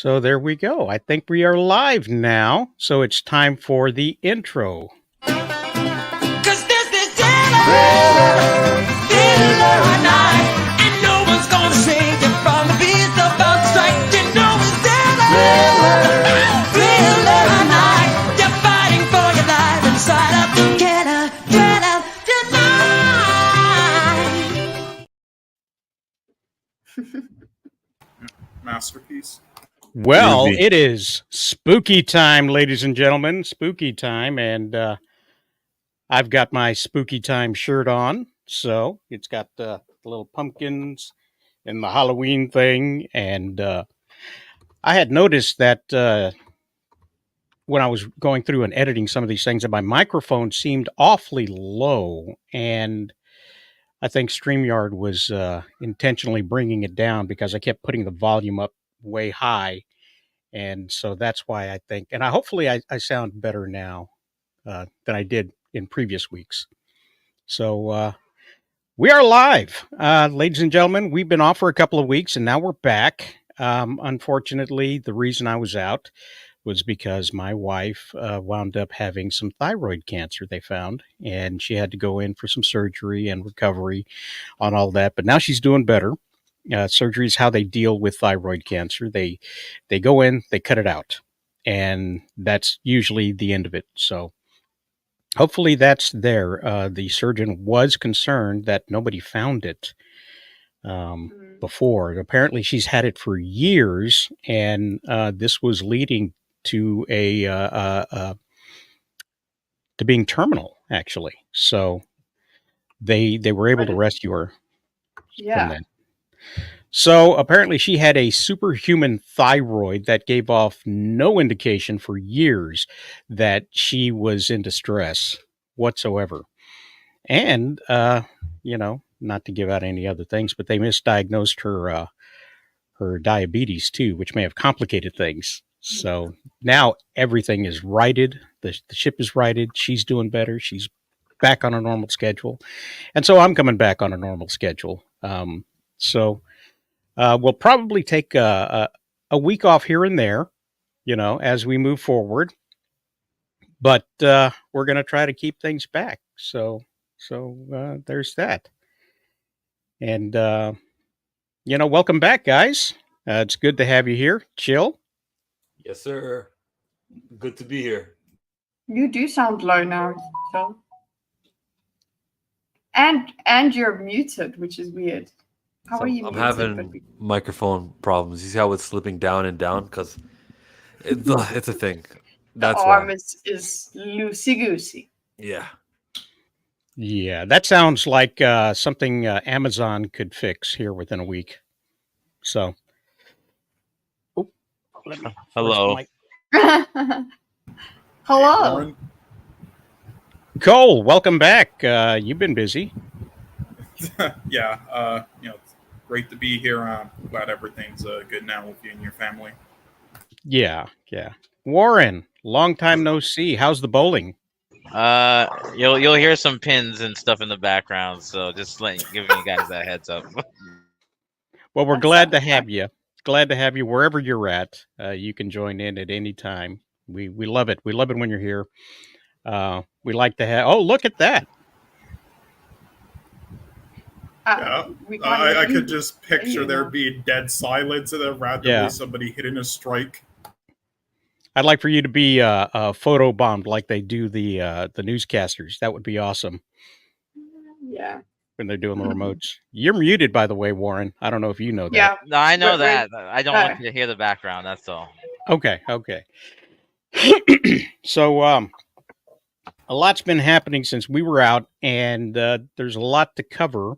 So there we go. I think we are live now. So it's time for the intro. Cause there's this thriller night, and no one's gonna save you from the beast about to strike. You know it's thriller night. You're fighting for your life inside of the dread of tonight. Masterpiece. Well, Groovy. it is spooky time, ladies and gentlemen. Spooky time. And I've got my spooky time shirt on. So it's got the little pumpkins and the Halloween thing. And I had noticed that when I was going through and editing some of these things, that my microphone seemed awfully low. And I think StreamYard was intentionally bringing it down because I kept putting the volume up way high. And so that's why I think, and hopefully I sound better now than I did in previous weeks. So we are live. Ladies and gentlemen, we've been off for a couple of weeks and now we're back. Unfortunately, the reason I was out was because my wife wound up having some thyroid cancer, they found, and she had to go in for some surgery and recovery on all that. But now she's doing better. Surgery is how they deal with thyroid cancer. They go in, they cut it out, and that's usually the end of it. So hopefully that's there. The surgeon was concerned that nobody found it before. Apparently, she's had it for years, and this was leading to to being terminal, actually. So they were able to rescue her from that. So apparently she had a superhuman thyroid that gave off no indication for years that she was in distress whatsoever. And, not to give out any other things, but they misdiagnosed her diabetes too, which may have complicated things. So now everything is righted. The ship is righted. She's doing better. She's back on a normal schedule. And so I'm coming back on a normal schedule. We'll probably take a week off here and there, as we move forward. But we're going to try to keep things back. So there's that. And, welcome back, guys. It's good to have you here. Chill. Yes, sir. Good to be here. You do sound low now, Phil. And you're muted, which is weird. How are you I'm muted? having microphone problems. You see how it's slipping down and down? Because it's a thing. That's the arm why. is loosey-goosey. Yeah. Yeah, that sounds like something Amazon could fix here within a week. So, Hello. Hello. Warren, Cole, welcome back. You've been busy. yeah, it's great to be here. I'm glad everything's good now with you and your family. Yeah. Warren, long time no see. How's the bowling? You'll hear some pins and stuff in the background, so just giving you guys that heads up. Well, we're glad to have you. Glad to have you wherever you're at. You can join in at any time. We love it. We love it when you're here. We like to have. Oh, look at that. I could just picture there being dead silence and then randomly somebody hitting a strike. I'd like for you to be photo bombed like they do the newscasters. That would be awesome. Yeah. When they're doing the remotes. You're muted, by the way, Warren. I don't know if you know that. Yeah. No, I know that. I don't want you to hear the background. That's all. Okay. So, a lot's been happening since we were out, and there's a lot to cover.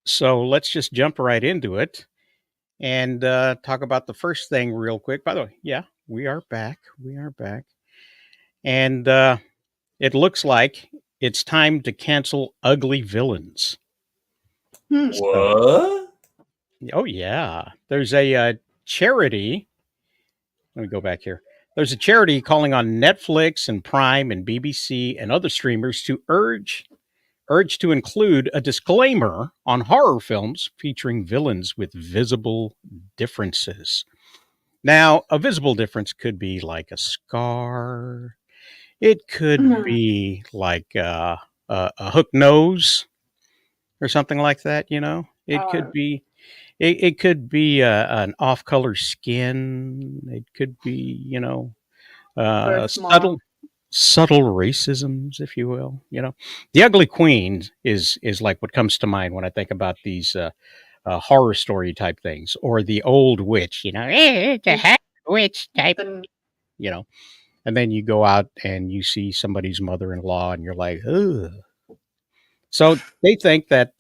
So let's just jump right into it and talk about the first thing real quick. By the way, yeah, we are back. And it looks like it's time to cancel Ugly Villains. What? Oh, yeah. There's a charity. Let me go back here. There's a charity calling on Netflix and Prime and BBC and other streamers to urge urged to include a disclaimer on horror films featuring villains with visible differences. Now, a visible difference could be like a scar. It could Mhm. be like a hook nose or something like that. It could Oh, be it could be an off-color skin. It could be birthmark. subtle racisms, if you will. The Ugly Queen is like what comes to mind when I think about these horror story type things, or the old witch. It's a It's witch type. the You know, and then you go out and you see somebody's mother-in-law, and you're like, ugh. So they think that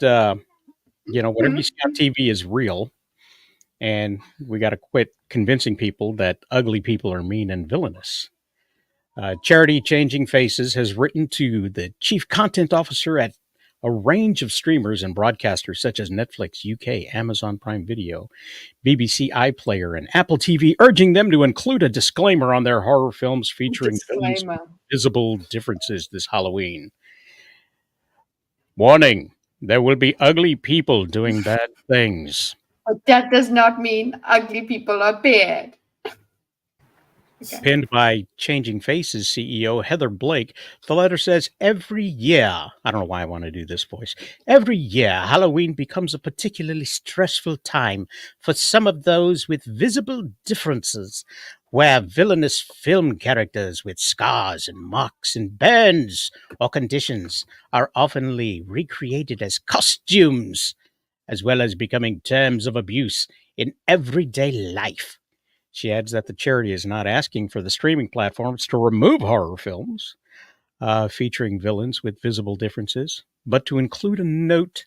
whatever you see on TV is real, and we got to quit convincing people that ugly people are mean and villainous. Charity Changing Faces has written to the chief content officer at a range of streamers and broadcasters such as Netflix UK, Amazon Prime Video, BBC iPlayer, and Apple TV, urging them to include a disclaimer on their horror films featuring villains with disclaimer. visible differences this Halloween. Warning, there will be ugly people doing bad things. But that does not mean ugly people are bad. Okay. Pinned by Changing Faces CEO Heather Blake, the letter says, every year, I don't know why I want to do this voice, every year Halloween becomes a particularly stressful time for some of those with visible differences, where villainous film characters with scars and marks and burns or conditions are oftenly recreated as costumes, as well as becoming terms of abuse in everyday life. She adds that the charity is not asking for the streaming platforms to remove horror films featuring villains with visible differences, but to include a note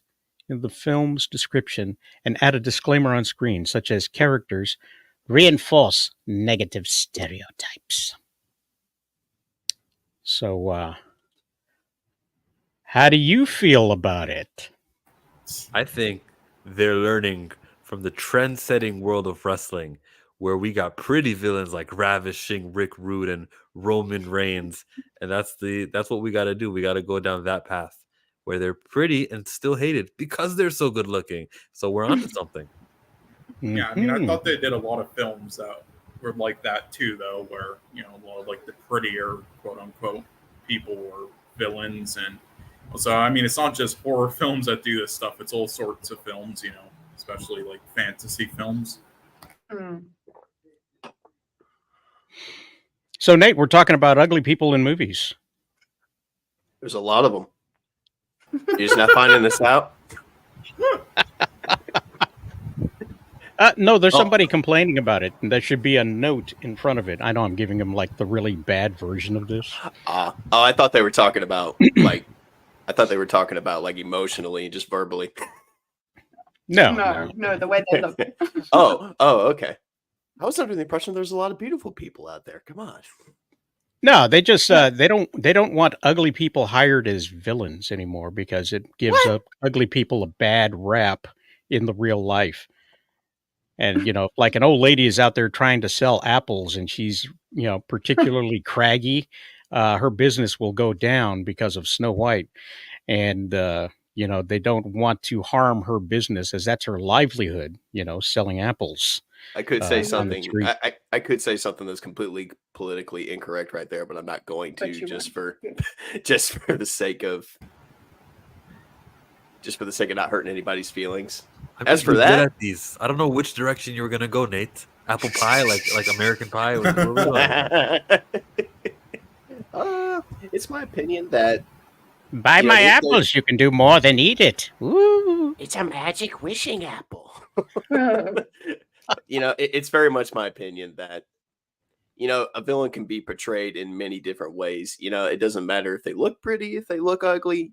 in the film's description and add a disclaimer on screen, such as characters reinforce negative stereotypes. So, how do you feel about it? I think they're learning from the trend-setting world of wrestling, where we got pretty villains like Ravishing Rick Rude and Roman Reigns, and that's what we got to do. We got to go down that path where they're pretty and still hated because they're so good looking. So we're onto something. Yeah, I mean, I Mhm. thought they did a lot of films that were like that too, though, where a lot of like the prettier quote unquote people were villains, and so I mean, it's not just horror films that do this stuff; it's all sorts of films, especially like fantasy films. Mm. So, Nate, we're talking about ugly people in movies. There's a lot of them. You're just not finding this out? No, there's somebody complaining about it, and there should be a note in front of it. I know I'm giving them like the really bad version of this. I thought they were talking about like emotionally, just verbally. No. No, the way they look. Oh, okay. I was under the impression there's a lot of beautiful people out there. Come on. No, they just they don't want ugly people hired as villains anymore because it gives ugly people a bad rap in the real life. And like an old lady is out there trying to sell apples, and she's particularly craggy. Her business will go down because of Snow White, and they don't want to harm her business as that's her livelihood. Selling apples. I could say on the something. street. I could say something that's completely politically incorrect right there, but I'm not going to, But you just won't. for just for the sake of not hurting anybody's feelings. I'm As just for good that, at these. I don't know which direction you were gonna go, Nate. Apple pie, like American pie. Where we going? it's my opinion that Buy my apples, you can do more than eat it. Ooh. it's a magic wishing apple. Oh, It's very much my opinion that a villain can be portrayed in many different ways. It doesn't matter if they look pretty, if they look ugly.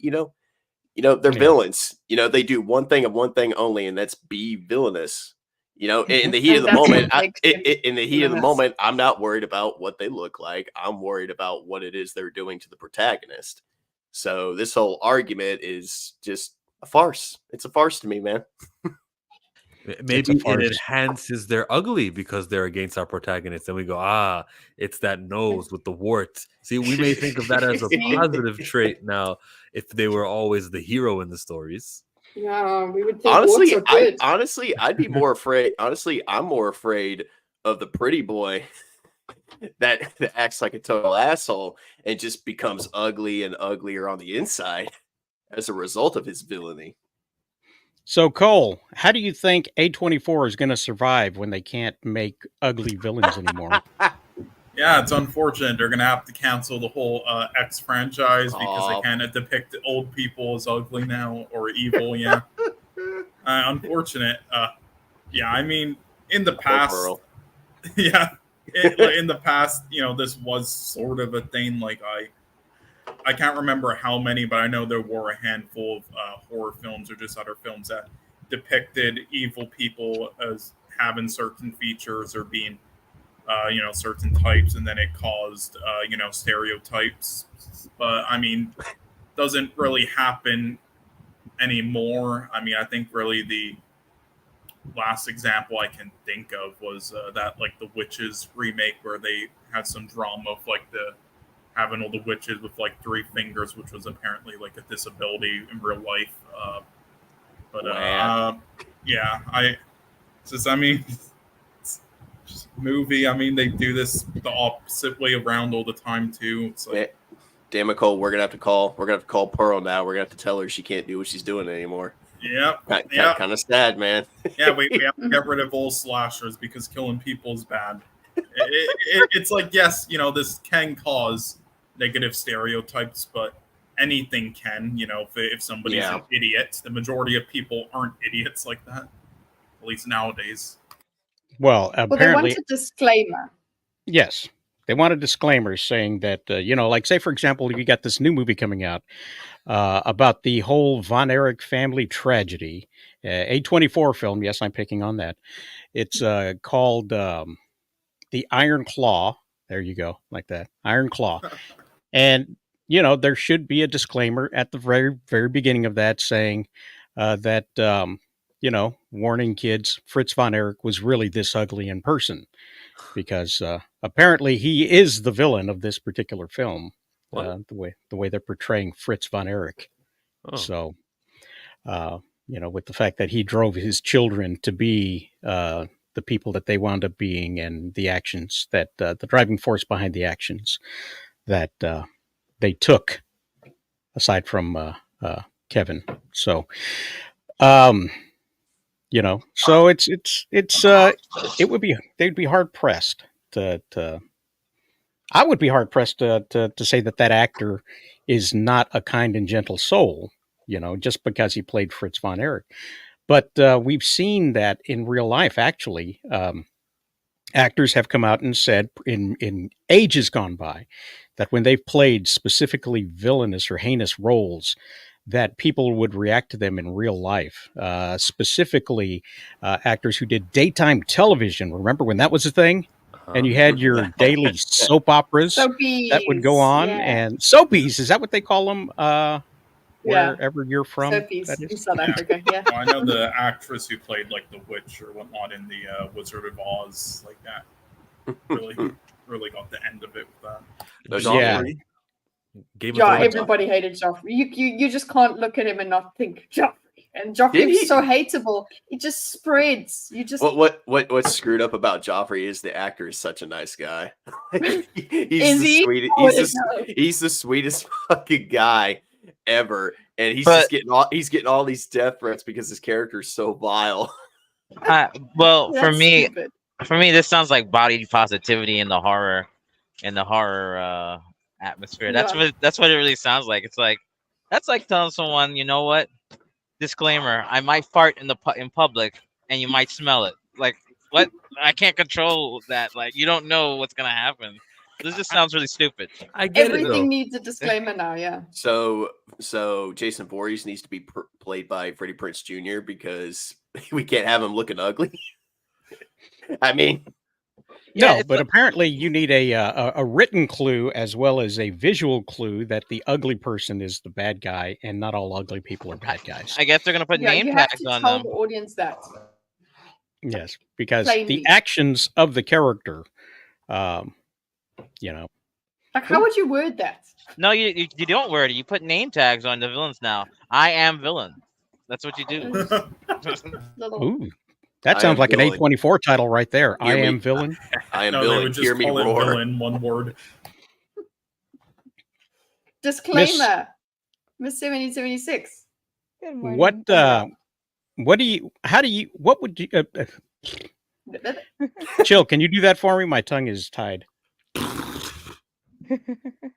They're villains. They do one thing and one thing only, and that's be villainous. In the heat of the That's moment, what makes them in the heat of the villainous. moment, I'm not worried about what they look like. I'm worried about what it is they're doing to the protagonist. So this whole argument is just a farce. It's a farce to me, man. Maybe a it farce. enhances their ugly because they're against our protagonist, and we go, it's that nose with the warts. See, we may think of that as a See? positive trait now if they were always the hero in the stories. Yeah, we would think warts are good. I'd be more afraid. Honestly, I'm more afraid of the pretty boy that acts like a total asshole and just becomes ugly and uglier on the inside as a result of his villainy. So, Cole, how do you think A24 is going to survive when they can't make ugly villains anymore? Yeah, it's unfortunate. They're gonna have to cancel the whole X franchise because they Aw. kind of depict old people as ugly now or evil. Yeah, unfortunate. Yeah, I mean, in the Poor past, Pearl. yeah, in the past, this was sort of a thing. Like I can't remember how many, but I know there were a handful of horror films or just other films that depicted evil people as having certain features or being certain types, and then it caused stereotypes. But I mean, doesn't really happen anymore. I mean, I think really the last example I can think of was that like the Witches remake where they had some drama of like the having all the witches with like 3 fingers, which was apparently like a disability in real life. Yeah, I mean, just movie. I mean, they do this the opposite way around all the time too. It's like, damn it, Cole, we're gonna have to call Pearl now. We're gonna have to tell her she can't do what she's doing anymore. yeah, Kind of sad, man. yeah. We have to get rid of all slashers because killing people is bad. It's like, yes, this can cause negative stereotypes, but anything can. If somebody's an idiot, the majority of people aren't idiots like that. At least nowadays. Well, Well, they apparently, want a disclaimer. yes. They want a disclaimer saying that, like, say, for example, you got this new movie coming out about the whole Von Erich family tragedy, A24 film. Yes, I'm picking on that. It's called The Iron Claw. There you go, like that. Iron Claw. And, there should be a disclaimer at the very, very beginning of that saying that, warning kids, Fritz Von Erich was really this ugly in person because apparently he is the villain of this particular film. The way they're portraying Fritz Von Erich. Oh. So, with the fact that he drove his children to be the people that they wound up being, and the actions that the driving force behind the actions that they took, aside from Kevin. So, so it would be, they'd be hard pressed to I would be hard pressed to say that actor is not a kind and gentle soul, just because he played Fritz Von Erich. But we've seen that in real life, actually. Actors have come out and said in ages gone by that when they've played specifically villainous or heinous roles, that people would react to them in real life. Specifically, actors who did daytime television. Remember when that was a thing? And you had your daily soap operas Soapies, that would go on, and soapies. Is that what they call them? Wherever you're from, soapies in South Africa. Yeah, I know the actress who played like the witch or whatnot in the Wizard of Oz, like that. Really got the end of it with that. Joffrey. Everybody hated Joffrey. You just can't look at him and not think Joffrey. And Joffrey is so hateable. It just spreads. You just what's screwed up about Joffrey is the actor is such a nice guy. He's the sweetest fucking guy ever, and he's getting all these death threats because his character is so vile. Well, for me, this sounds like body positivity in the horror atmosphere. That's what it really sounds like. It's like that's like telling someone, you know what? Disclaimer: I might fart in public, and you might smell it. Like what? I can't control that. Like you don't know what's gonna happen. This just sounds really stupid. I get everything needs a disclaimer now. Yeah. So Jason Voorhees needs to be played by Freddie Prinze Jr. because we can't have him looking ugly. I mean. No, but apparently you need a written clue as well as a visual clue that the ugly person is the bad guy, and not all ugly people are bad guys. I guess they're gonna put name tags on them. You have to tell the audience that. Yes, because Plainly. the actions of the character, you know. Like, how would you word that? No, you don't word it. You put name tags on the villains now. I am villain. That's what you do. Little... Ooh, that I sounds am like villain. an A24 title right there. Hear I me. am villain. I am No, they villain. would Hear just me call it roar. villain, one word. Disclaimer. Miss 7076. Good morning. What do you? How do you? What would you? Chill. Can you do that for me? My tongue is tied. Let's Thank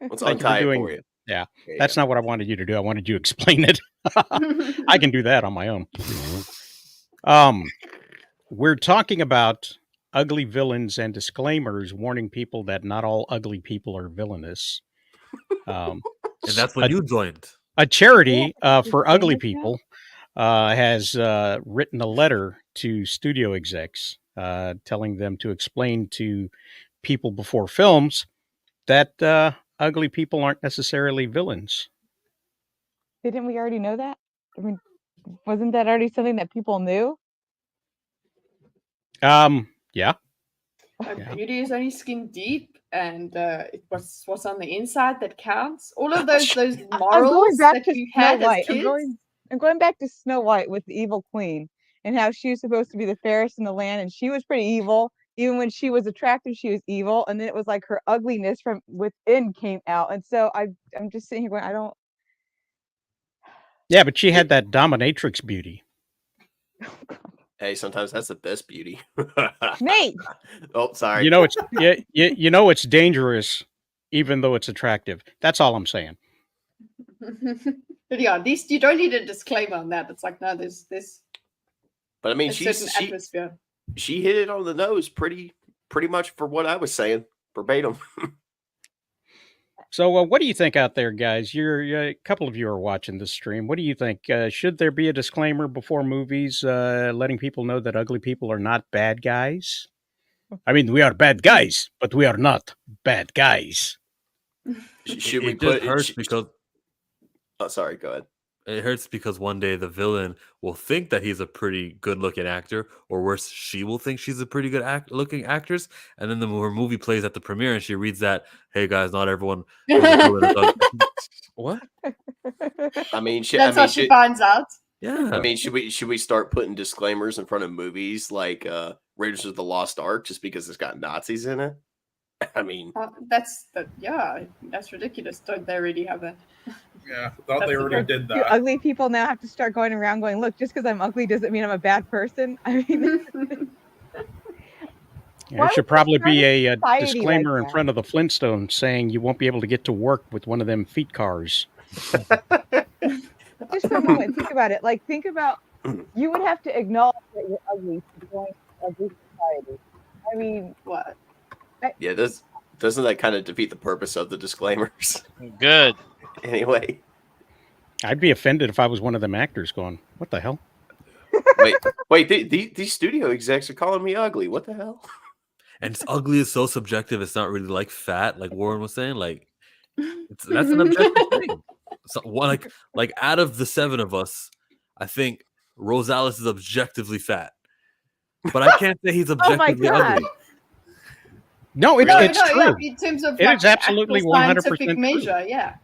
you for untie it doing for you. Yeah, There you that's go. not what I wanted you to do. I wanted you to explain it. I can do that on my own. We're talking about ugly villains and disclaimers, warning people that not all ugly people are villainous. And that's when you joined. A charity Yeah, for ugly famous now. people has written a letter to studio execs telling them to explain to people before films that ugly people aren't necessarily villains. Didn't we already know that? I mean, wasn't that already something that people knew? Yeah. Yeah. Beauty is only skin deep, and what's on the inside that counts. All of those I'm morals going back that to we Snow had as White. kids. I'm going back to Snow White with the evil queen and how she was supposed to be the fairest in the land, and she was pretty evil. Even when she was attractive, she was evil, and then it was like her ugliness from within came out. And so I'm just sitting here going, I don't. Yeah, but she had that dominatrix beauty. Hey, sometimes that's the best beauty. Nate! Oh, sorry. You know it's you know it's dangerous, even though it's attractive. That's all I'm saying. But yeah, these you don't need a disclaimer on that. It's like, no, there's But I mean, a certain atmosphere. she hit it on the nose pretty much for what I was saying verbatim. So, what do you think out there, guys? A couple of you are watching this stream. What do you think? Should there be a disclaimer before movies, letting people know that ugly people are not bad guys? I mean, we are bad guys, but we are not bad guys. Should we It put just hurts because Oh, sorry. Go ahead. it hurts because one day the villain will think that he's a pretty good-looking actor, or worse, she will think she's a pretty good-looking actress, and then her movie plays at the premiere, and she reads that, "Hey guys, not everyone who's a villain is ugly." What? I mean, That's how she finds out. Yeah. I mean, should we start putting disclaimers in front of movies like Raiders of the Lost Ark just because it's got Nazis in it? I mean, that's ridiculous. Don't they already have that? Yeah, I thought they already did Do that. ugly people now have to start going around going, look, just because I'm ugly doesn't mean I'm a bad person? I mean, There should probably be a society disclaimer like in that? front of the Flintstones saying you won't be able to get to work with one of them feet cars. just for a moment, think about it. Like, think about, you would have to acknowledge that you're ugly to join ugly society. I mean, What? yeah, doesn't that kind of defeat the purpose of the disclaimers? Good. Anyway, I'd be offended if I was one of them actors going, what the hell? wait, these studio execs are calling me ugly. What the hell? And ugly is so subjective. It's not really like fat, like Warren was saying. Like that's an objective thing. So, like out of the 7 of us, I think Rosales is objectively fat, but I can't say he's objectively God. ugly. No, it's true. Yeah, in terms of It is absolutely actual 100% scientific true. measure, yeah.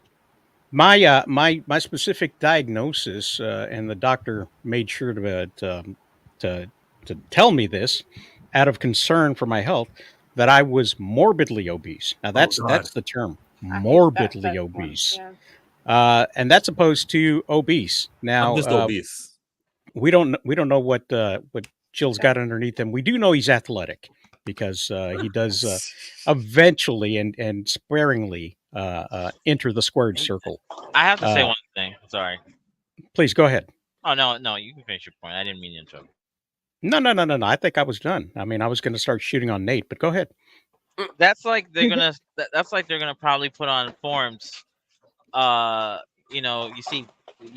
My my specific diagnosis, and the doctor made sure to tell me this out of concern for my health, that I was morbidly obese. Now that's the term, morbidly That's obese, one, yeah. and that's opposed to obese. Now I'm just obese. we don't know what Jill's got underneath him. We do know he's athletic because he does eventually and sparingly enter the squared circle. I have to say one thing. Sorry. Please go ahead. Oh no, you can finish your point. I didn't mean to interrupt. No. I think I was done. I mean, I was going to start shooting on Nate, but go ahead. That's like they're gonna. That's like they're gonna probably put on forms. You see,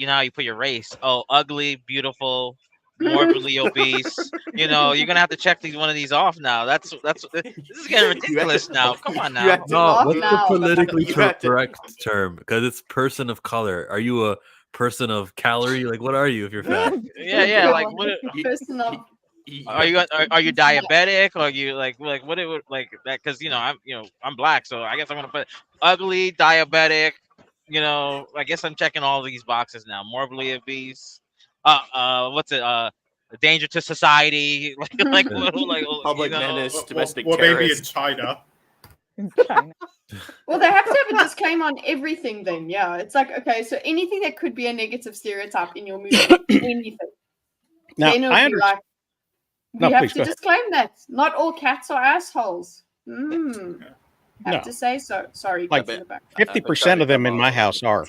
how you put your race. Oh, ugly, beautiful, morbidly obese. You're gonna have to check one of these off now. This is getting ridiculous now. Come on now. No, what's the now. politically You have to- correct term? Because it's person of color. Are you a person of calorie? Like, what are you if you're fat? Yeah. Like what? Person of Are you diabetic? Or are you like what it would like that? Because I'm black, so I guess I'm gonna put ugly, diabetic. I guess I'm checking all these boxes now. Morbidly obese. What's it? A danger to society. Public menace, Well, domestic well, maybe in terrorist. China. In China. Well, they have to have a disclaimer on everything then. Yeah. It's like, okay, so anything that could be a negative stereotype in your movie, anything. Now, Then it would I be understand. like, we No, have please to go ahead. disclaim that. Not all cats are assholes. Have No. to say so. Sorry, Like cats in the back. 50% of them in my house are.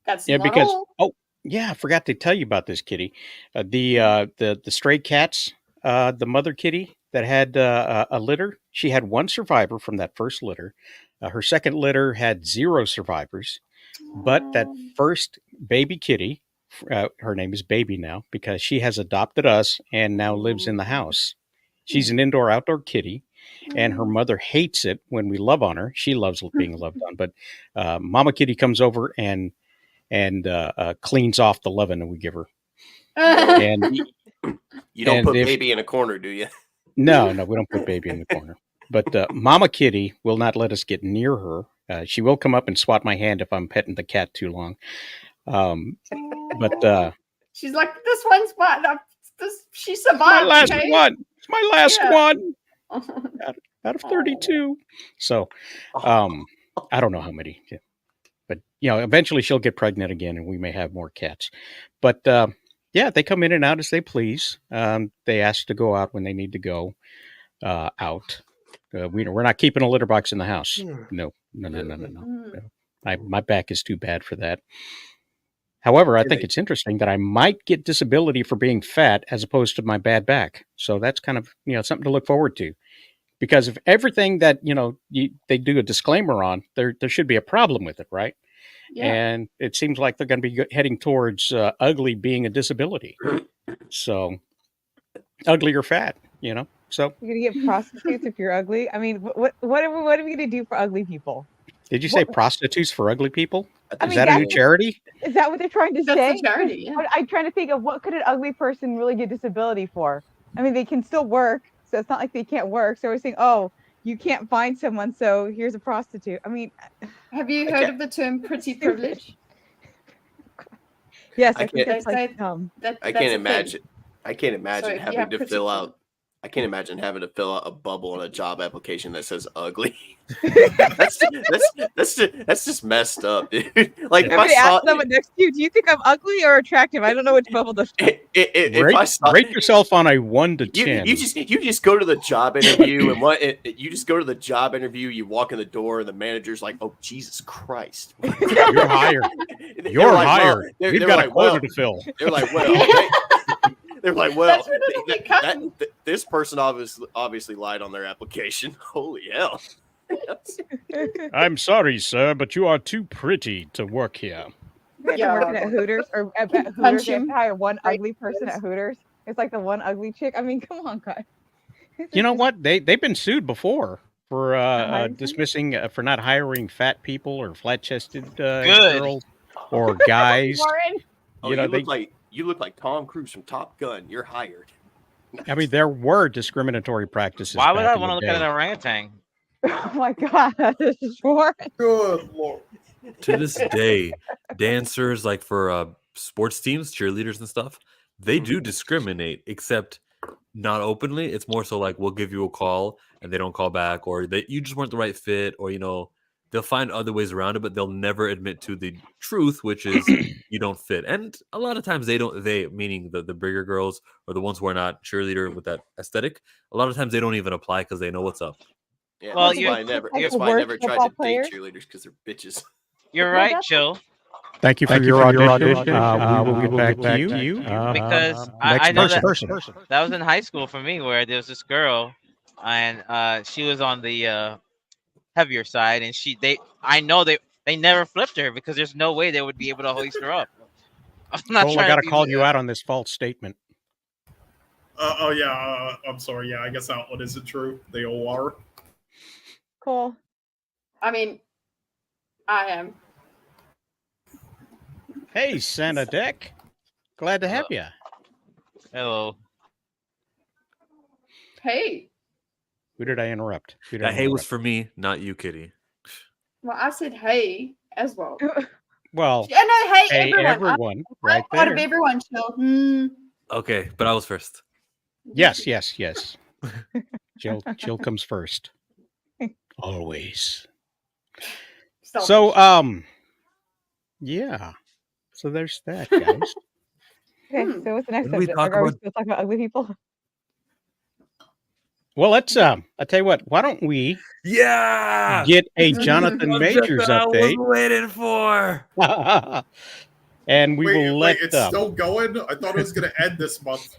That's Yeah, not because all. I forgot to tell you about this kitty. The stray cats, the mother kitty that had a litter. She had one survivor from that first litter. Her second litter had 0 survivors, but that first baby kitty, her name is Baby now because she has adopted us and now lives in the house. She's an indoor-outdoor kitty, and her mother hates it when we love on her. She loves being loved on, but Mama Kitty comes over and cleans off the loving that we give her. And you don't put if, Baby in a corner, do you? No, we don't put Baby in the corner. But Mama Kitty will not let us get near her. She will come up and swat my hand if I'm petting the cat too long. But she's like, this one's fine. She survived. My last okay? one. It's my last one Yeah. out of 32. So, I don't know how many, but eventually she'll get pregnant again, and we may have more cats. But yeah, they come in and out as they please. They ask to go out when they need to go out. We're not keeping a litter box in the house. No. My back is too bad for that. However, I think it's interesting that I might get disability for being fat as opposed to my bad back. So that's kind of something to look forward to. Because if everything that they do a disclaimer on, there should be a problem with it, right? Yeah. And it seems like they're going to be heading towards ugly being a disability. So ugly or fat, So You're gonna get prostitutes if you're ugly. I mean, what are we gonna do for ugly people? Did you say prostitutes for ugly people? I Is mean, that a new charity? Is that what they're trying to That's say? the charity, yeah. I'm trying to think of what could an ugly person really get disability for. I mean, they can still work, so it's not like they can't work. So we're saying, oh, you can't find someone, so here's a prostitute. I mean, have you heard of the term pretty privilege? Yes, I think that's like I can't imagine. I can't imagine So having to fill out. I can't imagine having to fill out a bubble on a job application that says ugly. that's just messed up, dude. Like, if I ask someone next to you, do you think I'm ugly or attractive? I don't know which bubble to fill. Rate yourself on a 1 to 10. You just go to the job interview and you just go to the job interview. You walk in the door and the manager's like, "Oh, Jesus Christ, you're hired. You're hired. We've got a quota to fill." They're like, well. They're like, well, this person obviously lied on their application. Holy hell. I'm sorry, sir, but you are too pretty to work here. Yeah, working at Hooters or at Hooters, they have to hire one ugly person at Hooters. It's like the one ugly chick. I mean, come on, guys. You know what? They've been sued before for dismissing for not hiring fat people or flat-chested girls or guys. You look like Tom Cruise from Top Gun. You're hired. I mean, there were discriminatory practices. Why would I want to look at an orangutan? Oh my God, this is boring. Good Lord. To this day, dancers, like for sports teams, cheerleaders and stuff, they do discriminate, except not openly. It's more so like, we'll give you a call and they don't call back, or that you just weren't the right fit, or they'll find other ways around it, but they'll never admit to the truth, which is you don't fit. And a lot of times they meaning the bigger girls or the ones who are not cheerleader with that aesthetic, a lot of times they don't even apply because they know what's up. Yeah, well, that's why I never tried to date cheerleaders, because they're bitches. You're right, Jill. Thank you for your audition. We will get back to you. Because I know that was in high school for me, where there was this girl, and she was on the heavier side, and I know they never flipped her because there's no way they would be able to hoist her up. I'm not Cole, I got to call you out on this false statement. I'm sorry. Yeah, I guess what is it true? They all are. Cool. I mean, I am. Hey, Santa Dick. Glad to have you. Hello. Hey. Who did I interrupt? Who did That I hey was interrupt? for me, not you, Kitty. Well, I said hey as well. Well, Yeah, no, hey, hey, everyone. everyone, I'm right part of there. everyone still. Okay, but I was first. Yes, yes, yes. Jill comes first. Always. So, yeah. So there's that, guys. Okay, so what's the next Didn't we subject? talk Are we about- still talking about ugly people? Well, let's I tell you what, why don't we Yeah, get a This is the Jonathan subject Majors that I was update waiting for. and we Wait, will let it's still going? I thought it was going to end this month.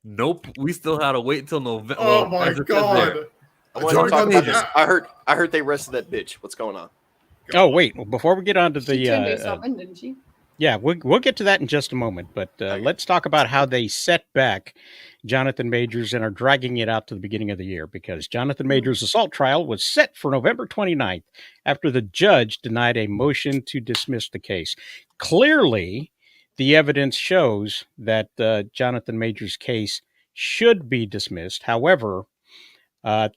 Nope, we still had to wait until November. Oh my god! I want to Jonathan talk about Majors. this. I heard they arrested that bitch. What's going on? Oh wait, before we get on to She turned the herself in, didn't she? yeah, we'll get to that in just a moment, but let's talk about how they set back Jonathan Majors and are dragging it out to the beginning of the year, because Jonathan Majors' assault trial was set for November 29th after the judge denied a motion to dismiss the case. Clearly, the evidence shows that Jonathan Majors' case should be dismissed. However,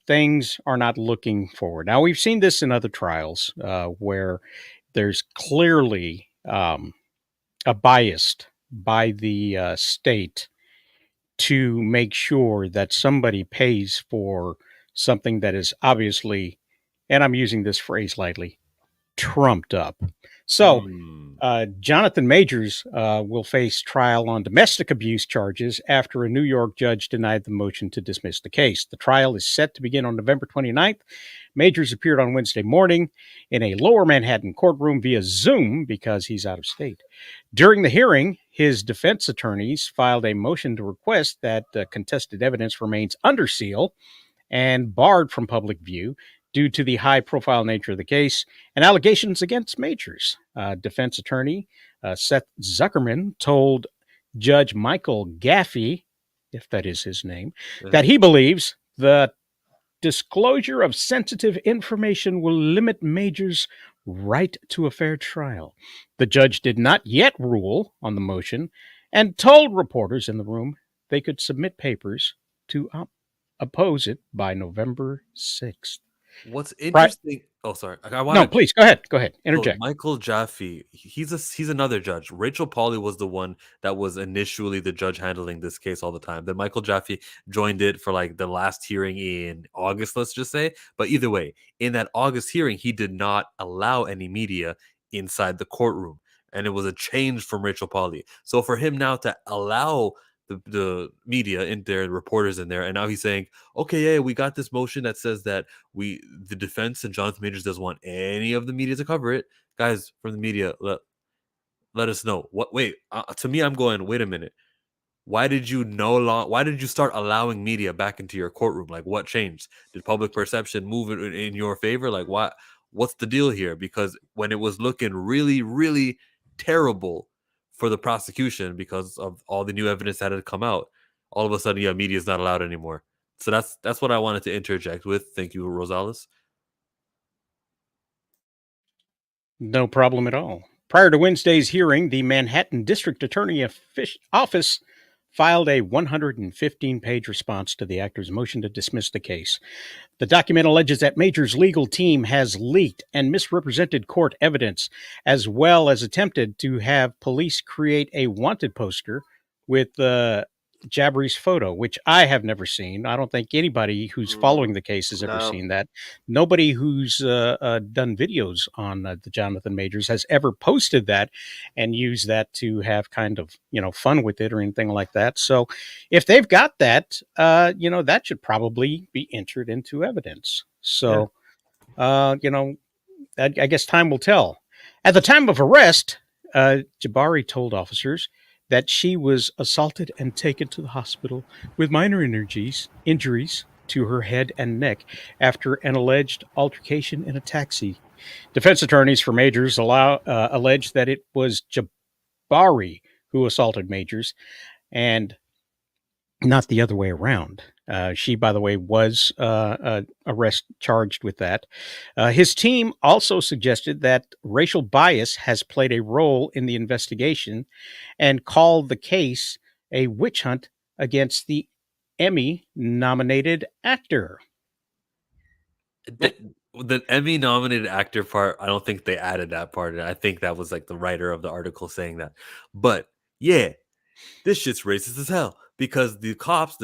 things are not looking forward. Now, we've seen this in other trials where there's clearly a biased by the state to make sure that somebody pays for something that is obviously, and I'm using this phrase lightly, trumped up. So, Jonathan Majors will face trial on domestic abuse charges after a New York judge denied the motion to dismiss the case. The trial is set to begin on November 29th. Majors appeared on Wednesday morning in a lower Manhattan courtroom via Zoom because he's out of state. During the hearing, his defense attorneys filed a motion to request that contested evidence remains under seal and barred from public view due to the high-profile nature of the case and allegations against Majors. Defense attorney Seth Zuckerman told Judge Michael Gaffey, if that is his name, that he believes the disclosure of sensitive information will limit Majors' right to a fair trial. The judge did not yet rule on the motion and told reporters in the room they could submit papers to oppose it by November 6th. What's interesting? Oh, sorry. I want No, please go ahead. Go ahead. So Interject. Michael Jaffe, he's another judge. Rachel Pauley was the one that was initially the judge handling this case all the time. Then Michael Jaffe joined it for like the last hearing in August, let's just say. But either way, in that August hearing, he did not allow any media inside the courtroom. And it was a change from Rachel Pauley. So for him now to allow the media in there, reporters in there, and now he's saying, okay, yeah, we got this motion that says that the defense and Jonathan Majors doesn't want any of the media to cover it. Guys from the media, let us know. What? Wait, to me, I'm going. Wait a minute. Why did you Why did you start allowing media back into your courtroom? Like, what changed? Did public perception move in your favor? Like, what? What's the deal here? Because when it was looking really, really terrible for the prosecution because of all the new evidence that had come out, all of a sudden, yeah, media is not allowed anymore. So that's what I wanted to interject with. Thank you, Rosales. No problem at all. Prior to Wednesday's hearing, the Manhattan District Attorney Office filed a 115-page response to the actor's motion to dismiss the case. The document alleges that Majors' legal team has leaked and misrepresented court evidence, as well as attempted to have police create a wanted poster with Jabbery's photo, which I have never seen. I don't think anybody who's following the case has ever seen that. Nobody who's done videos on the Jonathan Majors has ever posted that and used that to have kind of, fun with it or anything like that. So if they've got that, that should probably be entered into evidence. So, I guess time will tell. At the time of arrest, Jabari told officers that she was assaulted and taken to the hospital with minor injuries to her head and neck after an alleged altercation in a taxi. Defense attorneys for Majors alleged that it was Jabari who assaulted Majors and not the other way around. She, by the way, was charged with that. His team also suggested that racial bias has played a role in the investigation and called the case a witch hunt against the Emmy-nominated actor. The Emmy-nominated actor part, I don't think they added that part. I think that was like the writer of the article saying that. But yeah, this shit's racist as hell because the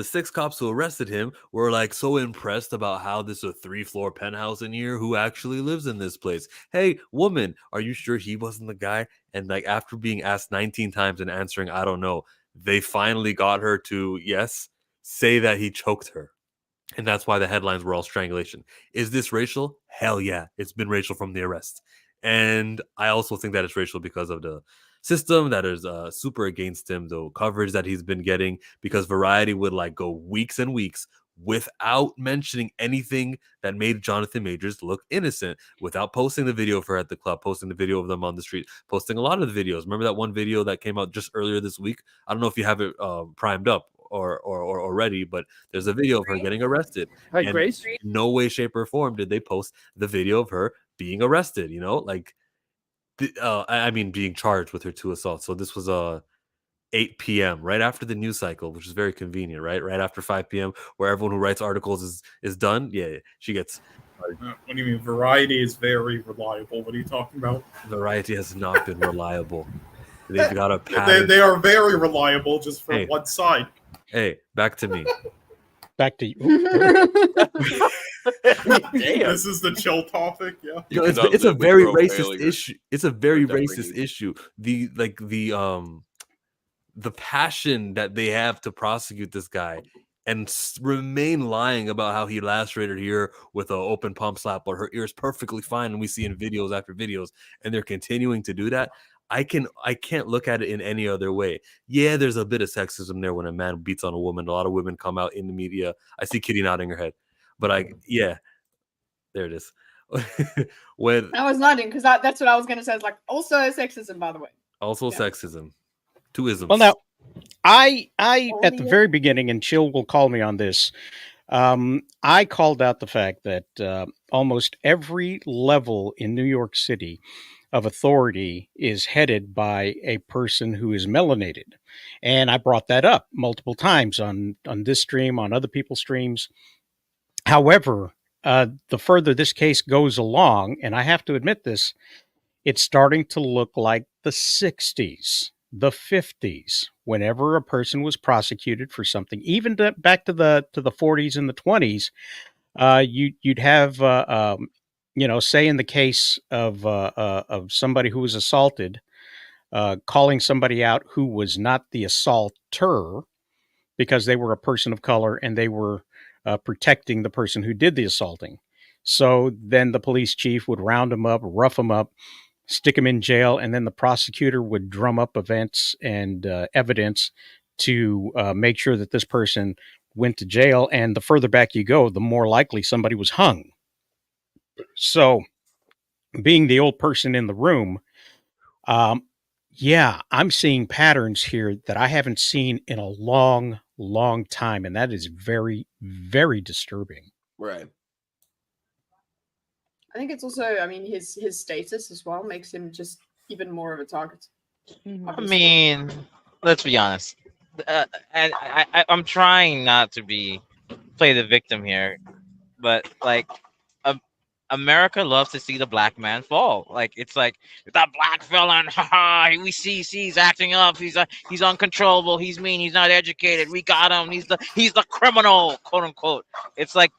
6 cops who arrested him were like so impressed about how this is a 3-floor penthouse in here. Who actually lives in this place? Hey, woman, are you sure he wasn't the guy? And like after being asked 19 times and answering, I don't know, they finally got her to, yes, say that he choked her. And that's why the headlines were all strangulation. Is this racial? Hell yeah. It's been racial from the arrest. And I also think that it's racial because of the system that is super against him, the coverage that he's been getting, because Variety would like go weeks and weeks without mentioning anything that made Jonathan Majors look innocent, without posting the video of her at the club, posting the video of them on the street, posting a lot of the videos. Remember that one video that came out just earlier this week? I don't know if you have it primed up or already, but there's a video of her getting arrested. Hi, And Grace. in no way, shape, or form did they post the video of her being arrested. You know, like I mean, being charged with her 2 assaults. So this was 8 p.m. right after the news cycle, which is very convenient, right? Right after 5 p.m., where everyone who writes articles is done. Yeah, she gets. What do you mean? Variety is very reliable. What are you talking about? Variety has not been reliable. They've got a pattern. They are very reliable, just for Hey. one side. Hey, back to me. Back to you. Damn. This is the chill topic. Yeah. You know, You it's, cannot it's a live with very your own racist failures. issue. It's a very Or definitely racist do. issue. The passion that they have to prosecute this guy and remain lying about how he lacerated her with an open palm slap, but her ear is perfectly fine, and we see in videos after videos, and they're continuing to do that. I can't look at it in any other way. Yeah, there's a bit of sexism there when a man beats on a woman. A lot of women come out in the media. I see Kitty nodding her head, but there it is. When I was nodding because that's what I was going to say. It's like also sexism, by the way. also Yeah. sexism, 2 isms. Well, now, I at the yeah. very beginning, and Chill will call me on this. I called out the fact that almost every level in New York City of authority is headed by a person who is melanated, and I brought that up multiple times on this stream, on other people's streams. However, the further this case goes along, and I have to admit this, it's starting to look like the 60s, the 50s, whenever a person was prosecuted for something, even back to the 40s and the 20s. You'd have, say in the case of somebody who was assaulted, calling somebody out who was not the assaulter because they were a person of color and they were protecting the person who did the assaulting. So then the police chief would round them up, rough them up, stick them in jail, and then the prosecutor would drum up events and evidence to make sure that this person went to jail. And the further back you go, the more likely somebody was hung. So, being the old person in the room, yeah, I'm seeing patterns here that I haven't seen in a long, long time, and that is very, very disturbing. Right. I think it's also, I mean, his status as well makes him just even more of a target. Mhm. I obviously. mean, let's be honest. And I'm trying not to play the victim here, but like, America loves to see the black man fall. Like it's like that black villain. Haha, we see he's acting up. He's uncontrollable. He's mean. He's not educated. We got him. He's the criminal, quote unquote. It's like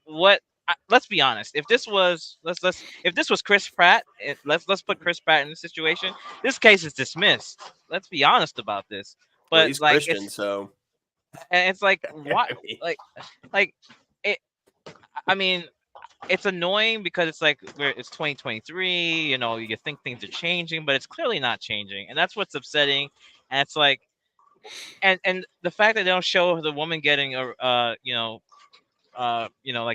what. Let's be honest. If this was if this was Chris Pratt, let's put Chris Pratt in this situation. This case is dismissed. Let's be honest about this. But Well, he's like Christian, so and it's like what like it. I mean, it's annoying because it's like it's 2023. You know, you think things are changing, but it's clearly not changing, and that's what's upsetting. And it's like, and the fact that they don't show the woman getting like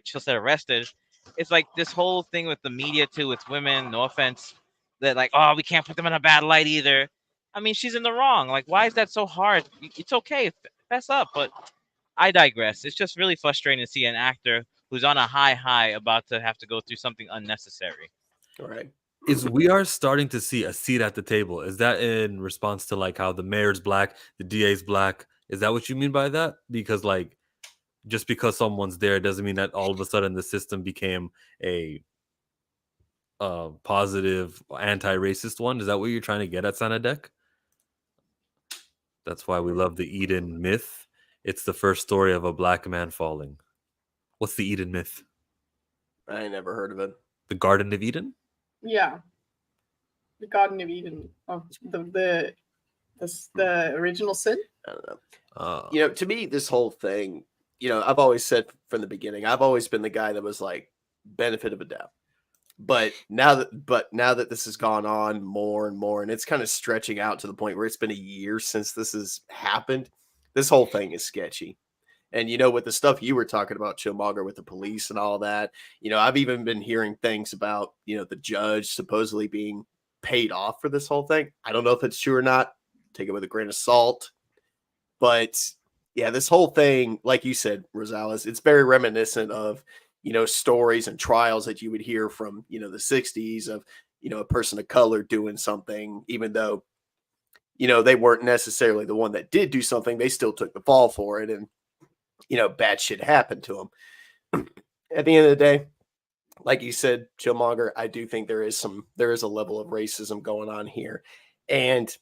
she'll say arrested. It's like this whole thing with the media too, with women. No offense, that like, oh, we can't put them in a bad light either. I mean, she's in the wrong. Like, why is that so hard? It's okay, fess up. But I digress. It's just really frustrating to see an actor who's on a high about to have to go through something unnecessary. all right. We are starting to see a seat at the table. Is that in response to like how the mayor's black, the DA's black, Is that what you mean by that? Because like, just because someone's there doesn't mean that all of a sudden the system became a positive anti-racist one. Is that what you're trying to get at, Sanadek? That's why we love the Eden myth. It's the first story of a black man falling. What's the Eden myth? I ain't never heard of it. The Garden of Eden? Yeah. The Garden of Eden. Oh, the original sin? I don't know. You know, to me, this whole thing, you know, I've always said from the beginning, I've always been the guy that was like, benefit of a doubt. But now that this has gone on more and more, and it's kind of stretching out to the point where it's been a year since this has happened, this whole thing is sketchy. And you know, with the stuff you were talking about, Chillmonger, with the police and all that, you know, I've even been hearing things about, you know, the judge supposedly being paid off for this whole thing. I don't know if it's true or not. Take it with a grain of salt. But yeah, this whole thing, like you said, Rosales, it's very reminiscent of, you know, stories and trials that you would hear from, you know, the 60s of, you know, a person of color doing something, even though, you know, they weren't necessarily the one that did do something, they still took the fall for it. And, you know, bad shit happened to them. At the end of the day, like you said, Chillmonger, I do think there is a level of racism going on here. And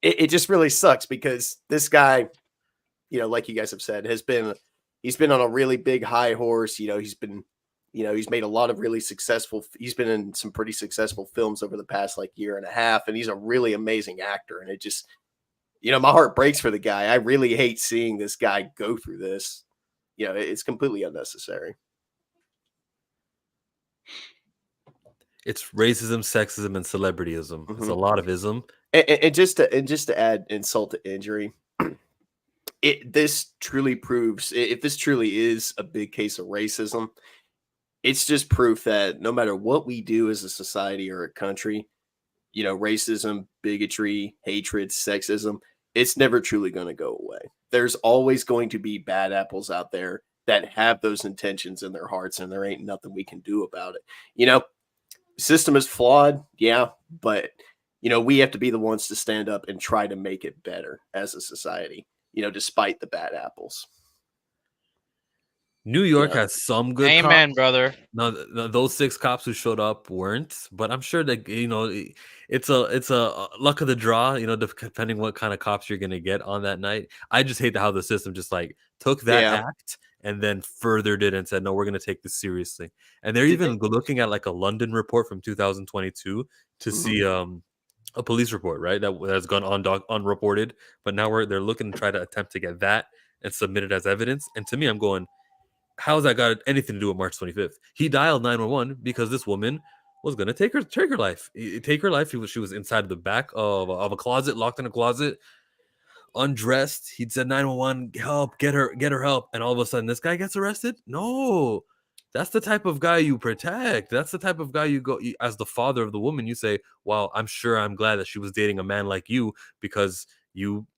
it just really sucks because this guy, you know, like you guys have said, he's been on a really big high horse. You know, he's made a lot of really he's been in some pretty successful films over the past like year and a half. And he's a really amazing actor. And it just, you know, my heart breaks for the guy. I really hate seeing this guy go through this. You know, it's completely unnecessary. It's racism, sexism, and celebrityism. It's a lot of ism. And just to add insult to injury, this truly proves, if this truly is a big case of racism, it's just proof that no matter what we do as a society or a country, you know, racism, bigotry, hatred, sexism, it's never truly going to go away. There's always going to be bad apples out there that have those intentions in their hearts, and there ain't nothing we can do about it. You know, system is flawed, yeah, but you know, we have to be the ones to stand up and try to make it better as a society, you know, despite the bad apples. New York has some good Amen, cops. brother. No, those 6 cops who showed up weren't, but I'm sure that, you know, it's a luck of the draw, you know, depending what kind of cops you're gonna get on that night. I just hate how the system just like took that act and then furthered it and said, no, we're gonna take this seriously. And they're even looking at like a London report from 2022 to see a police report, right, that has gone unreported, but now they're looking to try to attempt to get that and submit it as evidence. And to me, I'm going, how's that got anything to do with March 25th? He dialed 911 because this woman was going to take her life. Take her life. She was inside the back of a closet, locked in a closet, undressed. He'd said 911, help, get her help. And all of a sudden, this guy gets arrested? No. That's the type of guy you protect. That's the type of guy as the father of the woman, you say, well, I'm glad that she was dating a man like you because you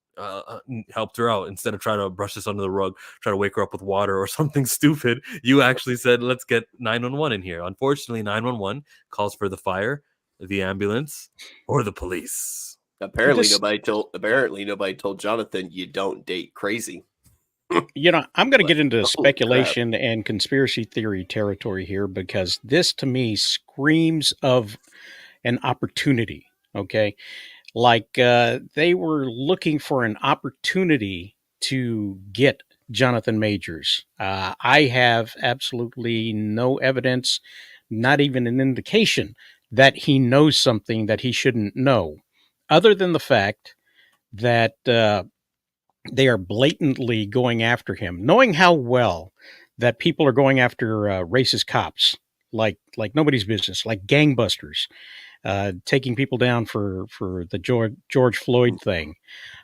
helped her out instead of trying to brush this under the rug, try to wake her up with water or something stupid. You actually said, let's get 911 in here. Unfortunately, 911 calls for the fire, the ambulance, or the police. Apparently, nobody told Jonathan you don't date crazy. You know, I'm going to get into speculation and conspiracy theory territory here because this to me screams of an opportunity. Okay. Like they were looking for an opportunity to get Jonathan Majors. I have absolutely no evidence, not even an indication that he knows something that he shouldn't know, other than the fact that they are blatantly going after him, knowing how well that people are going after racist cops like nobody's business, like gangbusters. Taking people down for the George Floyd thing,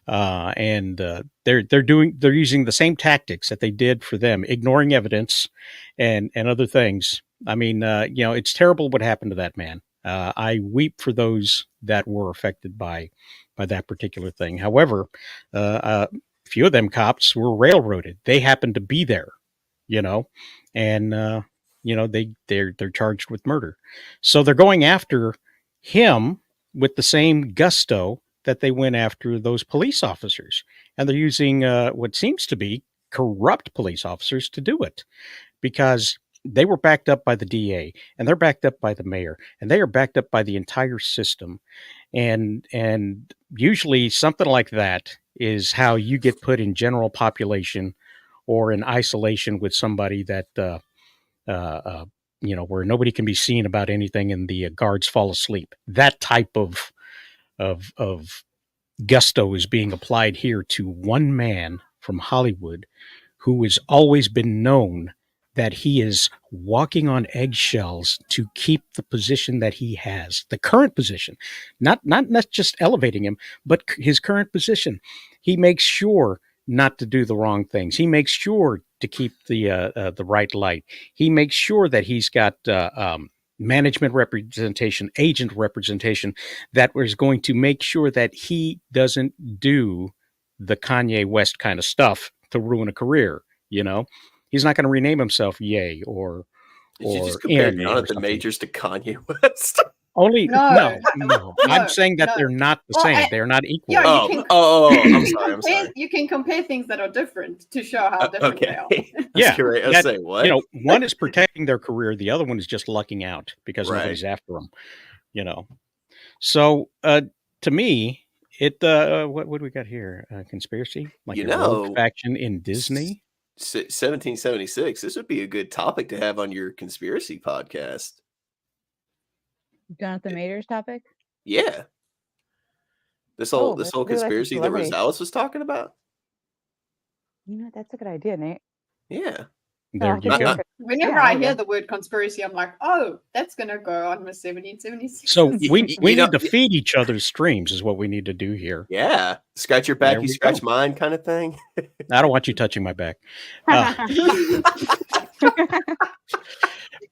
and they're using the same tactics that they did for them, ignoring evidence and other things. I mean, you know, it's terrible what happened to that man. I weep for those that were affected by that particular thing. However, a few of them cops were railroaded. They happened to be there, you know, and you know they're charged with murder. So they're going after him with the same gusto that they went after those police officers, and they're using what seems to be corrupt police officers to do it, because they were backed up by the DA, and they're backed up by the mayor, and they are backed up by the entire system. And usually something like that is how you get put in general population or in isolation with somebody that where nobody can be seen about anything, and the guards fall asleep. That type of gusto is being applied here to one man from Hollywood who has always been known that he is walking on eggshells to keep the position that he has, the current position, not just elevating him, but his current position. He makes sure not to do the wrong things. He makes sure to keep the right light. He makes sure that he's got management representation, agent representation, that was going to make sure that he doesn't do the Kanye West kind of stuff to ruin a career. He's not going to rename himself Ye or Did you just compare Kanye or Jonathan something. Majors to Kanye West? Only No, no. I'm saying that no. they're not the Well, same. They're not equal. Yeah, Oh, you can, I'm sorry. I'm compare, sorry. you can compare things that are different to show how different they are. Okay. Yeah, I that- say what? one is protecting their career, the other one is just lucking out because Right. nobody's after them. So to me, it what do we got here? Conspiracy, like a rogue faction in Disney. 1776. This would be a good topic to have on your conspiracy podcast. Jonathan Majors topic. Yeah. This whole conspiracy that Rosales was talking about. That's a good idea, Nate. Yeah. There you go. Whenever I hear the word conspiracy, I'm like, oh, that's going to go on with 1776. So we need to feed each other's streams is what we need to do here. Yeah. Scratch your back, you scratch mine kind of thing. I don't want you touching my back.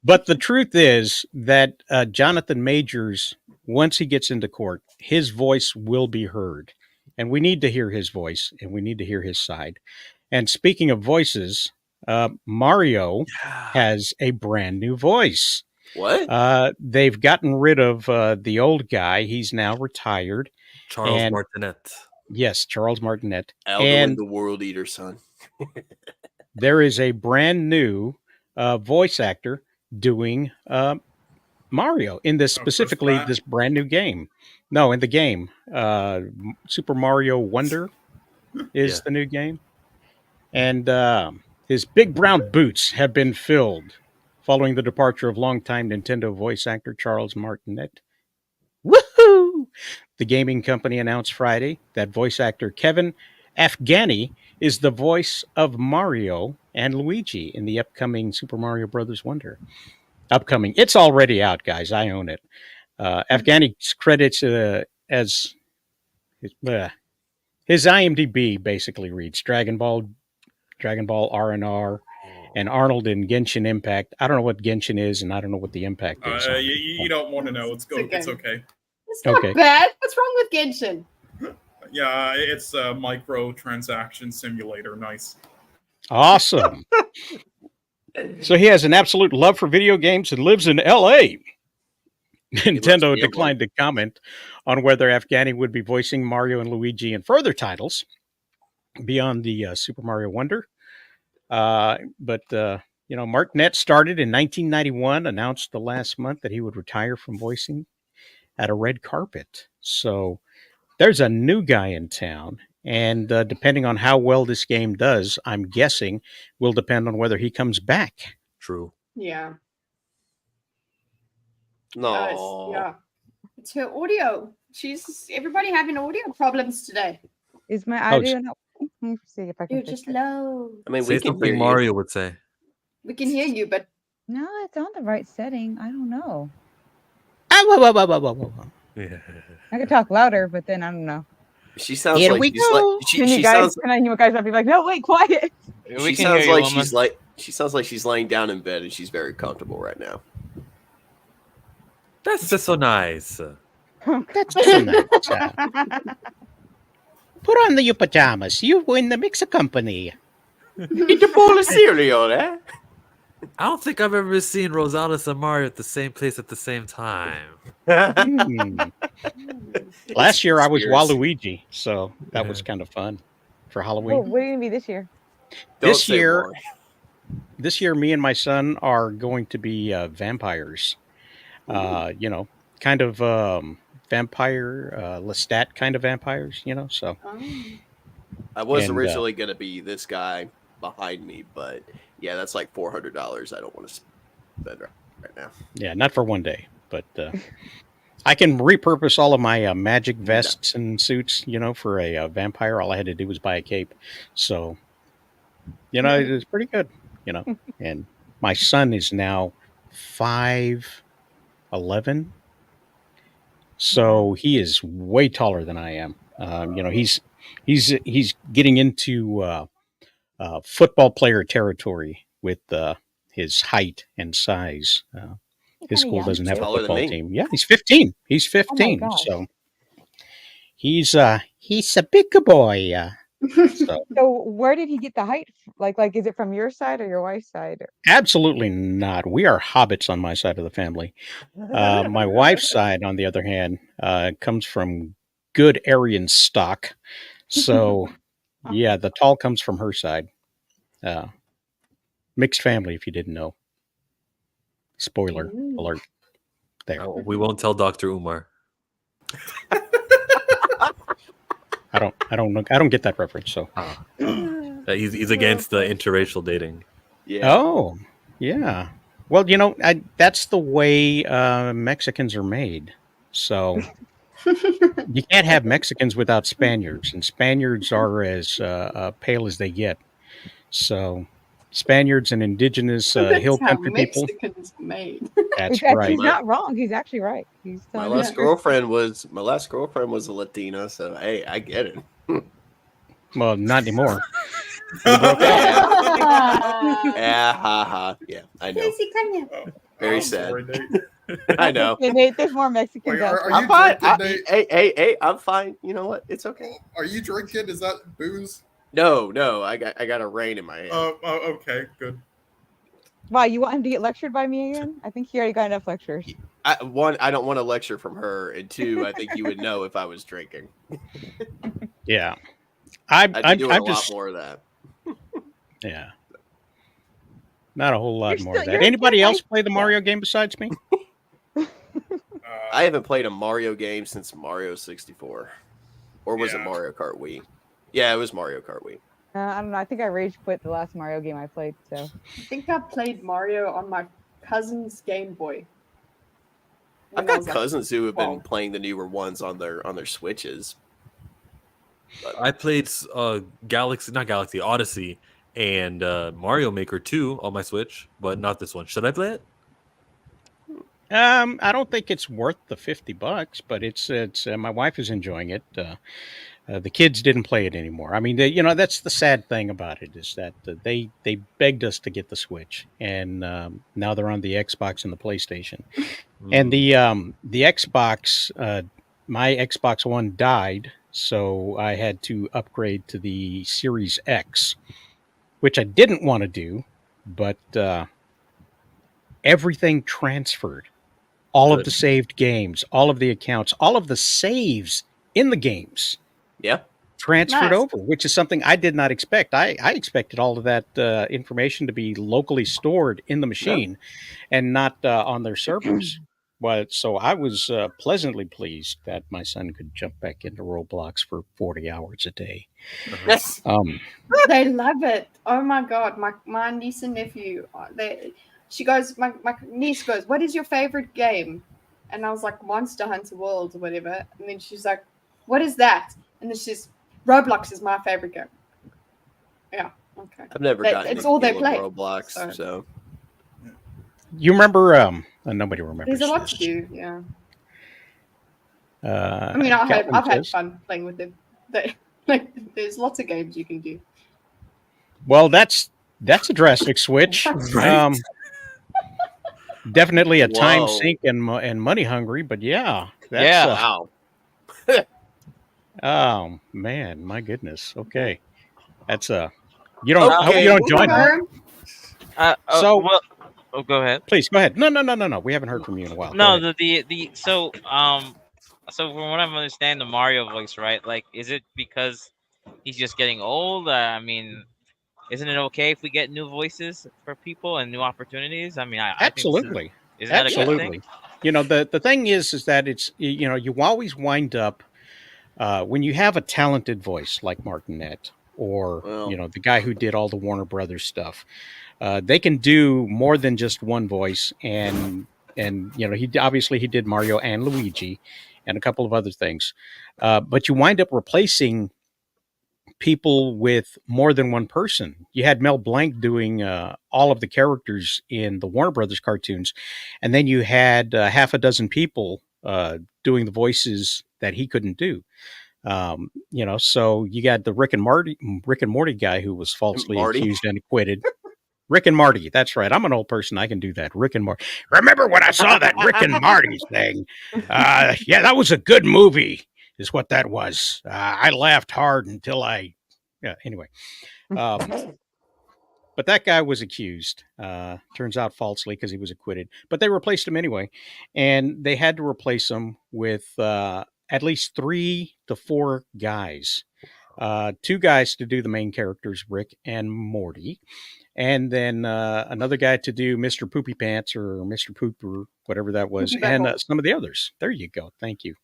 But the truth is that Jonathan Majors, once he gets into court, his voice will be heard. And we need to hear his voice, and we need to hear his side. And speaking of voices, Mario has a brand new voice. What? They've gotten rid of the old guy. He's now retired. Charles Martinet. Yes, Charles Martinet. Alduin the World Eater, son. There is a brand new voice actor doing Mario in this specifically this brand new game. No, in the game, Super Mario Wonder is the new game, and his big brown boots have been filled following the departure of longtime Nintendo voice actor Charles Martinet. Woohoo! The gaming company announced Friday that voice actor Kevin Afghani is the voice of Mario and Luigi in the upcoming Super Mario Brothers Wonder. Upcoming. It's already out, guys. I own it. Afghani's credits as his IMDb basically reads Dragon Ball R&R, and Arnold in Genshin Impact. I don't know what Genshin is, and I don't know what the Impact is. You don't want to know. It's okay. It's okay. It's not bad. What's wrong with Genshin? Yeah, it's a micro-transaction simulator. Nice. Awesome. So he has an absolute love for video games and lives in L.A. Nintendo declined to comment on whether Afghani would be voicing Mario and Luigi in further titles beyond the Super Mario Wonder. But Martinet started in 1991, announced the last month that he would retire from voicing at a red carpet. So there's a new guy in town. And depending on how well this game does, I'm guessing will depend on whether he comes back. True. Yeah. No. Yeah. It's her audio. Everybody having audio problems today. Is my audio not? Let me see if I can. You're just low. I mean, say we can something hear Mario would say. We can hear you, but no, it's on the right setting. I don't know. Yeah. I could talk louder, but then I don't know. She sounds Here like we she's go. like Can she you guys? sounds. Can I hear you guys be like, no, wait, quiet. She sounds like she sounds like she's laying down in bed and she's very comfortable right now. That's just so nice. That's so nice. Put on your pajamas. You win the mixer company. Eat a bowl of cereal, eh? I don't think I've ever seen Rosales and Mario at the same place at the same time. Last year I was Conspiracy. Waluigi, so that was Yeah. kind of fun for Oh, Halloween. what are you gonna be this year? Don't This say year, more. me and my son are going to be vampires. You know, kind of vampire, Lestat kind of vampires. You know, so Oh. I was and originally gonna be this guy behind me, but yeah, that's like $400. I don't want to spend right now. yeah, not for one day, but I can repurpose all of my magic No. vests and suits. You know, for a vampire, all I had to do was buy a cape. So you know, it's pretty good. You know, and my son is now 5'11", so he is way taller than I am. You know, he's getting into football player territory with his height and size. You're His kind of school young doesn't have a too. Taller than football me. team. Yeah, he's 15. He's Oh my 15. gosh. So he's a big boy. So So where did he get the height? Like, is it from your side or your wife's side? absolutely not. We are hobbits on my side of the family. My wife's side, on the other hand, comes from good Aryan stock. So yeah, the tall comes from her side. Uh, Mixed family, if you didn't know. Spoiler alert. There. We won't tell Dr. Umar. I don't get that reference. So. He's against the interracial dating. Yeah. Oh, yeah. Well, you know, that's the way Mexicans are made. So you can't have Mexicans without Spaniards, and Spaniards are as pale as they get. So Spaniards and indigenous That's hill how country people. Mexicans made. That's right. He's not wrong. He's actually right. He's My telling you last the truth. girlfriend was a Latina, so hey, I get it. Well, not anymore. Yeah, haha. Yeah, I know. Very I'm sad. sorry, Nate. I know. Yeah, Nate, there's more Mexicans Wait, out are there. I'm you fine. drinking, Nate? Hey, I'm fine. You know what? It's okay. Are you drinking? Is that booze? No, I got a rain in my hand. Okay, good. Wow, you want him to get lectured by me again? I think he already got enough lectures. One, I don't want a lecture from her, and two, I think you would know if I was drinking. Yeah. I'd be doing I'm a just lot more of that. yeah. Not a whole lot You're more of still- that. you're Anybody still else like- play the Mario game besides me? I haven't played a Mario game since Mario 64, or was it Yeah. Mario Kart Wii? Yeah, it was Mario Kart Wii. I don't know. I think I rage quit the last Mario game I played. So I think I played Mario on my cousin's Game Boy. I've when I got was, like, cousins who have been 12. playing the newer ones on their Switches. I played Odyssey, and Mario Maker 2 on my Switch, but not this one. Should I play it? I don't think it's worth the $50, but it's my wife is enjoying it. The kids didn't play it anymore. I mean, you know, that's the sad thing about it is that they begged us to get the Switch, and now they're on the Xbox and the PlayStation. And the Xbox, my Xbox One died, so I had to upgrade to the Series X, which I didn't want to do, but everything transferred. All of Good. the saved games, all of the accounts, all of the saves in the games Yeah. transferred Nice. over, which is something I did not expect. I expected all of that information to be locally stored in the machine and not on their servers. So I was pleasantly pleased that my son could jump back into Roblox for 40 hours a day. Yes. They love it. Oh my god, my niece and nephew. My niece goes, "What is your favorite game?" And I was like, "Monster Hunter World" or whatever. And then she's like, "What is that?" And then she's, "Roblox is my favorite game." Yeah. Okay. I've never They- gotten it's into all they Guild play, Roblox, so You remember? Nobody remembers. There's a lot to this. do. Yeah. I I mean, I've Calvin had says- fun playing with them. There's lots of games you can do. Well, that's a drastic switch. Right. Definitely a time Whoa. sink and money hungry, but yeah, that's, Yeah. wow. oh man, my goodness. Okay, that's you don't. I hope Okay. you don't join that. Confirm. So well, oh, go ahead. please go ahead. No. We haven't heard from you in a while. Go No, ahead. the so from what I'm understanding, the Mario voice, right? Like, is it because he's just getting old? I mean, isn't it okay if we get new voices for people and new opportunities? I mean, I think this is, Absolutely. isn't that a good thing? Absolutely. You know, the thing is that it's, you know, you always wind up when you have a talented voice like Martinet or, you Well, know, the guy who did all the Warner Brothers stuff. They can do more than just one voice, and you know, obviously he did Mario and Luigi and a couple of other things. But you wind up replacing people with more than one person. You had Mel Blanc doing all of the characters in the Warner Brothers cartoons, and then you had half a dozen people doing the voices that he couldn't do. You know, so you got the Rick and Morty guy who was falsely Marty. accused and acquitted. Rick and Marty, that's right. I'm an old person. I can do that. Rick and Morty. Remember when I saw that Rick and Marty thing? Yeah, that was a good movie, is what that was. I laughed hard until yeah, anyway. Um, but that guy was accused. Turns out falsely because he was acquitted. But they replaced him anyway. And they had to replace him with at least 3 to 4 guys. 2 guys to do the main characters, Rick and Morty, and then another guy to do Mr. Poopy Pants or Mr. Poop or whatever that was, Poopy and Butthole. some of the others. There you go. Thank you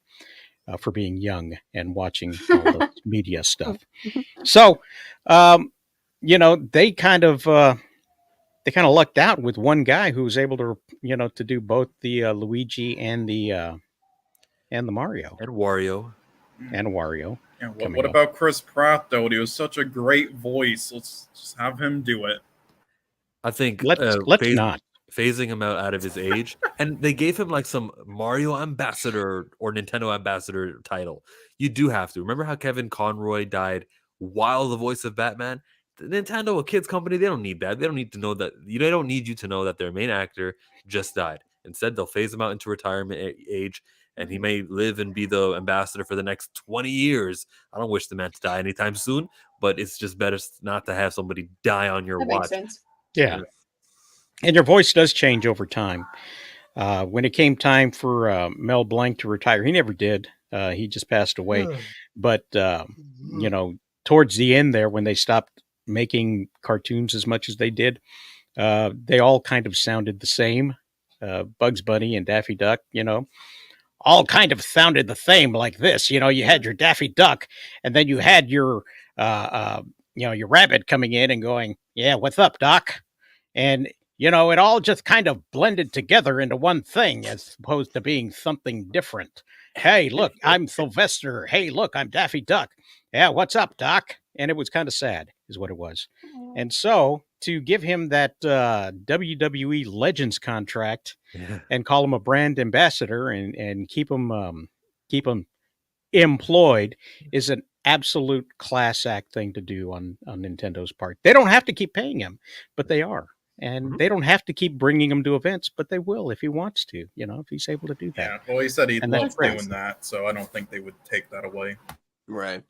for being young and watching all the media stuff. So, you know, they kind of lucked out with one guy who was able to, you know, to do both the Luigi and the Mario And Wario. and Wario. Yeah, what coming up. about Chris Pratt though? He was such a great voice. Let's just have him do it. I think Let's not. phasing him out of his age, and they gave him like some Mario ambassador or Nintendo ambassador title. You do have to remember how Kevin Conroy died while the voice of Batman. Nintendo, a kids company, they don't need that. They don't need to know that. They don't need you to know that their main actor just died. Instead, they'll phase him out into retirement age, and he may live and be the ambassador for the next 20 years. I don't wish the man to die anytime soon, but it's just better not to have somebody die on your That makes watch. sense. Yeah. And your voice does change over time. When it came time for Mel Blanc to retire, he never did. He just passed away. But, you know, towards the end there, when they stopped making cartoons as much as they did, they all kind of sounded the same. Bugs Bunny and Daffy Duck, you know, all kind of sounded the same like this. You know, you had your Daffy Duck, and then you had your, you know, your rabbit coming in and going, "Yeah, what's up, Doc?" And you know, it all just kind of blended together into one thing as opposed to being something different. Hey, look, I'm Sylvester. Hey, look, I'm Daffy Duck. Yeah, what's up, Doc? And it was kind of sad, is what it was. And so to give him that WWE Legends contract and call him a brand ambassador and keep him employed is an absolute class act thing to do on Nintendo's part. They don't have to keep paying him, but they are. And they don't have to keep bringing him to events, but they will if he wants to, you know, if he's able to do that. Yeah, well, he said he'd And love that's great. doing that, so I don't think they would take that away. Right.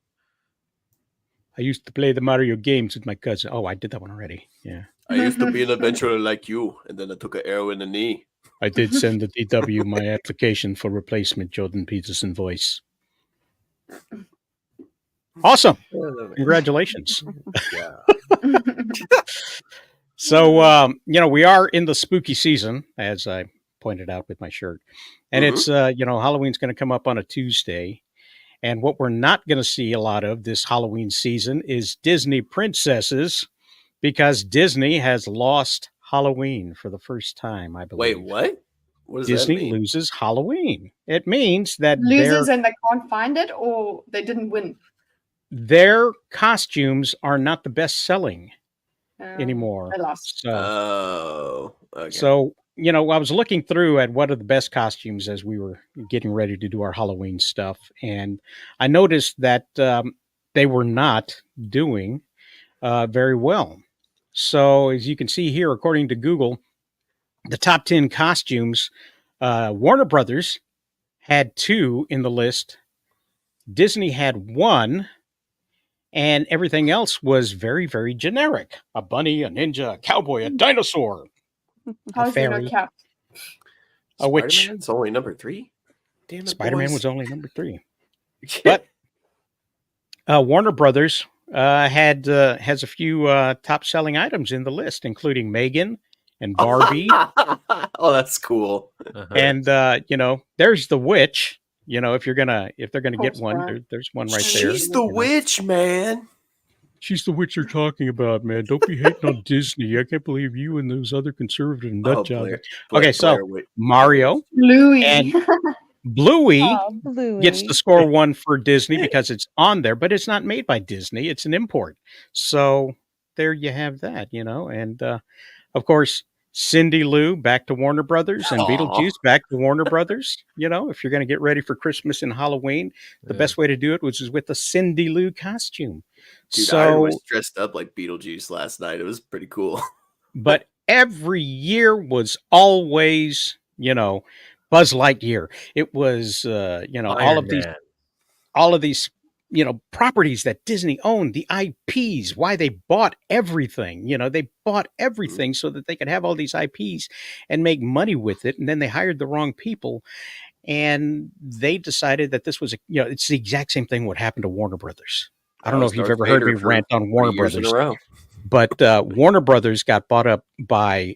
I used to play the Mario games with my cousin. Oh, I did that one already. Yeah. I used to be an adventurer like you, and then I took an arrow in the knee. I did send the DW my application for replacement Jordan Peterson voice. Awesome. Congratulations. Yeah. So, you know, we are in the spooky season, as I pointed out with my shirt. And it's, you know, Halloween's going to come up on a Tuesday. And what we're not going to see a lot of this Halloween season is Disney princesses, because Disney has lost Halloween for the first time, I believe. Wait, what? What does Disney that mean? loses Halloween. It means that Losers and they can't find it, or they didn't win their costumes are not the best selling anymore. They lost. So, Oh, okay. so, you know, I was looking through at what are the best costumes as we were getting ready to do our Halloween stuff. And I noticed that they were not doing very well. So as you can see here, according to Google, the top 10 costumes, Warner Brothers had 2 in the list. Disney had 1. and everything else was very, very generic. A bunny, a ninja, a cowboy, a dinosaur, a How's there no fairy, cat? a witch. Spider-Man's only number 3. Damn it, Spider-Man boys. was only number 3. But Warner Brothers has a few top-selling items in the list, including Megan and Barbie, Oh, that's cool. Uh-huh. and there's the witch. If they're gonna get Course, one, right. there's one right there. She's the you know. witch, man. She's the witch you're talking about, man. Don't be hating on Disney. I can't believe you and those other conservative nut jobs. Blair, Okay, so Blair Witch. Mario Louis. and Bluey Oh, Bluey. gets to score 1 for Disney because it's on there, but it's not made by Disney. It's an import. So there you have that, and of course, Cindy Lou back to Warner Brothers and Aw. Beetlejuice back to Warner Brothers. If you're going to get ready for Christmas and Halloween, the Yeah. best way to do it was with a Cindy Lou costume. Dude, I So, was dressed up like Beetlejuice last night. It was pretty cool. but every year was always, Buzz Lightyear. It was, all Iron of these Man. properties that Disney owned, the IPs, why they bought everything. They bought everything so that they could have all these IPs and make money with it. And then they hired the wrong people. And they decided that this was, it's the exact same thing what happened to Warner Brothers. I don't know if you've ever heard me rant on Warner Brothers, but Warner Brothers got bought up by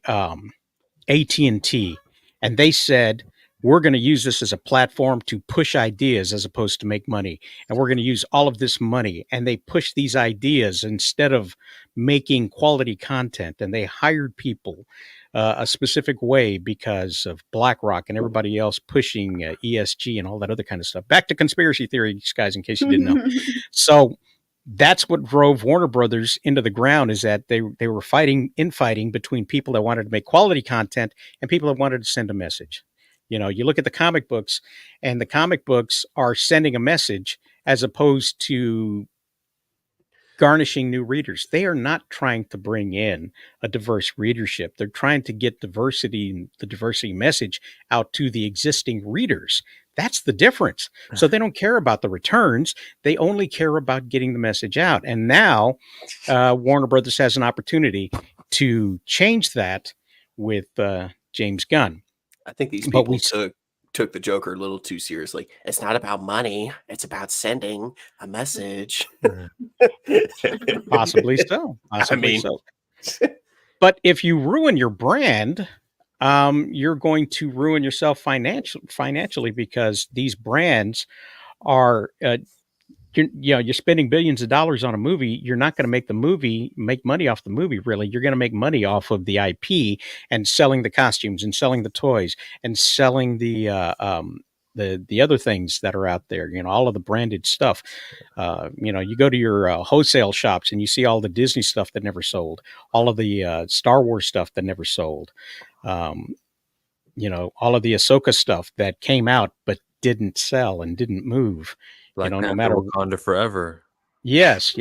AT&T, and they said, we're going to use this as a platform to push ideas as opposed to make money. And we're going to use all of this money. And they pushed these ideas instead of making quality content. And they hired people a specific way because of BlackRock and everybody else pushing ESG and all that other kind of stuff. Back to conspiracy theories, guys, in case you didn't know. So that's what drove Warner Brothers into the ground, is that they were infighting between people that wanted to make quality content and people that wanted to send a message. You look at the comic books, and the comic books are sending a message as opposed to garnishing new readers. They are not trying to bring in a diverse readership. They're trying to get the diversity message out to the existing readers. That's the difference. So they don't care about the returns. They only care about getting the message out. And now Warner Brothers has an opportunity to change that with James Gunn. I think these people took the Joker a little too seriously. It's not about money. It's about sending a message. Possibly so. But if you ruin your brand, you're going to ruin yourself financially, because these brands are you're spending billions of dollars on a movie. You're not going to make money off the movie. Really, you're going to make money off of the IP and selling the costumes and selling the toys and selling the other things that are out there. All of the branded stuff. You go to your wholesale shops and you see all the Disney stuff that never sold, all of the Star Wars stuff that never sold. All of the Ahsoka stuff that came out but didn't sell and didn't move. Black no Panther, matter Wakanda Forever. Yes.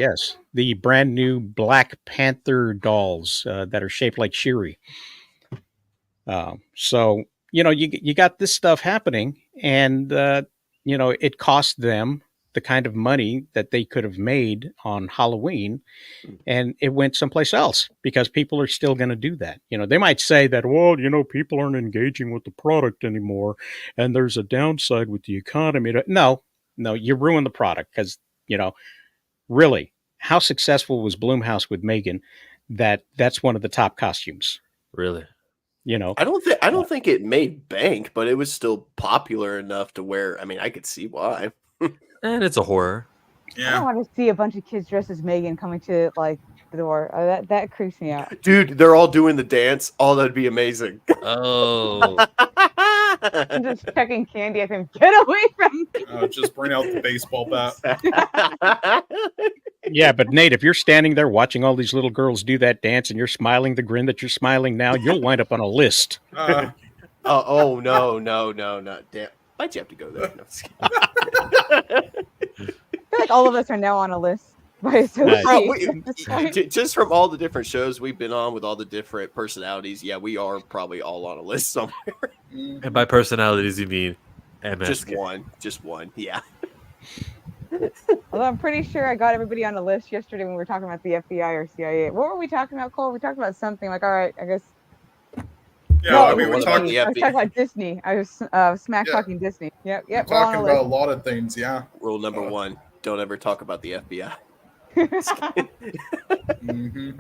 The brand new Black Panther dolls that are shaped like Shuri. So you got this stuff happening, and it cost them the kind of money that they could have made on Halloween, and it went someplace else because people are still going to do that. They might say that, well, people aren't engaging with the product anymore, and there's a downside with the economy. No, you ruin the product, because, really, how successful was Blumhouse with Megan? That's one of the top costumes. Really? I don't think it made bank, but it was still popular enough to where, I could see why. And it's a horror. I Yeah. don't want to see a bunch of kids dressed as Megan coming to the door. That creeps me out. Dude, they're all doing the dance. Oh, that'd be amazing. Oh. I'm just checking candy at him. Get away from me! Just bring out the baseball bat. Yeah, but Nate, if you're standing there watching all these little girls do that dance and you're smiling the grin that you're smiling now, you'll wind up on a list. No. Damn. Why'd you have to go there? No, I feel like all of us are now on a list by association. just from all the different shows we've been on with all the different personalities, yeah, we are probably all on a list somewhere. And by personalities, you mean MS. Just one, yeah. Although I'm pretty sure I got everybody on the list yesterday when we were talking about the FBI or CIA. What were we talking about, Cole? We talked about something like, all right, I guess. Yeah, No, I it mean, was we what about talked. Disney. the I was talking FBI? about Disney. I was smack Yeah. talking Disney. Yep, We're yep. We're on talking the about a lot of things. Yeah. Rule number 1: don't ever talk about the FBI. list. hmm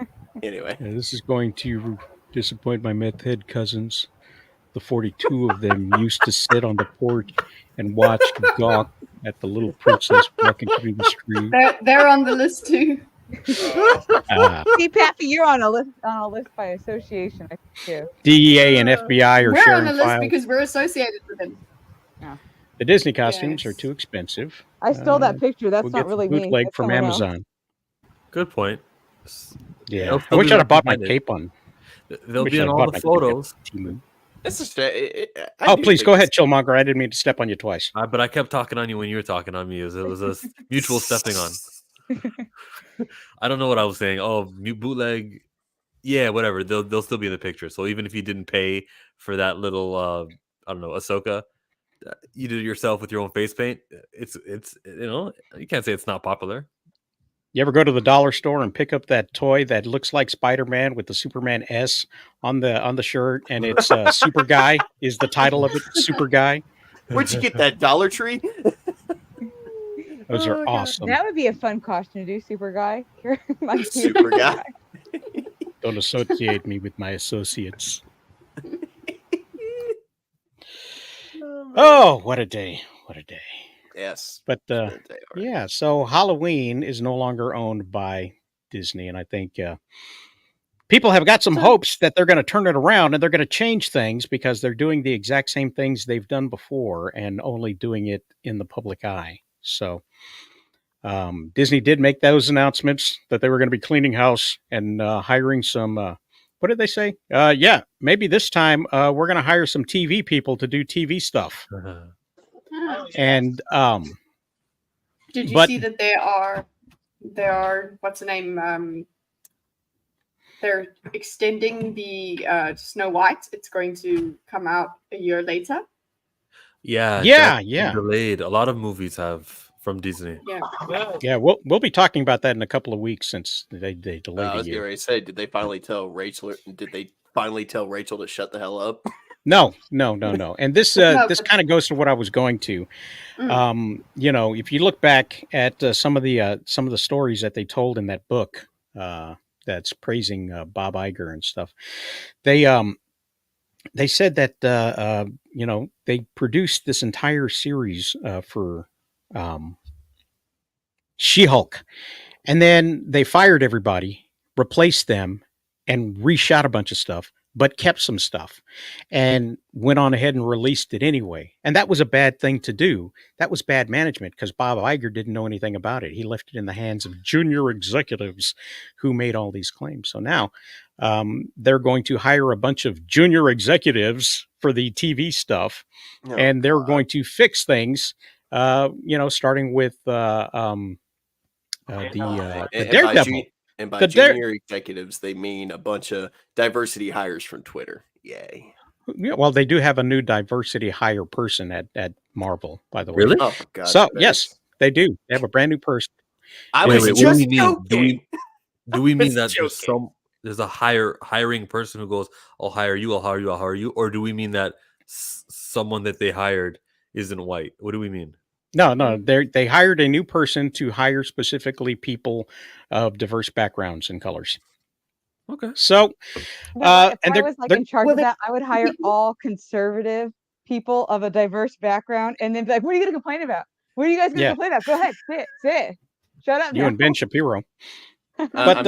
Anyway, Yeah, this is going to disappoint my meth head cousins. The 42 of them used to sit on the porch and watch gawk at the little princess walking through the street. They're on the list too. Ah, See, Pappy, you're on a list by association, I think, too. DEA and FBI are We're on sharing the list files. because we're associated with them. The Disney costumes are Yes. too expensive. I stole that picture. That's We'll not get really the me. bootleg That's from someone else. Amazon. Good point. Yeah, They'll I still wish be I'd have bought my represented. cape on. They'll Wish be in I'd all bought the my cape at photos. Temu. this is. Oh, please go ahead, Chillmonger. I didn't mean to step on you twice. But I kept talking on you when you were talking on me. It was a mutual stepping on. I don't know what I was saying. Oh, bootleg. Yeah, whatever. They'll still be in the picture. So even if you didn't pay for that little, I don't know, Ahsoka, you did it yourself with your own face paint. It's you can't say it's not popular. You ever go to the dollar store and pick up that toy that looks like Spider-Man with the Superman S on the shirt, and it's Super Guy is the title of it. Super Guy. Where'd you get that? Dollar Tree? Those are awesome. That would be a fun costume to do, Super Guy. My Super Guy. Don't associate me with my associates. Oh, what a day! What a day! Yes. But They are. yeah, so Halloween is no longer owned by Disney, and I think people have got some hopes that they're going to turn it around and they're going to change things because they're doing the exact same things they've done before and only doing it in the public eye. So Disney did make those announcements that they were going to be cleaning house and hiring some. What did they say? Yeah, maybe this time we're going to hire some TV people to do TV stuff. And Did you But- see that there are what's the name? They're extending the Snow White. It's going to come out a year later. Yeah, Yeah, that's been yeah. delayed. A lot of movies have from Disney. Yeah. yeah, we'll be talking about that in a couple of weeks since they delayed I a was getting year. ready to say, did they finally tell Rachel? Did they finally tell Rachel to shut the hell up? No. And this No, this but- kind of goes to what I was going to. If you look back at some of the stories that they told in that book that's praising Bob Iger and stuff, they said that they produced this entire series for She-Hulk, and then they fired everybody, replaced them, and reshot a bunch of stuff, but kept some stuff and went on ahead and released it anyway. And that was a bad thing to do. That was bad management because Bob Iger didn't know anything about it. He left it in the hands of junior executives who made all these claims. So now they're going to hire a bunch of junior executives for the TV stuff, Oh, and they're God. going to fix things, starting with the Daredevil. And by The junior executives, they mean a bunch of diversity hires from Twitter. Yay. Yeah, well, they do have a new diversity hire person at Marvel, by the way. Really? Oh, for God's So, sakes. yes, they do. They have a brand new person. I Wait, was what just do we mean? joking. Do we mean was that joking. there's a hiring person who goes, I'll hire you, I'll hire you, I'll hire you? Or do we mean that someone that they hired isn't white? What do we mean? No, they hired a new person to hire specifically people of diverse backgrounds and colors. Okay. So, If and I was they're- in charge Well, of that, I would hire all conservative people of a diverse background, and then be like, "What are you going to complain about? What are you guys going to Yeah. complain about? Go ahead, sit, shut up." you now." and Ben Shapiro. But,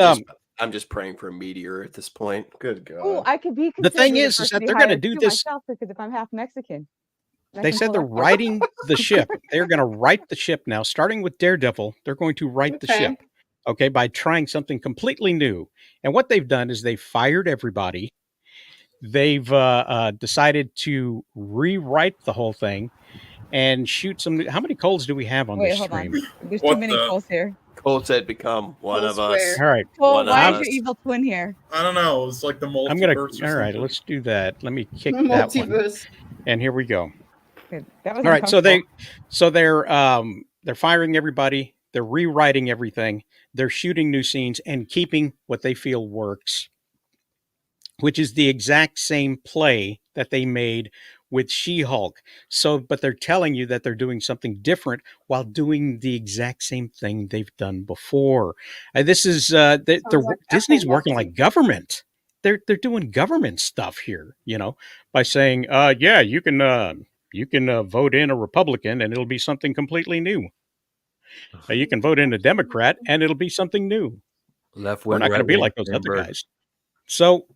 I'm just praying for a meteor at this point. Good God. Ooh, I could be. The thing considered is that diversity they're gonna hire do too this- myself, because if I'm half Mexican, I They can said pull they're that off. writing the ship. They're going to write the ship now, starting with Daredevil. They're going to write the Okay. ship, okay, by trying something completely new. And what they've done is they've fired everybody. They've decided to rewrite the whole thing and shoot some. How many Coles do we have on Wait, this hold stream? on. There's too What many the- Coles here. Cole said, "Become one Cole of us." Square. All right, Cole, One why of is your us. evil twin here? I don't know. It's like the multiverse. I'm gonna. or All right, something. let's do that. Let me kick that one, Multiverse. and here we go. Good. That was All right, so uncomfortable. they're they're firing everybody, they're rewriting everything, they're shooting new scenes and keeping what they feel works, which is the exact same play that they made with She-Hulk. So, but they're telling you that they're doing something different while doing the exact same thing they've done before. This is Sounds like Disney's Apple working marketing. like government. They're doing government stuff here, by saying, yeah, you can vote in a Republican and it'll be something completely new. You can vote in a Democrat and it'll be something new. Left We're wing, not going right to be wing, like those same other bird. guys. So,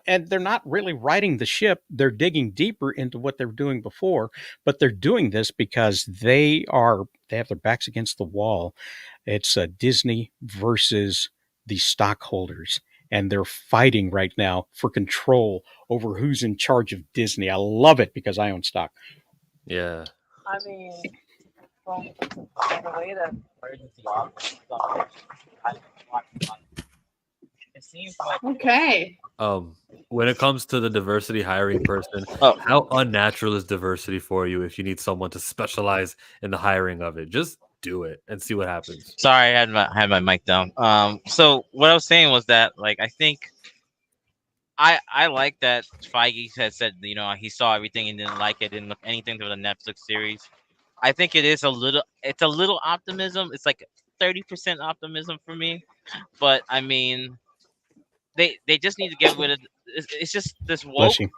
and they're not really riding the ship. They're digging deeper into what they're doing before, but they're doing this because they have their backs against the wall. It's Disney versus the stockholders, and they're fighting right now for control over who's in charge of Disney. I love it because I own stock. Yeah. I mean, from the way that It seems like Okay. When it comes to the diversity hiring person, Oh. how unnatural is diversity for you if you need someone to specialize in the hiring of it? Just do it and see what happens. Sorry, I had my mic down. So what I was saying was that, like, I think I like that Feige had said, he saw everything and didn't like it, didn't look anything to the Netflix series. I think it's a little optimism. It's like 30% optimism for me, but I mean, they just need to get rid of. It's just Bless you.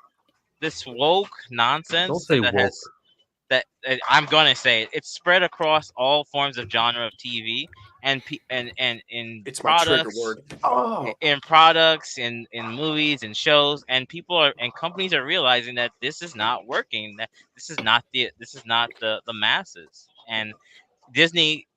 this woke Don't nonsense say that woke. has that I'm gonna say it. It's spread across all forms of genre of TV and in It's my trigger products, word. Oh, in products, in movies and shows, and people are and companies are realizing that this is not working. That this is not the masses. And Disney,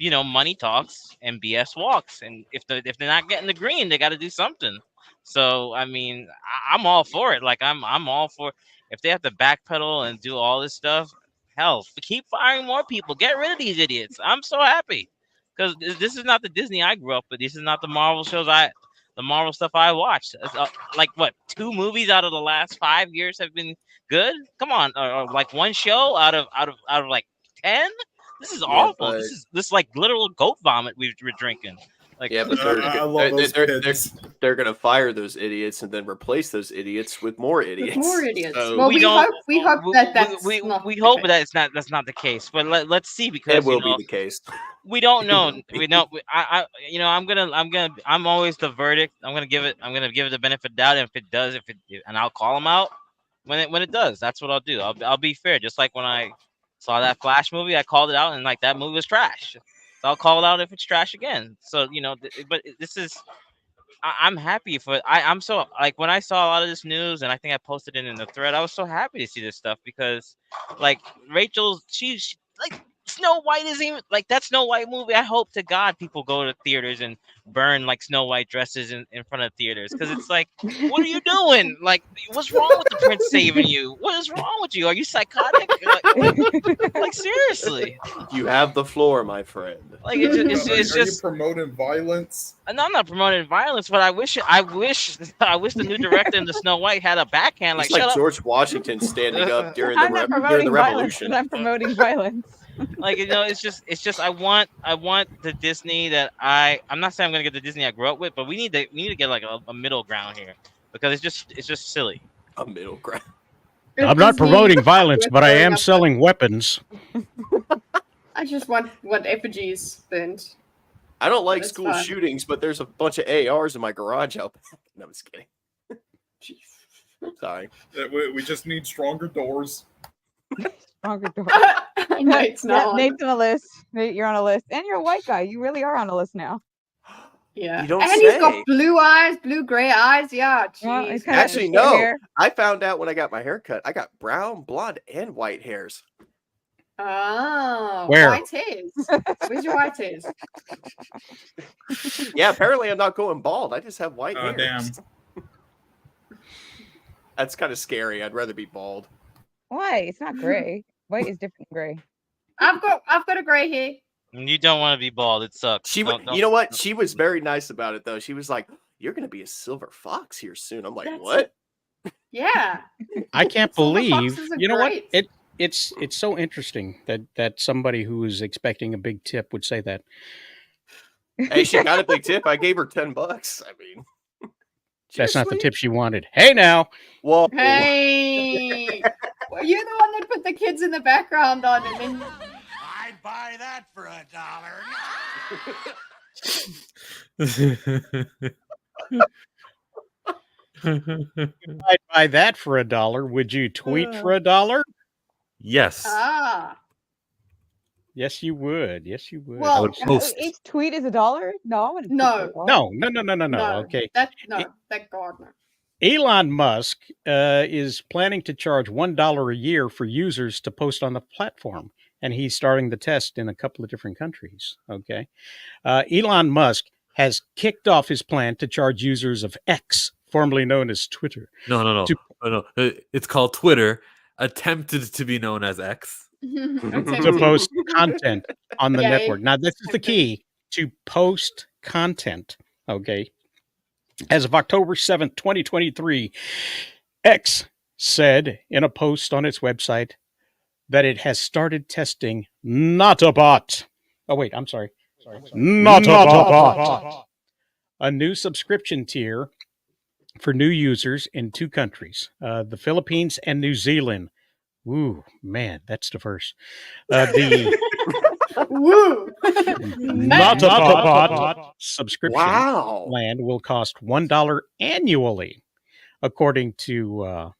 money talks and BS walks. And if they're not getting the green, they got to do something. So I mean, I'm all for it. Like I'm all for if they have to backpedal and do all this stuff. Hell, keep firing more people. Get rid of these idiots. I'm so happy because this is not the Disney I grew up with. This is not the Marvel the Marvel stuff I watched. Like what, 2 movies out of the last 5 years have been good? Come on, or like one show out of like 10. This is yeah, awful. but This is like literal goat vomit we're drinking. Like, yeah, but I love those kids. they're gonna fire those idiots and then replace those idiots with more With idiots. more idiots. So Well, we we don't- hope that that's not we the hope case. that that's not the case. But let's see, because it will be the case. we don't know. We know. I'm always the verdict. I'm gonna give it the benefit of doubt. And and I'll call them out when it does. That's what I'll do. I'll be fair. Just like when I saw that Flash movie, I called it out, and like that movie was trash. So I'll call it out if it's trash again. So but this is. I'm happy for I'm so like when I saw a lot of this news, and I think I posted it in the thread. I was so happy to see this stuff because, like, Rachel, she's like Snow White isn't even like that Snow White movie. I hope to God people go to theaters and burn like Snow White dresses in front of theaters, because it's like, what are you doing? Like, what's wrong with the prince saving you? What is wrong with you? Are you psychotic? Like seriously? You have the floor, my friend. Like it's Are you just. promoting violence? And I'm not promoting violence, but I wish the new director in the Snow White had a backhand. Like, It's like shut up. George Washington standing up during I'm not during promoting the violence, revolution. but I'm promoting violence. Like, it's just I want the Disney that I'm not saying I'm gonna get the Disney I grew up with, but we need to get like a middle ground here, because it's just silly. A middle ground. I'm not Disney promoting violence, with but I growing am up selling weapons. I just want effigies burned. I don't like That's school fine. shootings, but there's a bunch of ARs in my garage out back. No, I'm just kidding. Sorry. We just need stronger doors. Stronger door. Nate's not. Nate's on a list. Nate, you're on a list. And you're a white guy. You really are on a list now. Yeah. You don't and he's say. got blue eyes, blue gray eyes. Yeah. Well, Jeez. it's kinda Actually, short no. hair. I found out when I got my hair cut. I got brown, blonde, and white hairs. Oh. Where? White hairs. Where's your white hairs? Yeah, apparently I'm not going bald. I just have white Oh, hairs. damn. That's kind of scary. I'd rather be bald. Why? It's not gray. White is different than gray. I've got a gray hair. You don't want to be bald. It sucks. She, Don't- you know what? She was very nice about it, though. She was like, "You're gonna be a silver fox here soon." I'm like, That's- "What?" Yeah. I can't Silver believe. foxes are You know what? great. it's so interesting that somebody who is expecting a big tip would say that. Hey, she got a big tip. I gave her $10. I mean, That's not the seriously? tip she wanted. Hey, now. Whoa. Hey, well, you're the one that put the kids in the background on, and then I'd buy that for $1. I'd buy that for $1. Would you tweet for $1? Yes. Yes, you would. Yes, you would. Well, would post. Each tweet is $1? No, I wouldn't. No. No. Okay. Thank God, no. Elon Musk is planning to charge $1 a year for users to post on the platform, and he's starting the test in a couple of different countries. Okay. Elon Musk has kicked off his plan to charge users of X, formerly known as Twitter. No. It's called Twitter, attempted to be known as X. To post content on the Yay. network. Now, this is the key to post content. Okay. As of October 7th, 2023, X said in a post on its website that it has started testing Not a Bot. Oh, wait, I'm sorry. Not a Bot. A new subscription tier for new users in 2 countries, the Philippines and New Zealand. Ooh, man, that's diverse. Woo! Not a Bot subscription Wow. plan will cost $1 annually, according to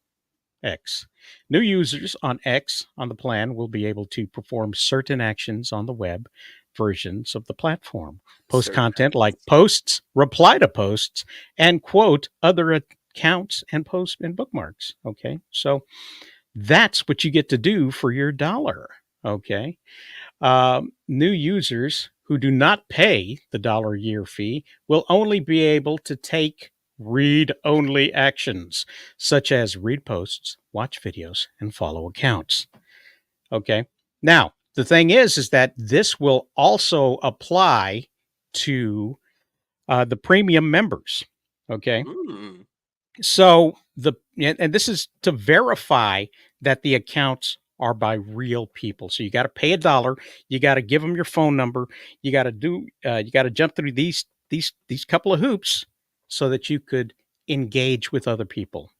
X. New users on X on the plan will be able to perform certain actions on the web versions of the platform, post Certain content like posts, reply to posts, and quote other accounts and posts and bookmarks. Okay, so that's what you get to do for your $1. Okay. New users who do not pay the $1 a year fee will only be able to take read-only actions, such as read posts, watch videos, and follow accounts. Okay. Now, the thing is that this will also apply to the premium members. Okay. Mm. So and this is to verify that the accounts are by real people. So you got to pay $1. You got to give them your phone number. You got to jump through these couple of hoops so that you could engage with other people.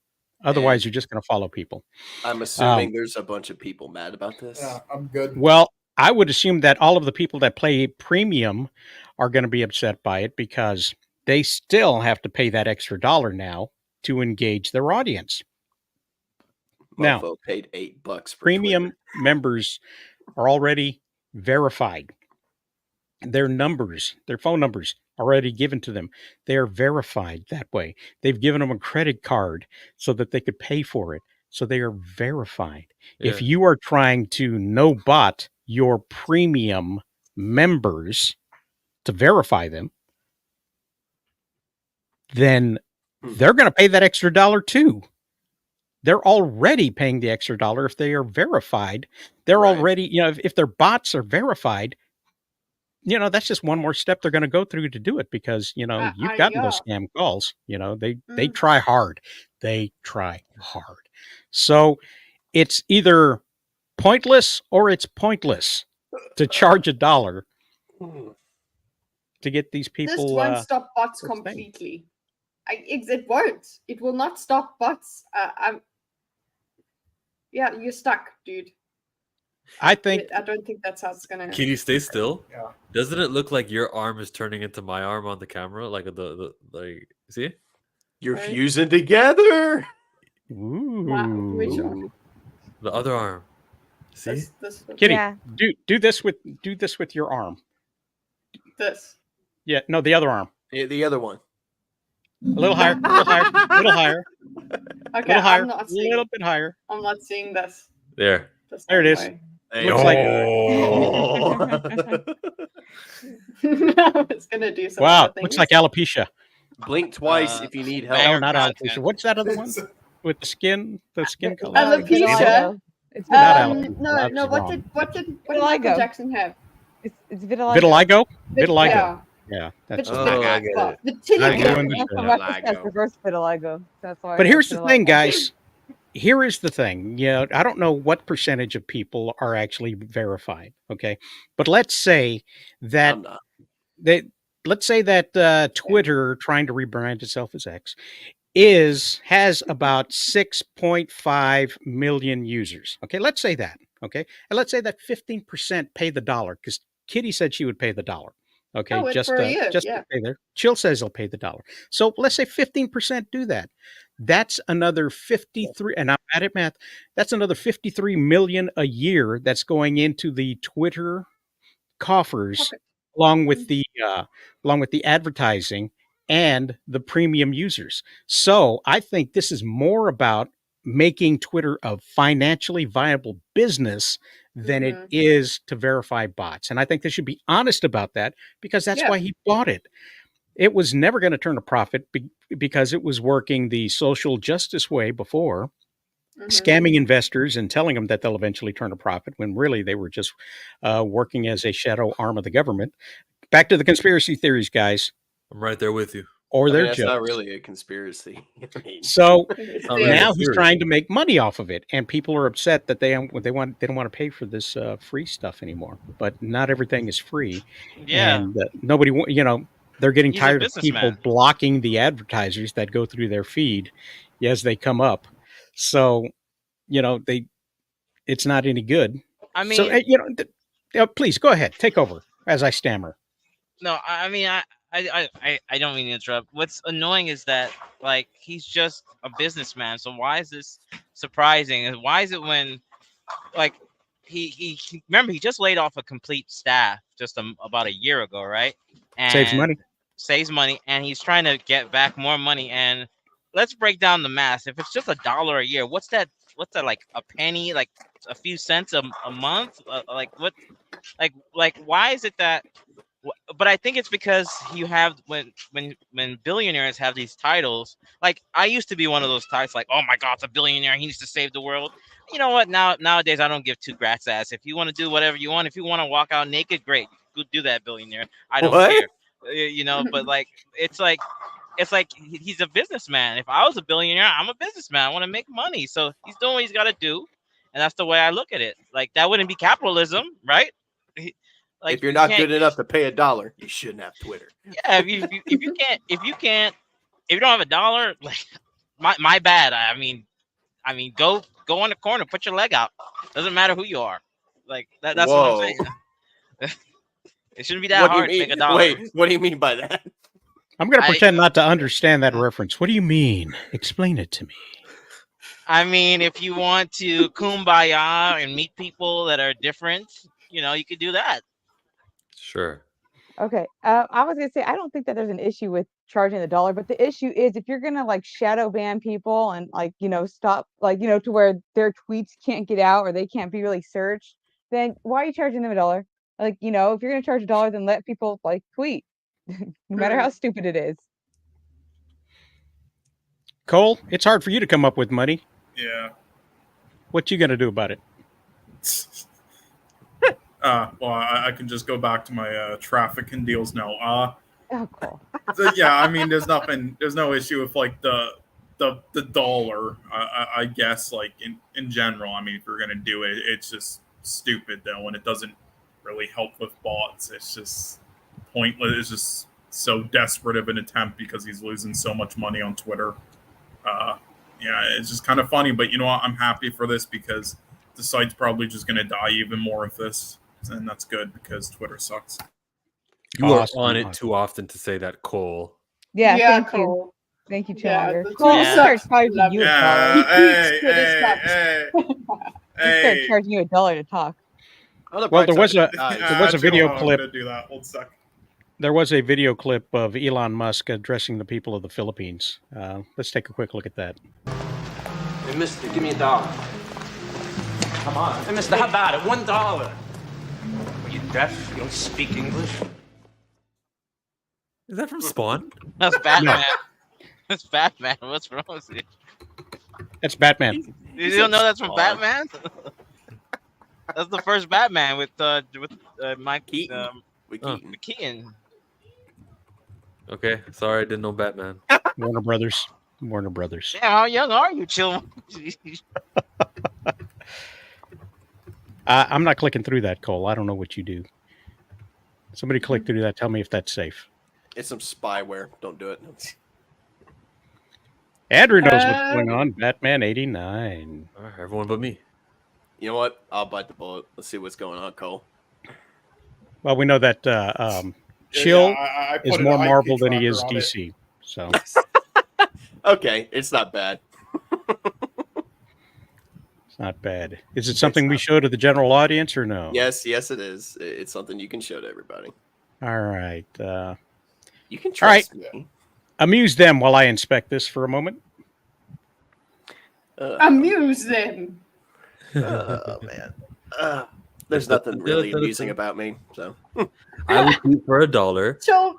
Otherwise, you're just going to follow people. I'm assuming there's a bunch of people mad about this. Yeah, I'm good. Well, I would assume that all of the people that play premium are going to be upset by it because they still have to pay that extra $1 now to engage their audience. Now, Mofo paid $8 for premium Twitter. members are already verified. Their numbers, their phone numbers are already given to them. They are verified that way. They've given them a credit card so that they could pay for it. So they are verified. Yeah. If you are trying to no bot your premium members to verify them, then they're going to pay that extra $1 too. They're already paying the extra $1 if they are verified. They're Right. already, if their bots are verified, that's just one more step they're going to go through to do it because, you've gotten those scam calls. They try hard. They try hard. So it's either pointless or it's pointless to charge $1 to get these people. This won't stop bots what's the thing? completely. It won't. It will not stop bots. Yeah, you're stuck, dude. I think I don't think that's how it's gonna. Can you stay still? Yeah. Doesn't it look like your arm is turning into my arm on the camera? Like like see? You're Right. fusing together. Ooh. Which one? The other arm. See? This. Kitty, Yeah. do this with your arm. This. Yeah, no, the other arm. The other one. A little higher, a little higher, a little higher, a Okay, little higher, I'm not a seeing. little bit higher. I'm not seeing this. There. the There it same is. Hey, Looks like- way. It's gonna do some. Wow, other looks things. like alopecia. Blink twice if you need help. Mayor No, not content. alopecia. What's that other one with the skin color? Alopecia. It's Not vitiligo. alopecia. No, That's no. What wrong. did Michael Vitiligo. Jackson have? It's vitiligo. Vitiligo? Vitiligo. Yeah. Yeah, that's Oh, Vitiligo. I get it. The titty I one. understand. Uncle Ruckus has reverse vitiligo. That's why. But it's here's the thing, vitiligo. guys. here is the thing. Yeah, I don't know what percentage of people are actually verified. Okay, but let's say that I'm not. they let's say that Twitter, trying to rebrand itself as X, has about 6.5 million users. Okay, let's say that. Okay, and let's say that 15% pay the dollar because Kitty said she would pay the dollar. Okay, Oh, it's for a year. just to Yeah. stay there. Chill says he'll pay the dollar. So let's say 15% do that. That's another 53, and I'm bad at math. That's another 53 million a year that's going into the Twitter coffers Pocket. along with Mm. the advertising and the premium users. So I think this is more about making Twitter a financially viable business than it Mhm. is to verify bots. And I think they should be honest about that because that's Yeah. why he bought it. It was never going to turn a profit because it was working the social justice way before, Mhm. scamming investors and telling them that they'll eventually turn a profit when really they were just working as a shadow arm of the government. Back to the conspiracy theories, guys, I'm right there with you. or I mean, their that's not jokes. really a conspiracy. I mean, So It's Not really there. now a he's theory. trying to make money off of it, and people are upset that they don't want to pay for this free stuff anymore. But not everything is free, Yeah, and nobody, they're getting he's a tired of people businessman. blocking the advertisers that go through their feed as they come up. So they it's not any good. I So mean, please go ahead, take over as I stammer. no, I mean, I don't mean to interrupt. What's annoying is that like he's just a businessman. So why is this surprising? And why is it when like remember he just laid off a complete staff just about a year ago, right? Saves And money. saves money, and he's trying to get back more money. And let's break down the math. If it's just $1 a year, what's that? What's that like a penny? Like a few cents a month? Like what? Like why is it that but I think it's because you have when billionaires have these titles. Like I used to be one of those types, like, oh my god, it's a billionaire, he needs to save the world. You know what? Nowadays I don't give two grats ass. If you want to do whatever you want, if you want to walk out naked, great, go do that, billionaire. I don't what? care. But like it's like he's a businessman. If I was a billionaire, I'm a businessman. I want to make money, so he's doing what he's got to do, and that's the way I look at it. Like that wouldn't be capitalism, right? Like If you're you not can't. good enough to pay $1, you shouldn't have Twitter. Yeah, if you don't have $1, like my bad. I mean, go on the corner, put your leg out. Doesn't matter who you are. Like that's what I'm Whoa. saying. It shouldn't be that What do you hard to make mean? $1. Wait, what do you mean by that? I'm going to I pretend not to understand that reference. What do you mean? Explain it to me. I mean, if you want to kumbaya and meet people that are different, you could do that. Sure. Okay. I was gonna say I don't think that there's an issue with charging the dollar, but the issue is if you're gonna like shadow ban people and like stop like to where their tweets can't get out or they can't be really searched, then why are you charging them $1? Like if you're gonna charge $1, then let people like tweet, no matter how stupid it is. Cole, it's hard for you to come up with money. Yeah. What you going to do about it? Well, I can just go back to my trafficking deals now. Oh, cool. Yeah, I mean, there's no issue with like the dollar. I guess like in general. I mean, if you're gonna do it, it's just stupid though, and it doesn't really help with bots. It's just pointless. It's just so desperate of an attempt because he's losing so much money on Twitter. Yeah, it's just kind of funny, but you know what? I'm happy for this because the site's probably just gonna die even more with this, and that's good because Twitter sucks. You Awesome, are on it awesome. too often to say that, Cole. Yeah, Yeah, thank you. Cole. Thank you, Yeah, Challenger. the Cole, Twitter I'm gonna start sucks. charging Love you it. $1. Yeah, Twitter hey, sucks. I'm start charging you $1 to talk. On the Well, bright there was side, a guys, there was a chill video out, I'm clip. gonna do that. Hold a sec. There was a video clip of Elon Musk addressing the people of the Philippines. Let's take a quick look at that. Hey, mister, give me $1. Come on. Hey, mister, how about it? $1. Are you deaf? You don't speak English? Is that from Spawn? That's Batman. That's Batman. What's wrong with you? That's Batman. You don't know that's from Batman? That's the first Batman with Mike Keaton. With Keaton. Keaton. Okay, sorry, I didn't know Batman. Warner Brothers. Warner Brothers. Damn, how young are you, Chill? I'm not clicking through that, Cole. I don't know what you do. Somebody click through that. Tell me if that's safe. It's some spyware. Don't do it. Andrew knows what's going on. Batman 89. All right, everyone but me. You know what? I'll bite the bullet. Let's see what's going on, Cole. Well, we know that Chill I is put more an IP Marvel than he tracker is on it. DC. So Okay, it's not bad. it's not bad. Is it something we show to the general audience or no? Yes, it is. It's something you can show to everybody. All right. You can trust me. Amuse them while I inspect this for a moment. Amuse them. Oh man. There's nothing really amusing about me. So I would tweet for $1. So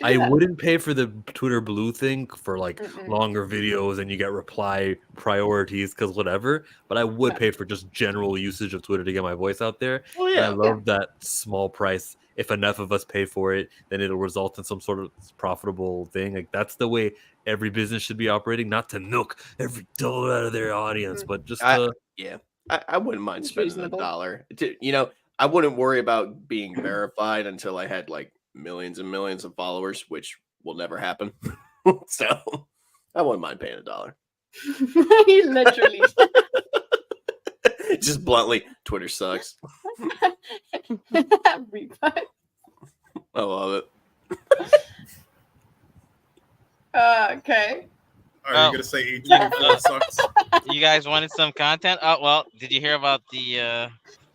I wouldn't pay for the Twitter Blue thing for like longer videos and you get reply priorities because whatever. But I would pay for just general usage of Twitter to get my voice out there. Oh, And yeah. I love that small price. If enough of us pay for it, then it'll result in some sort of profitable thing. Like that's the way every business should be operating. Not to milk every dollar out of their audience, but just to I wouldn't mind It's spending reasonable. $1. I wouldn't worry about being verified until I had like millions and millions of followers, which will never happen. So I wouldn't mind paying $1. He literally. Just bluntly, Twitter sucks. Replay. I love it. Okay. Are Oh. you gonna say H24 sucks? You guys wanted some content? Oh well, did you hear about the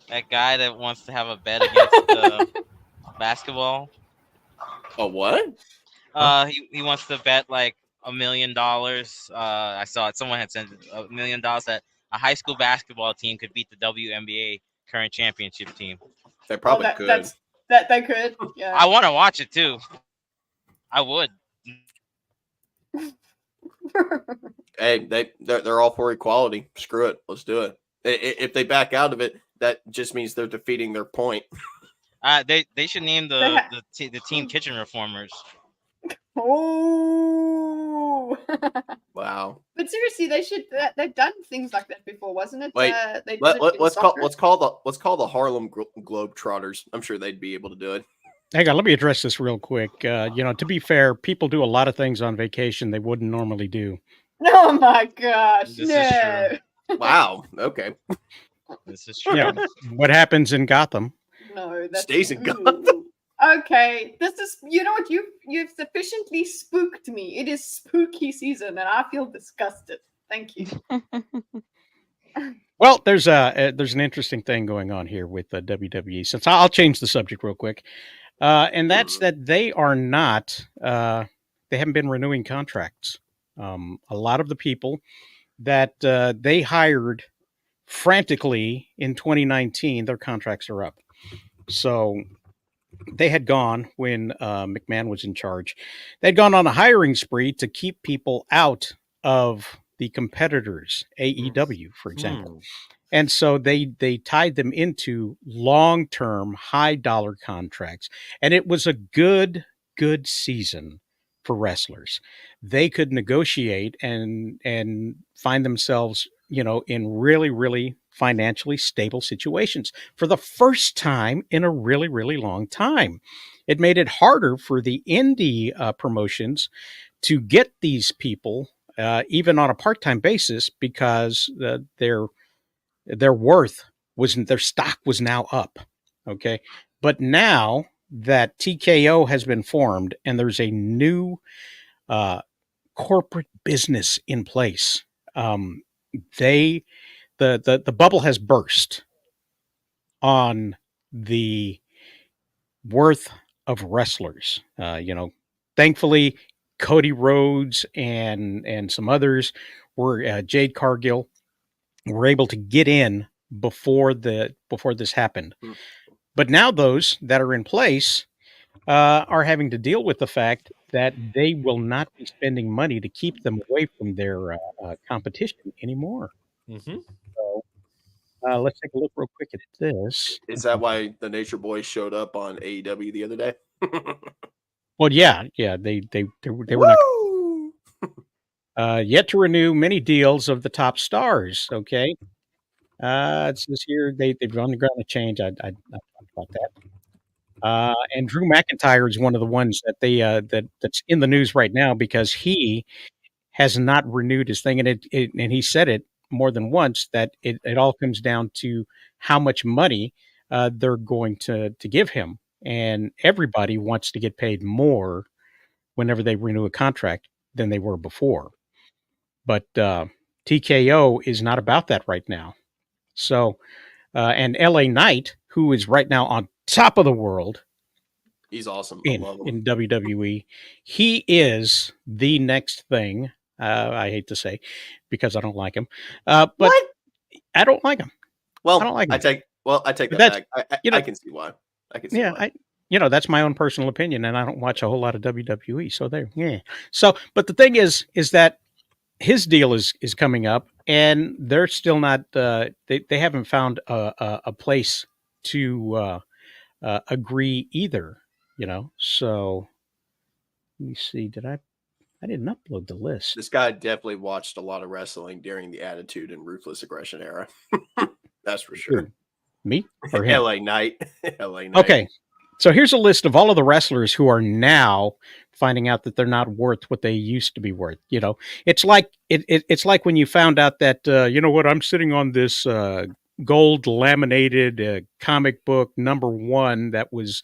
that guy that wants to have a bet against basketball? Oh, what? He wants to bet like $1 million. I saw it. Someone had sent $1 million that a high school basketball team could beat the WNBA current championship team. They probably that, could. That they could. Yeah. I want to watch it too. I would. Hey, they're all for equality. Screw it. Let's do it. If they back out of it, that just means they're defeating their point. They should name the team Kitchen Reformers. Oh. Wow. But seriously, they should. They've done things like that before, wasn't it? Wait, they did let's soccer. call the Harlem Globetrotters. I'm sure they'd be able to do it. Hang on, let me address this real quick. To be fair, people do a lot of things on vacation they wouldn't normally do. Oh my gosh! This is no. Wow. Okay. This is true. Yeah, what happens in Gotham? No, that's Stays in ooh. Gotham. Okay, this is. You know what? You've sufficiently spooked me. It is spooky season, and I feel disgusted. Thank you. Well, there's an interesting thing going on here with the WWE. Since I'll change the subject real quick, and that's that they are not. They haven't been renewing contracts. A lot of the people that they hired frantically in 2019, their contracts are up. So they had gone when McMahon was in charge. They'd gone on a hiring spree to keep people out of the competitors, AEW, for example. And so they tied them into long-term, high-dollar contracts. And it was a good season for wrestlers. They could negotiate and find themselves, in really, really financially stable situations for the first time in a really, really long time. It made it harder for the indie promotions to get these people, even on a part-time basis, because their worth their stock was now up. Okay. But now that TKO has been formed and there's a new corporate business in place, the bubble has burst on the worth of wrestlers. Thankfully, Cody Rhodes and some others were Jade Cargill were able to get in before this happened. But now those that are in place are having to deal with the fact that they will not be spending money to keep them away from their competition anymore. So let's take a look real quick at this. Is that why the Nature Boys showed up on AEW the other day? Well, yeah, they were not. yet to renew many deals of the top stars. Okay. It says here they've undergone a change. I talked about that. And Drew McIntyre is one of the ones that that's in the news right now because he has not renewed his thing, and and he said it more than once that it all comes down to how much money they're going to give him, and everybody wants to get paid more whenever they renew a contract than they were before. But TKO is not about that right now. So, and LA Knight, who is right now on top of the world He's awesome. I love him. in WWE, he is the next thing. I hate to say because I don't like him, but What? I don't like him. Well, I don't like I him. take that That's- back. you know- I can see why. I can see Yeah, why. that's my own personal opinion, and I don't watch a whole lot of WWE. So there, yeah. So, but the thing is that his deal is coming up, and they're still not. They haven't found a place to agree either. So let me see. I didn't upload the list. This guy definitely watched a lot of wrestling during the Attitude and Ruthless Aggression era. That's for sure. Who? Me or him? LA Knight. LA Knight. Okay. So here's a list of all of the wrestlers who are now finding out that they're not worth what they used to be worth. It's like it's like when you found out that you know what, I'm sitting on this gold laminated comic book #1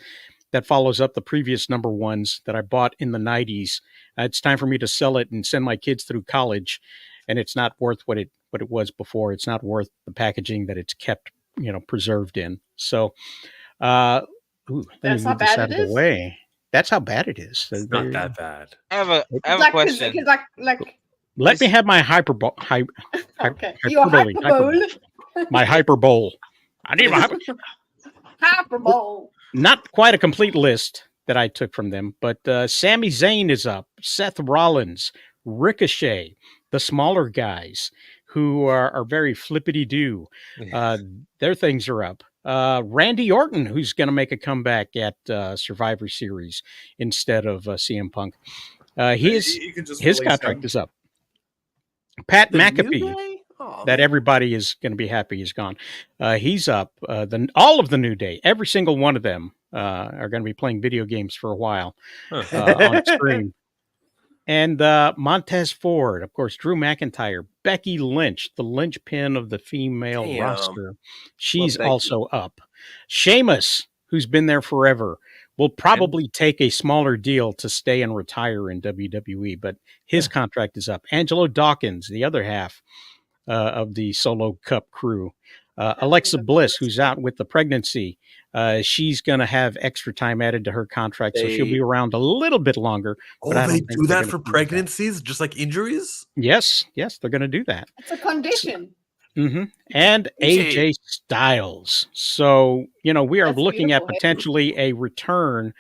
that follows up the previous #1s that I bought in the 90s. It's time for me to sell it and send my kids through college, and it's not worth what it was before. It's not worth the packaging that it's kept preserved in. So let That's me how move this bad out it of the is? way. That's how bad it is. It's not that bad. I have a Like, question. Let me have my hyperbole. Okay. Your hyperbole. My hyperbole. I need my Hyperbole. Not quite a complete list that I took from them, but Sami Zayn is up, Seth Rollins, Ricochet, the smaller guys who are very flippity do. Their things are up. Randy Orton, who's going to make a comeback at Survivor Series instead of CM Punk. His contract is up. Pat McAfee, that everybody is going to be happy is gone. He's up. All of the New Day, every single one of them are going to be playing video games for a while on screen. And Montez Ford, of course, Drew McIntyre, Becky Lynch, the linchpin of the female roster. She's also up. Sheamus, who's been there forever, will probably take a smaller deal to stay and retire in WWE, but his contract is up. Angelo Dawkins, the other half of the Solo Cup crew. Alexa Bliss, who's out with the pregnancy, she's going to have extra time added to her contract, so she'll be around a little bit longer. But I don't think do that for pregnancies, just like injuries? Yes, they're going to do that. It's a condition. Mm-hmm. And AJ Styles. So, we are looking at potentially a return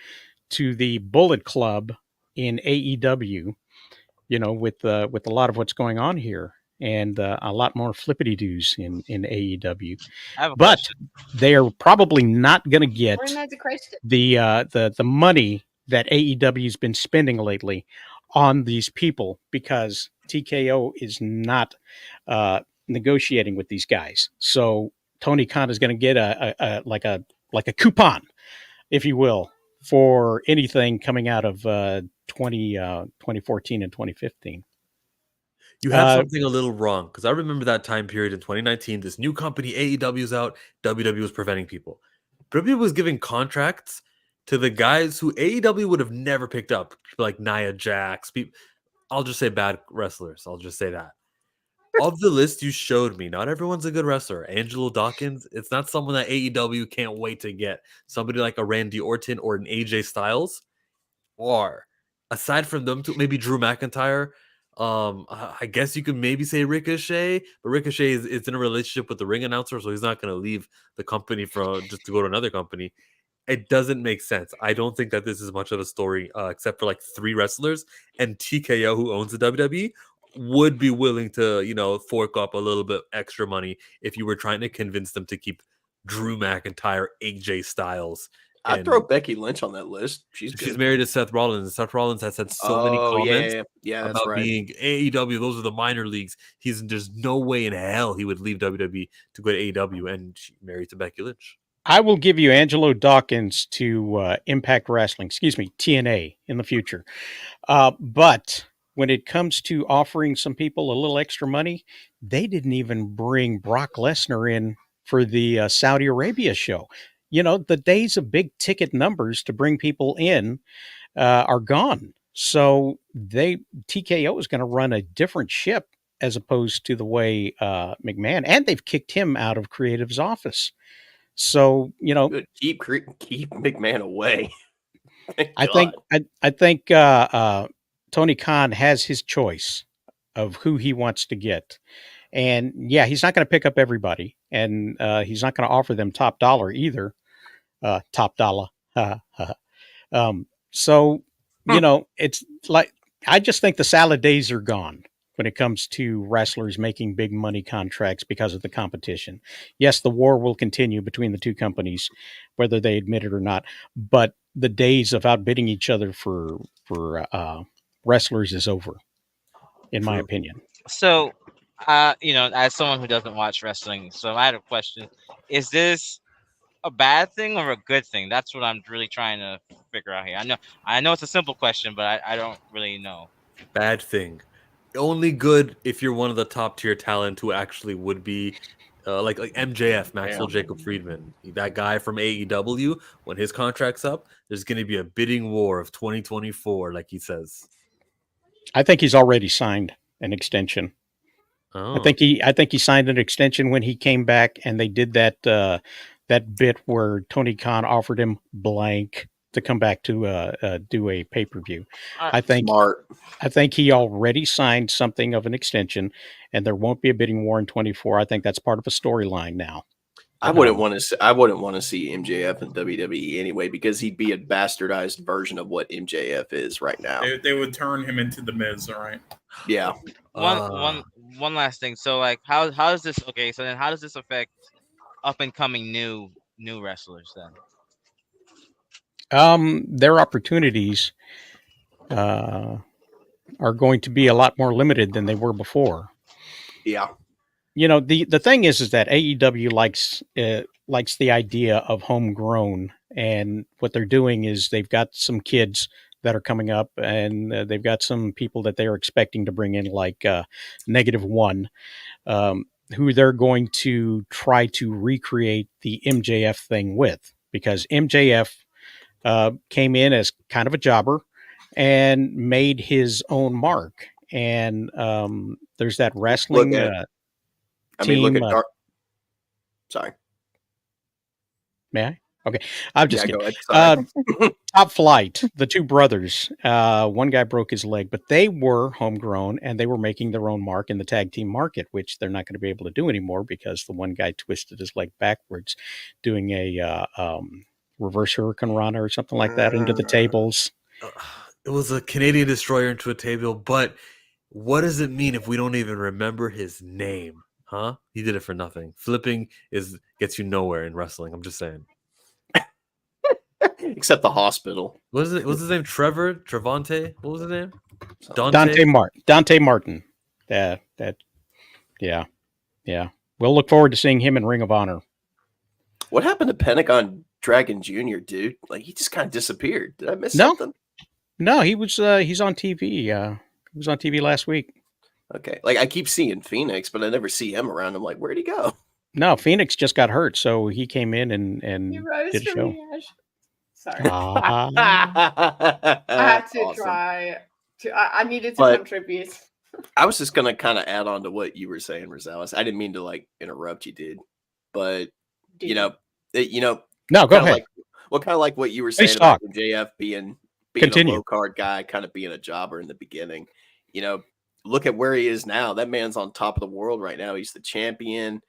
to the Bullet Club in AEW, with a lot of what's going on here. And a lot more flippity doos in AEW, but they are probably not going to get the money that AEW has been spending lately on these people because TKO is not negotiating with these guys. So Tony Khan is going to get a coupon, if you will, for anything coming out of 2014 and 2015. You have something a little wrong because I remember that time period in 2019. This new company, AEW's out. WWE was preventing people. WWE was giving contracts to the guys who AEW would have never picked up, like Nia Jax. I'll just say bad wrestlers. I'll just say that. Of the list you showed me, not everyone's a good wrestler. Angelo Dawkins, it's not someone that AEW can't wait to get. Somebody like a Randy Orton or an AJ Styles. Or aside from them, maybe Drew McIntyre. I guess you could maybe say Ricochet, but Ricochet is in a relationship with the ring announcer, so he's not going to leave the company just to go to another company. It doesn't make sense. I don't think that this is much of a story, except for like 3 wrestlers, and TKO, who owns the WWE, would be willing to, fork up a little bit extra money if you were trying to convince them to keep Drew McIntyre, AJ Styles, I'd And throw Becky Lynch on that list. She's she's good. married to Seth Rollins. And Seth Rollins has had so many Oh, comments yeah, that's about right. being AEW. Those are the minor leagues. There's no way in hell he would leave WWE to go to AEW, and she married to Becky Lynch. I will give you Angelo Dawkins to Impact Wrestling, TNA in the future. But when it comes to offering some people a little extra money, they didn't even bring Brock Lesnar in for the Saudi Arabia show. You know, the days of big ticket numbers to bring people in are gone. So TKO is going to run a different ship as opposed to the way McMahon, and they've kicked him out of Creative's office. So, Good. Keep McMahon away. Thank I God. think Tony Khan has his choice of who he wants to get. And yeah, he's not going to pick up everybody, and he's not going to offer them top dollar either. Top dollar. So, it's like, I just think the salad days are gone when it comes to wrestlers making big money contracts because of the competition. Yes, the war will continue between the two companies, whether they admit it or not. But the days of outbidding each other for wrestlers is over, in my opinion. So, as someone who doesn't watch wrestling, so I had a question: is this a bad thing or a good thing? That's what I'm really trying to figure out here. I know it's a simple question, but I don't really know. Bad thing. Only good if you're one of the top tier talent who actually would be like MJF, Maxwell Jacob Friedman, that guy from AEW. When his contract's up, there's going to be a bidding war of 2024, like he says. I think he's already signed an extension. Oh. I think he signed an extension when he came back, and they did that bit where Tony Khan offered him blank to come back to do a pay-per-view. I think Smart. I think he already signed something of an extension, and there won't be a bidding war in 24. I think that's part of a storyline now. I wouldn't want to see MJF in WWE anyway, because he'd be a bastardized version of what MJF is right now. They would turn him into the Miz, all right? Yeah. One last thing. So, like, how does this? Okay, so then how does this affect up and coming new wrestlers then? Their opportunities are going to be a lot more limited than they were before. Yeah. The thing is that AEW likes the idea of homegrown, and what they're doing is they've got some kids that are coming up, and they've got some people that they are expecting to bring in, like -1, who they're going to try to recreate the MJF thing with, because MJF came in as kind of a jobber and made his own mark. And there's that wrestling team. Look at Sorry. May I? Okay. I'm just kidding. Go ahead. Top Flight, the two brothers, one guy broke his leg, but they were homegrown, and they were making their own mark in the tag team market, which they're not going to be able to do anymore because the one guy twisted his leg backwards doing a reverse hurricane rana or something like that into the tables. It was a Canadian destroyer into a table, but what does it mean if we don't even remember his name? Huh? He did it for nothing. Flipping gets you nowhere in wrestling. I'm just saying. Except the hospital. What's his name? Trevante? What was his name? Dante Martin. Yeah. We'll look forward to seeing him in Ring of Honor. What happened to Pentagon Dragon Jr., dude? Like, he just kind of disappeared. Did I miss something? No, he's on TV. He was on TV last week. Okay. Like, I keep seeing Phoenix, but I never see him around. I'm like, where'd he go? No, Phoenix just got hurt, so he came in and He rose did a from show. the ash. Sorry. I I had to try. I needed to contribute. I was just going to kind of add on to what you were saying, Rosales. I didn't mean to, like, interrupt you, dude. But, no, go ahead. Kind of like what you were saying about JF being a low card guy, kind of being a jobber in the beginning. Look at where he is now. That man's on top of the world right now. He's the champion.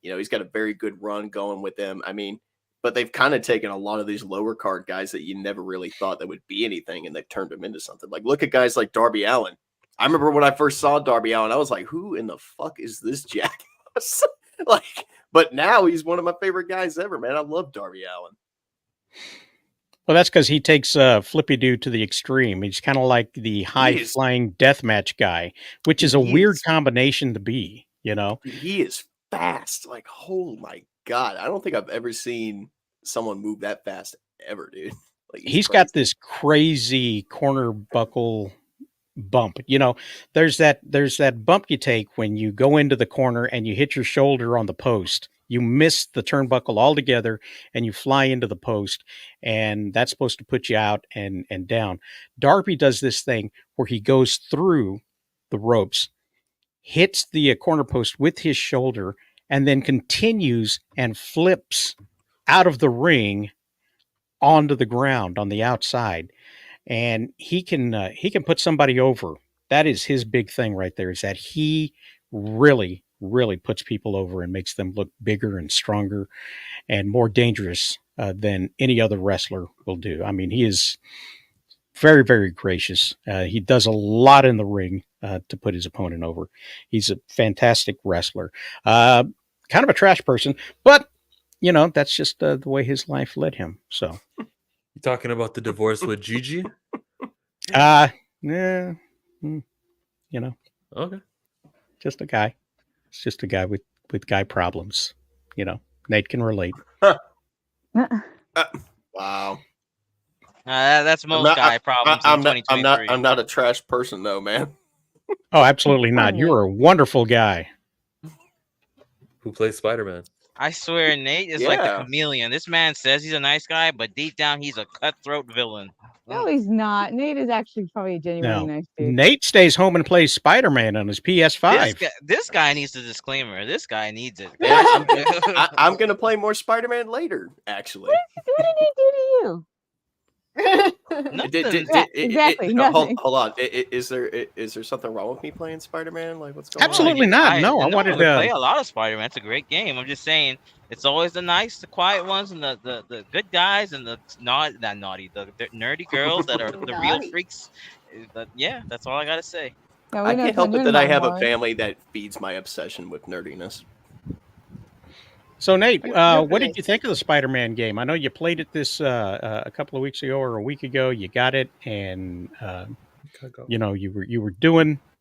He's got a very good run going with them. I mean, but they've kind of taken a lot of these lower card guys that you never really thought that would be anything, and they've turned them into something. Like, look at guys like Darby Allin. I remember when I first saw Darby Allin, I was like, who in the fuck is this jackass? But now he's one of my favorite guys ever, man. I love Darby Allin. Well, that's because he takes Flippy Doo to the extreme. He's kind of like the high is flying deathmatch guy, which is dude, a he weird is combination to be. dude, he is fast. Like, oh my god. I don't think I've ever seen someone move that fast ever, dude. Like he's He's got crazy. this crazy corner buckle bump. There's that bump you take when you go into the corner and you hit your shoulder on the post. You miss the turnbuckle altogether and you fly into the post, and that's supposed to put you out and down. Darby does this thing where he goes through the ropes, hits the corner post with his shoulder, and then continues and flips out of the ring onto the ground on the outside, and he can put somebody over. That is his big thing right there. Is that he really puts people over and makes them look bigger and stronger and more dangerous than any other wrestler will do. I mean, he is very gracious. He does a lot in the ring to put his opponent over. He's a fantastic wrestler. Kind of a trash person, but that's just the way his life led him. So, You talking about the divorce with Gigi? yeah, mm, you know, Okay. just a guy. It's just a guy with guy problems. Nate can relate. Huh. Wow. That's I'm most not. guy problems in I'm not. 2023. I'm not a trash person though, man. Oh, absolutely Poor not. You Nate. are a wonderful guy. Who plays Spider-Man? I swear, Nate is like the Yeah. chameleon. This man says he's a nice guy, but deep down he's a cutthroat villain. No, he's not. Nate is actually probably a genuinely No, nice dude. Nate stays home and plays Spider-Man on his PS5. This guy needs a disclaimer. This guy needs it. Man, I'm gonna play more Spider-Man later. Actually. What did Nate do to you? Nothing. Yeah, exactly, nothing. Hold on. Is there something wrong with me playing Spider-Man? Like, what's going Absolutely on? not. No, I wanted we play to. a lot of Spider-Man. It's a great game. I'm just saying, it's always the nice, the quiet ones, and the good guys, and the not naughty, the nerdy girls that are the real Naughty. freaks. But yeah, that's all I gotta say. Yeah, I know can't help it Tanya that I have a Marmalade. family that feeds my obsession with nerdiness. So, Nate, Good for what did this. you think of the Spider-Man game? I know you played it this a couple of weeks ago or a week ago. You got it, and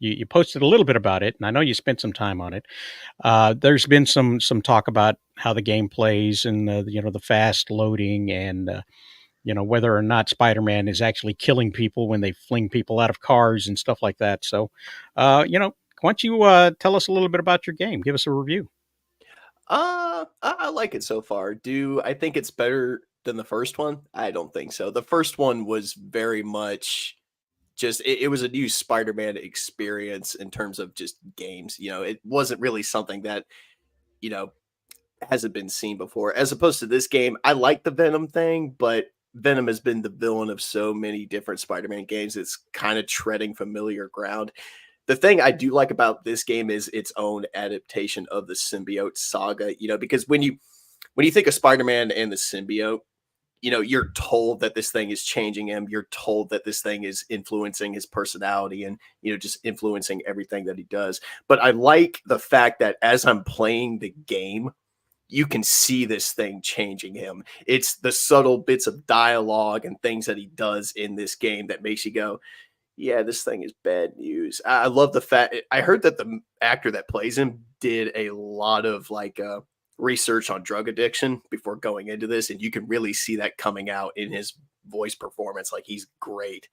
you posted a little bit about it, and I know you spent some time on it. There's been some talk about how the game plays and the fast loading and whether or not Spider-Man is actually killing people when they fling people out of cars and stuff like that. So, why don't you tell us a little bit about your game? Give us a review. I like it so far. Do I think it's better than the first one? I don't think so. The first one was very much just it was a new Spider-Man experience in terms of just games. It wasn't really something that, you know, hasn't been seen before. As opposed to this game, I like the Venom thing, but Venom has been the villain of so many different Spider-Man games. It's kind of treading familiar ground. The thing I do like about this game is its own adaptation of the symbiote saga, because when you think of Spider-Man and the symbiote, you're told that this thing is changing him. You're told that this thing is influencing his personality and, just influencing everything that he does. But I like the fact that as I'm playing the game, you can see this thing changing him. It's the subtle bits of dialogue and things that he does in this game that makes you go, yeah, this thing is bad news. I love the fact I heard that the actor that plays him did a lot of research on drug addiction before going into this, and you can really see that coming out in his voice performance. Like, he's great.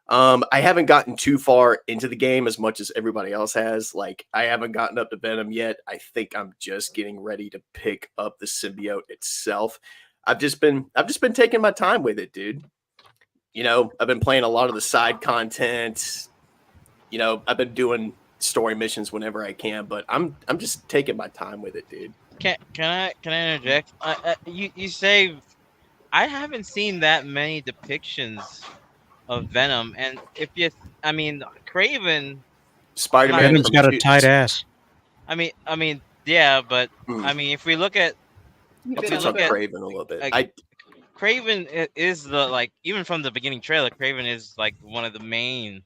I haven't gotten too far into the game as much as everybody else has. Like, I haven't gotten up to Venom yet. I think I'm just getting ready to pick up the symbiote itself. I've just been taking my time with it, dude. I've been playing a lot of the side content. I've been doing story missions whenever I can, but I'm just taking my time with it, dude. Can I interject? You say I haven't seen that many depictions of Venom, and Craven. Spider-Man Venom's from got a two- tight ass. Yeah, but Mm. if we look at Let's you touch look on at Craven a little bit. like, Craven is the even from the beginning trailer, Craven is like one of the main.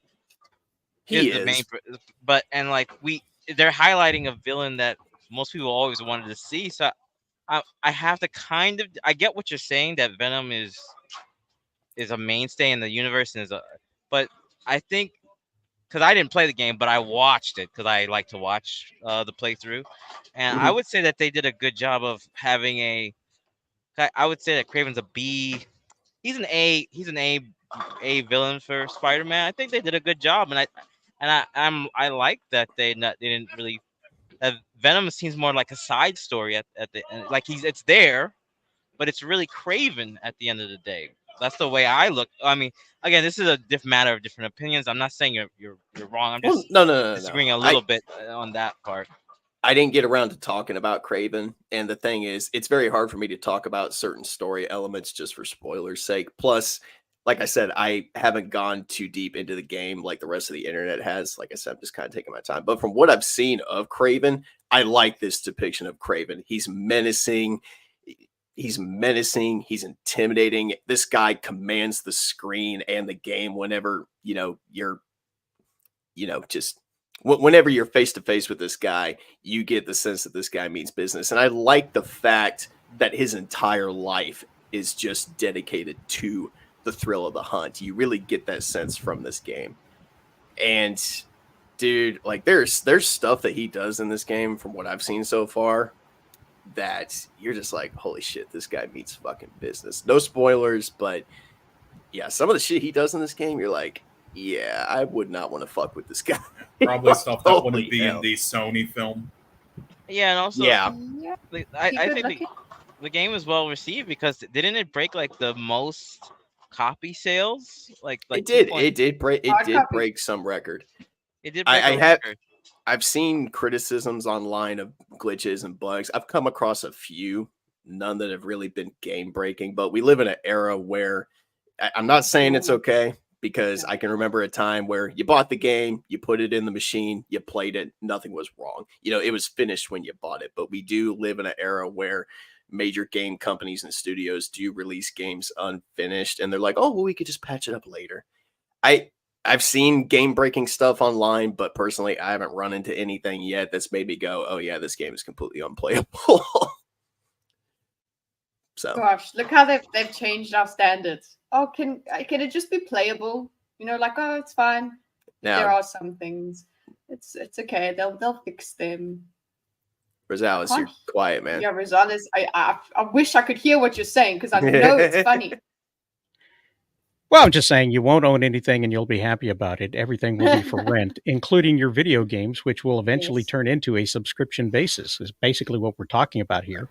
He The main, is. but they're highlighting a villain that most people always wanted to see. So I have to I get what you're saying, that Venom is is a mainstay in the universe and but I think because I didn't play the game, but I watched it because I like to watch the playthrough, and I Mhm. would say that they did a good job of having I would say that Craven's a B. He's an A. He's an A villain for Spider-Man. I think they did a good job, I like that they didn't really. Venom seems more like a side story at the end. Like it's there, but it's really Craven at the end of the day. That's the way I look. I mean, again, this is a matter of different opinions. I'm not saying you're wrong. I'm Well, just no. disagreeing a little bit on that part. I didn't get around to talking about Craven, and the thing is, it's very hard for me to talk about certain story elements just for spoilers' sake. Plus, like I said, I haven't gone too deep into the game like the rest of the internet has. Like I said, I'm just kind of taking my time. But from what I've seen of Craven, I like this depiction of Craven. He's menacing. He's menacing. He's intimidating. This guy commands the screen and the game whenever, you're, just whenever you're face to face with this guy, you get the sense that this guy means business. And I like the fact that his entire life is just dedicated to the thrill of the hunt. You really get that sense from this game. And dude, like there's stuff that he does in this game from what I've seen so far that you're just like, holy shit, this guy means fucking business. No spoilers, but yeah, some of the shit he does in this game, you're like, yeah, I would not want to fuck with this guy. Probably stuff that Holy wouldn't be hell. in the Sony film. Yeah, and also Yeah. Yeah. I He good think looking. the game was well received because didn't it break like the most copy sales? Like It did. 2. It did break. It Hard did copy. break some record. It did break I a have. record. I've seen criticisms online of glitches and bugs. I've come across a few, none that have really been game breaking. But we live in an era where I'm not saying it's okay, because I can remember a time where you bought the game, you put it in the machine, you played it, nothing was wrong. It was finished when you bought it. But we do live in an era where major game companies and studios do release games unfinished, and they're like, oh, well, we could just patch it up later. I've seen game breaking stuff online, but personally, I haven't run into anything yet that's made me go, oh yeah, this game is completely unplayable. So Gosh, look how they've changed our standards. Oh, can it just be playable? Like, oh, it's fine. There now, are some things. It's okay. They'll fix them. Rosales, you're Gosh. quiet, man. Yeah, Rosales, I wish I could hear what you're saying because I know it's funny. Well, I'm just saying you won't own anything and you'll be happy about it. Everything will be for rent, including your video games, which will eventually Yes. turn into a subscription basis. Is basically what we're talking about here.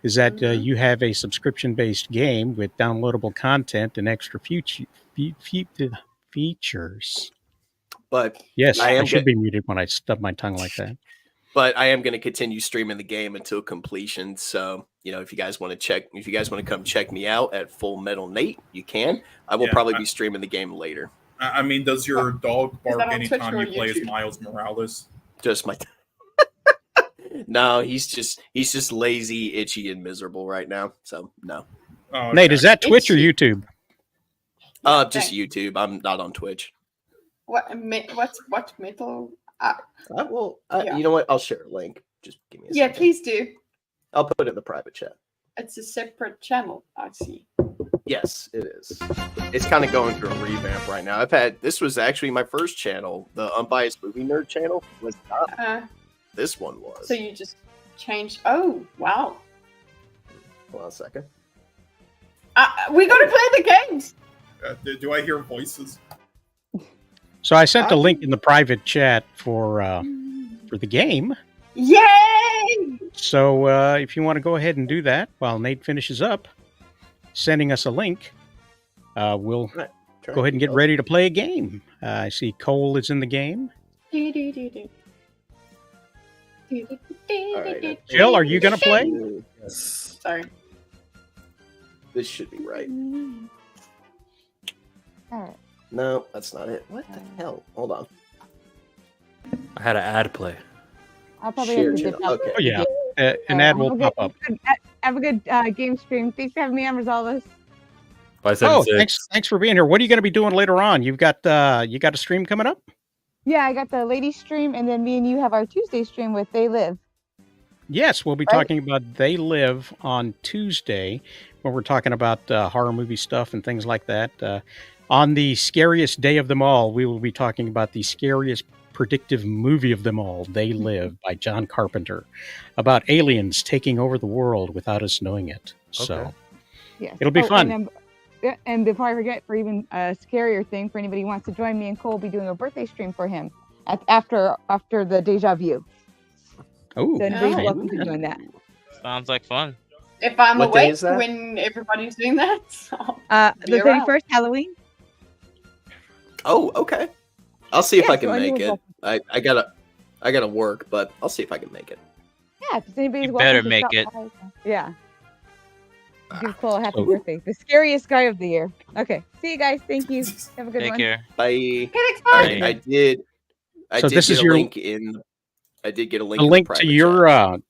Is that you have a subscription-based game with downloadable content and extra features. But Yes, I I am should be muted when I stub my tongue like that. But I am going to continue streaming the game until completion. So, if you guys want to come check me out at Full Metal Nate, you can. I will probably be streaming the game later. I mean, does your dog bark that on Twitch anytime or you play as YouTube? Miles Morales? Just my. No, he's just lazy, itchy, and miserable right now. So no. Oh, okay. Nate, is that Twitch or Itchy. YouTube? Just Thanks. YouTube. I'm not on Twitch. What metal? Yeah. You know what? I'll share a link. Just give me a Yeah, second. please do. I'll put it in the private chat. It's a separate channel. I see. Yes, it is. It's kind of going through a revamp right now. This was actually my first channel. The Unbiased Movie Nerd channel was not. This one was. So you just changed. Oh, wow. Hold on a second. We got to play the games. Do I hear voices? So I sent a link in the private chat for the game. Yay! So if you want to go ahead and do that while Nate finishes up sending us a link, we'll go ahead and get ready to play a game. I see Cole is in the game. Jill, are you going to play? Yes. Sorry. This should be right. All right. No, that's not it. What the hell? Hold on. I had an ad play. I'll probably Share have to channel. dip out. Okay. Oh, yeah. An ad will pop up. Have a good game stream. Thanks for having me on, Rosales. By Oh, thanks for being here. What are you going to be doing later on? You got a stream coming up? Yeah, I got the ladies stream, and then me and you have our Tuesday stream with They Live. Yes, we'll be Right? talking about They Live on Tuesday, when we're talking about horror movie stuff and things like that. On the scariest day of them all, we will be talking about the scariest predictive movie of them all, They Live by John Carpenter, about aliens taking over the world without us knowing it. So Okay. Yes. it'll be fun. And before I forget, for even a scarier thing, for anybody who wants to join me and Cole, will be doing a birthday stream for him after the Deja Vu. Oh, So anybody's Oh. welcome to join that. Sounds like fun. If I'm What day awake is that? when everybody's doing that, The Be around. 31st, Halloween. Oh, okay. I'll see if Yeah, I can so make anyone's it. I gotta work, but I'll see if I can make it. Yeah, if anybody's You welcome better to make stop it. by. Yeah. Give Cole a happy So- birthday. The scariest guy of the year. Okay. See you guys. Thank you. Have a good Take one. care. Bye. get All excited. right, I did. I So did this get is a your- link in. I did get a link. a in the link to private your chat.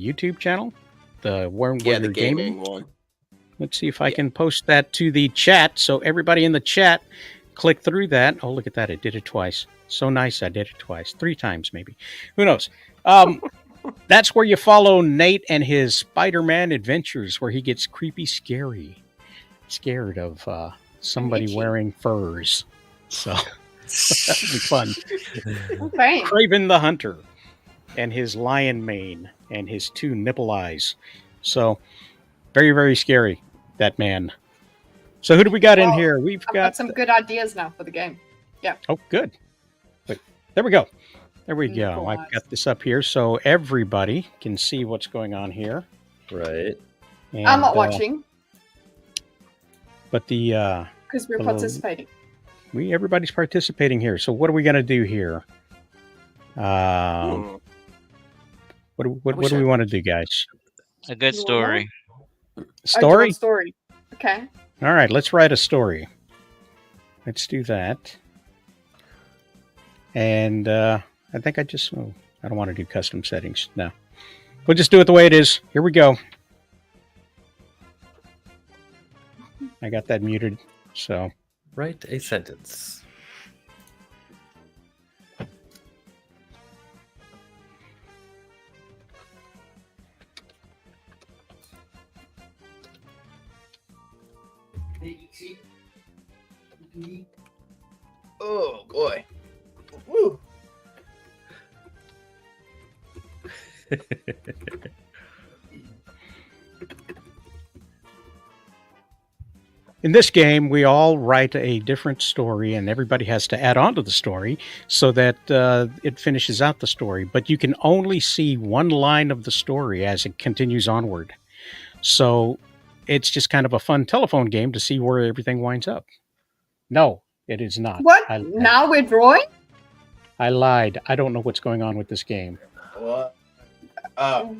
YouTube channel, the where Yeah, the you're gaming gaming. one. Let's see if I Yeah. can post that to the chat. So everybody in the chat, click through that. Oh, look at that. I did it twice. So nice. I did it twice. 3 times, maybe. Who knows? That's where you follow Nate and his Spider-Man adventures, where he gets creepy, scared of somebody itchy. wearing furs. So that'll be fun. Okay. Craven the Hunter and his lion mane and his 2 nipple eyes. So very, very scary, that man. So who do we got in Well, here? We've I've got got some good ideas now for the game. Oh, good. But there we go. There we go. Nipple I've eyes. got this up here so everybody can see what's going on here. Right. And, I'm not watching But the because we're hello. participating. everybody's participating here. So what are we going to do here? Hmm. What wish do I- we want to do, guys? A good You story. Oh, do you Story? want story. Okay. All right, let's write a story. Let's do that. And I think I don't want to do custom settings. No. We'll just do it the way it is. Here we go. I got that muted. So Write a sentence. Oh boy. Woo. in this game, we all write a different story, and everybody has to add on to the story so that it finishes out the story. But you can only see one line of the story as it continues onward. So it's just kind of a fun telephone game to see where everything winds up. No, it is not. What? I lied. Now we're drawing? I lied. I don't know what's going on with this game. What? Oh.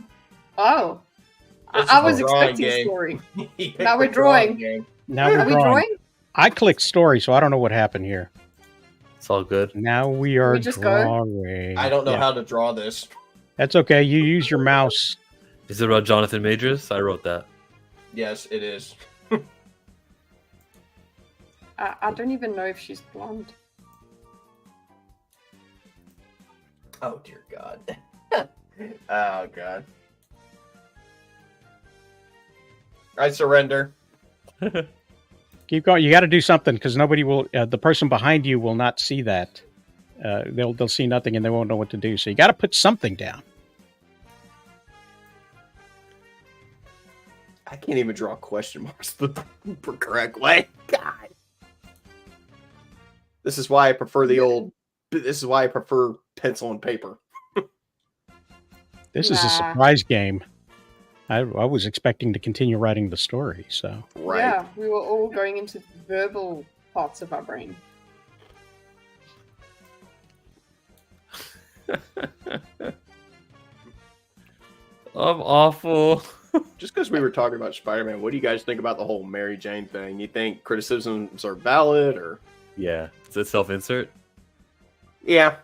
This is I a was drawing expecting a game. story. He picked Now we're the drawing drawing. game. Now Are we're we drawing. drawing? I clicked story, so I don't know what happened here. It's all good. Now we are we just go? drawing. I don't know Yeah. how to draw this. That's okay. You use your mouse. Is it about Jonathan Majors? I wrote that. Yes, it is. I don't even know if she's blonde. Oh dear God. Oh God. I surrender. Keep going. You got to do something because nobody will. The person behind you will not see that. They'll see nothing and they won't know what to do. So you got to put something down. I can't even draw question marks the correct way. God. This is why I prefer the old. This is why I prefer pencil and paper. This is a Nah. surprise game. I was expecting to continue writing the story. So Right. Yeah, we were all going into verbal parts of our brain. I'm awful. Just because we were talking about Spider-Man, what do you guys think about the whole Mary Jane thing? You think criticisms are valid, or Yeah. Is it self-insert? yeah?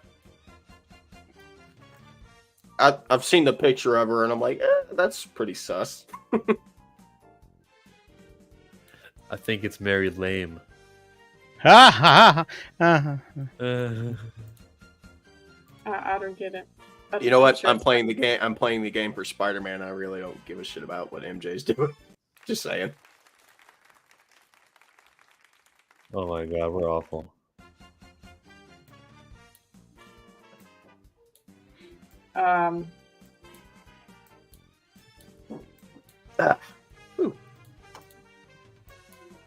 I've seen the picture of her, and I'm like, that's pretty sus. I think it's Mary Lame. ha ha ha. Uh, I don't get it. But You know what? sure I'm it's playing fun. the game. I'm playing the game for Spider-Man. I really don't give a shit about what MJ's doing. Just saying. Oh my god, we're awful. Um,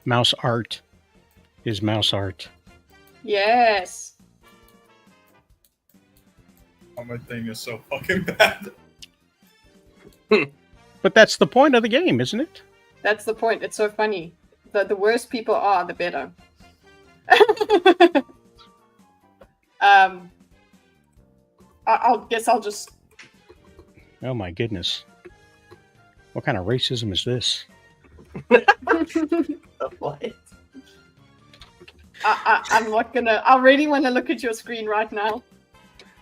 Mouse art is mouse art. yes. Oh, my thing is so fucking bad. But that's the point of the game, isn't it? That's the point. It's so funny. The worse people are, the better. I'll guess I'll just. Oh my goodness. What kind of racism is this? What? I'm not gonna. I really want to look at your screen right now.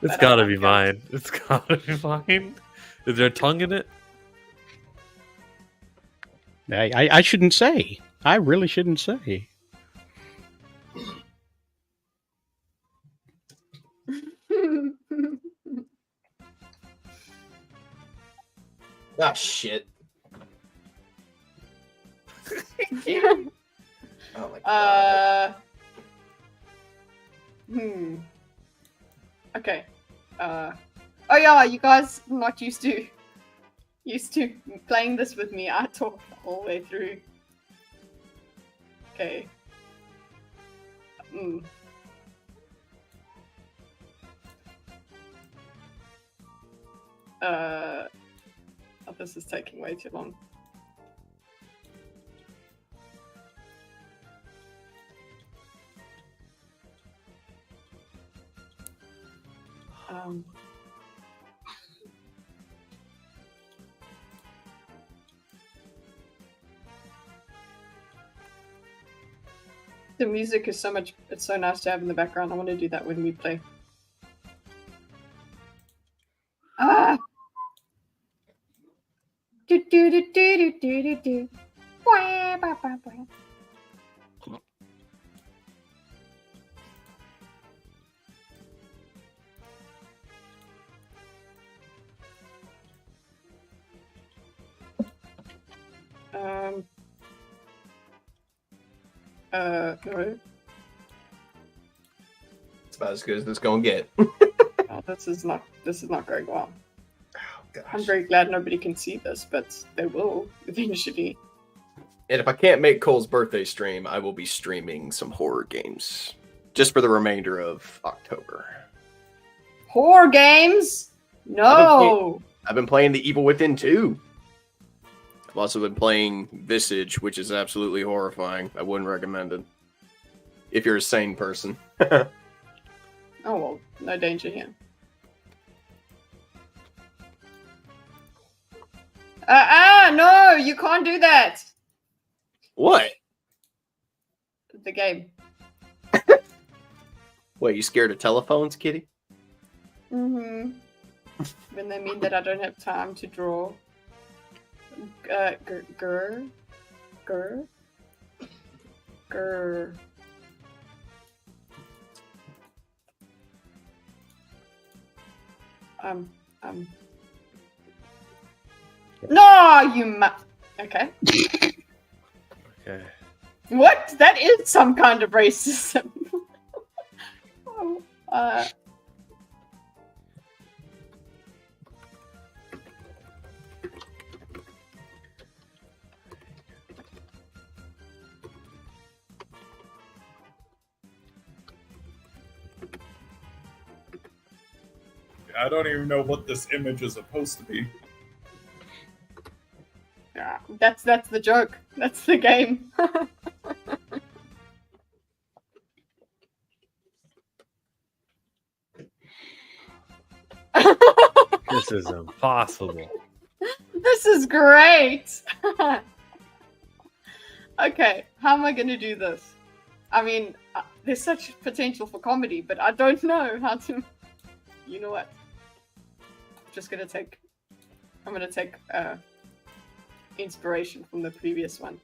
It's But gotta I be can't. mine. It's gotta be mine. Is there a tongue in it? I shouldn't say. I really shouldn't say. Ah, shit. Oh my god. Okay. Oh yeah, you guys not used to playing this with me. I talk the whole way through. Okay. Oh, this is taking way too long. The music is so much. It's so nice to have in the background. I want to do that when we play. Ah. Do do do do do do do do. Wah, bah, bah, bah. No. It's about as good as this gonna get. This is not going well. Oh, gosh. I'm very glad nobody can see this, but they will eventually. And if I can't make Cole's birthday stream, I will be streaming some horror games. Just for the remainder of October. Horror games? No. I've been playing The Evil Within 2. I've also been playing Visage, which is absolutely horrifying. I wouldn't recommend it. If you're a sane person. Oh well, no danger here. No, you can't do that. What? The game. What, you scared of telephones, kitty? Mm-hmm. When they mean that I don't have time to draw. Grr. No, you okay. Okay. What? That is some kind of racism. I don't even know what this image is supposed to be. Yeah, that's the joke. That's the game. This is impossible. This is great. Okay, how am I going to do this? I mean, there's such potential for comedy, but I don't know how to. You know what? I'm gonna take inspiration from the previous one.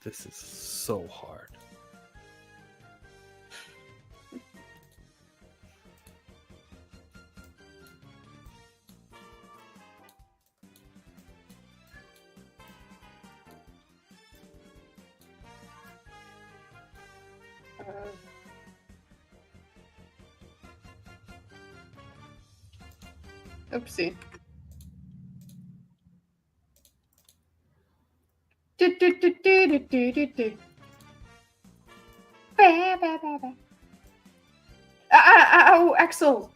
This is so hard. Oopsie. Do, do, do, do, do, do, do, do. Ba, ba, ba, ba. Oh, Axel.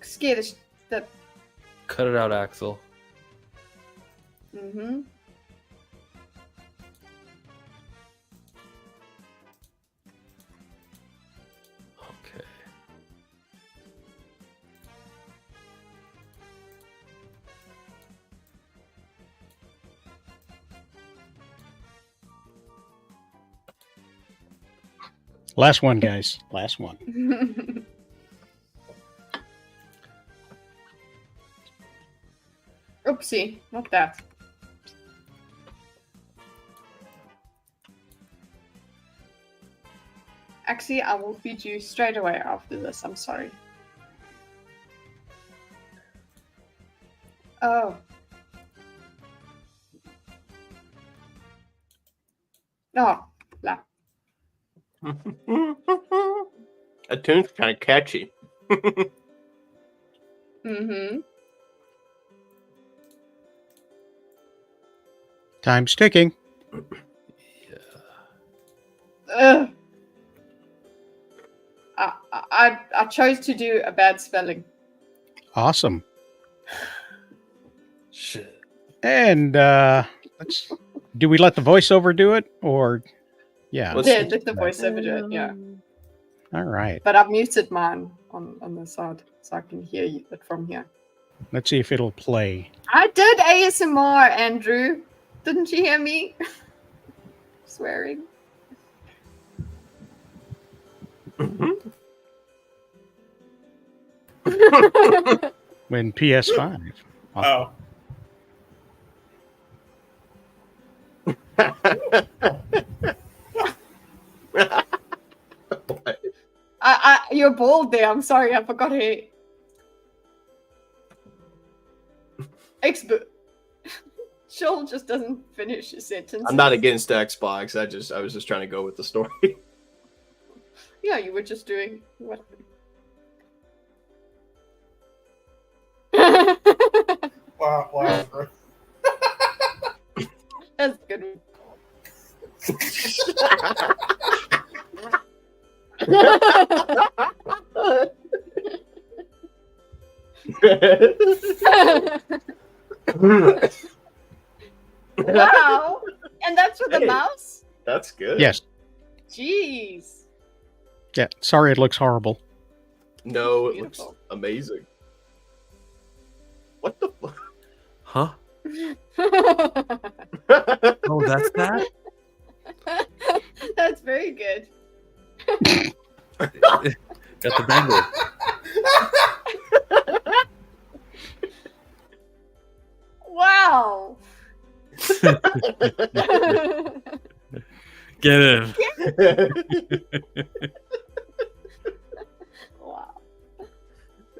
Scared the. Cut it out, Axel. Mm-hmm. Okay. Last one, guys. Last one. Oopsie, not that. Actually, I will feed you straight away after this. I'm sorry. Oh. Oh, la. That tune's kind of catchy. Mm-hmm. Time's ticking. Ugh. I chose to do a bad spelling. Awesome. Shit. And let's. Do we let the voiceover do it, or yeah? Let's- Yeah, let the voiceover do it, yeah. All right. But I've muted mine on the side so I can hear it from here. Let's see if it'll play. I did ASMR, Andrew. Didn't you hear me? Swearing. When PS5. Oh. You're bald there. I'm sorry, I forgot hair. Joel just doesn't finish his sentence. I'm not against Xbox. I was just trying to go with the story. Yeah, you were just doing what? Wow. That's good. Wow. And that's with Hey. a mouse? That's good. Yes. Jeez. Yeah. Sorry, it looks horrible. No, it Beautiful. looks amazing. What the fuck? Huh? Oh, that's that? That's very good. Got the bangle. Wow. Get him. Wow.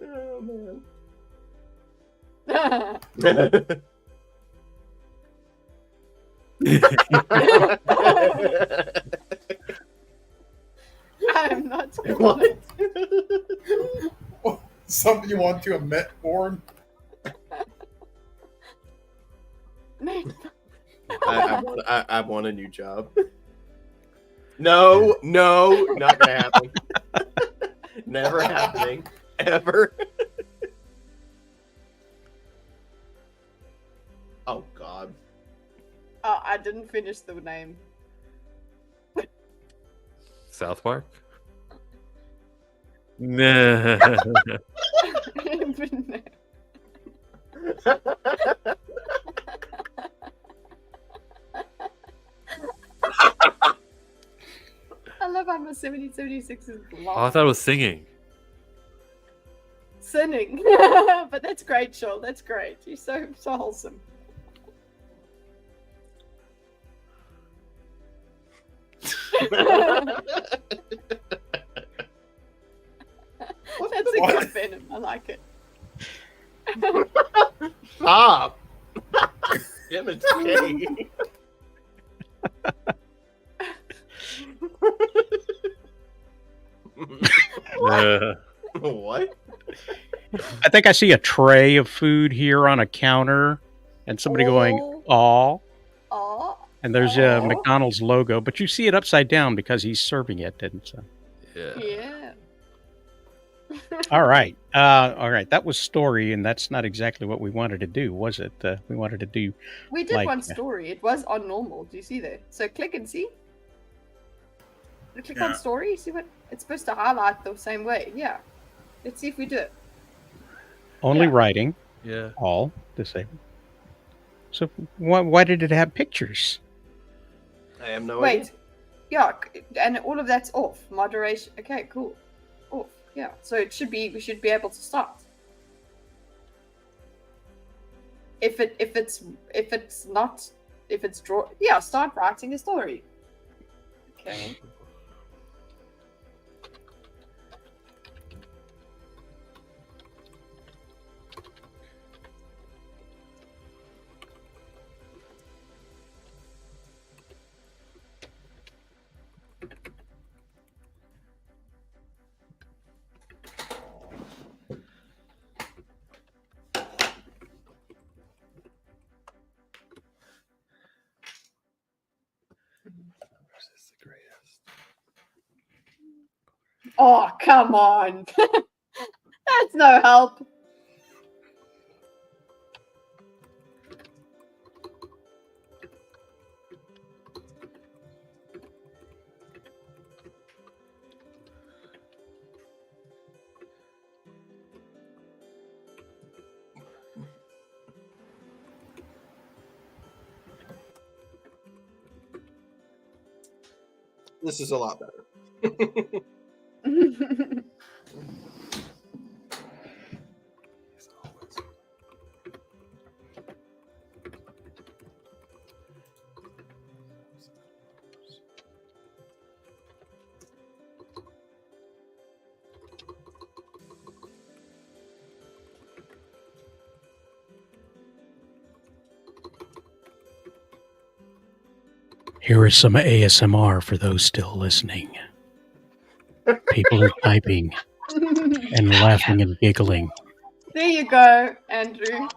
Oh man. I'm not What? Something you want to admit, Born? I want a new job. No, not gonna happen. Never happening. Ever. Oh God. Oh, I didn't finish the name. South Park? Nah. I love how my 7076 is long. Oh, I thought it was singing. Sinning. But that's great, Joel. That's great. You're so wholesome. That's a What? good venom. I like it. Stop. MSK. What? I think I see a tray of food here on a counter, and somebody going, "Aw," Oh, and there's a Aw. McDonald's logo, but you see it upside down because he's serving it. And so, Yeah. yeah. all right, that was story, and that's not exactly what we wanted to do, was it? We wanted to do We did like, one story. It was on normal. Do you see there? So click and see. Click on Yeah. story. See what it's supposed to highlight the same way. Yeah. Let's see if we do it. only Yeah. writing, Yeah. all the same. So why did it have pictures? I have no Wait. idea. Yeah, and all of that's off. Moderation. Okay, cool. Off. Yeah. So it should be. We should be able to start. If it's draw. Yeah, start writing a story. Okay. Oh, come on. That's no help. This is a lot better. Here is some ASMR for those still listening. People are typing and laughing and giggling. There you go, Andrew.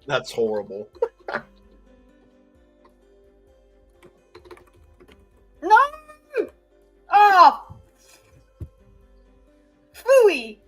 That's horrible. No! Oh! Phooey!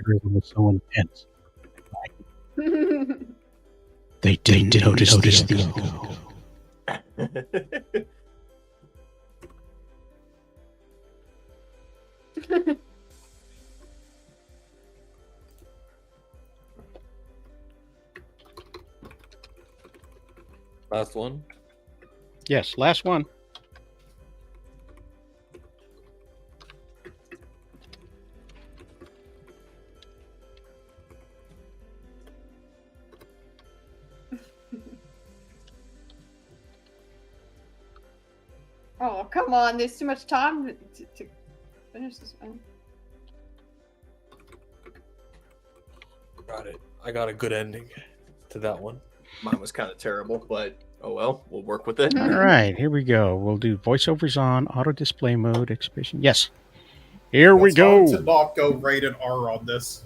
Everyone was so intense. They didn't notice the echo. Last one. Yes, last one. Oh, come on. There's too much time to finish this one. Got it. I got a good ending to that one. Mine was kind of terrible, but Oh well, we'll work with it. All right, here we go. We'll do voiceovers on auto display mode exhibition. Yes. Here we It's hard go. to not go rated R on this.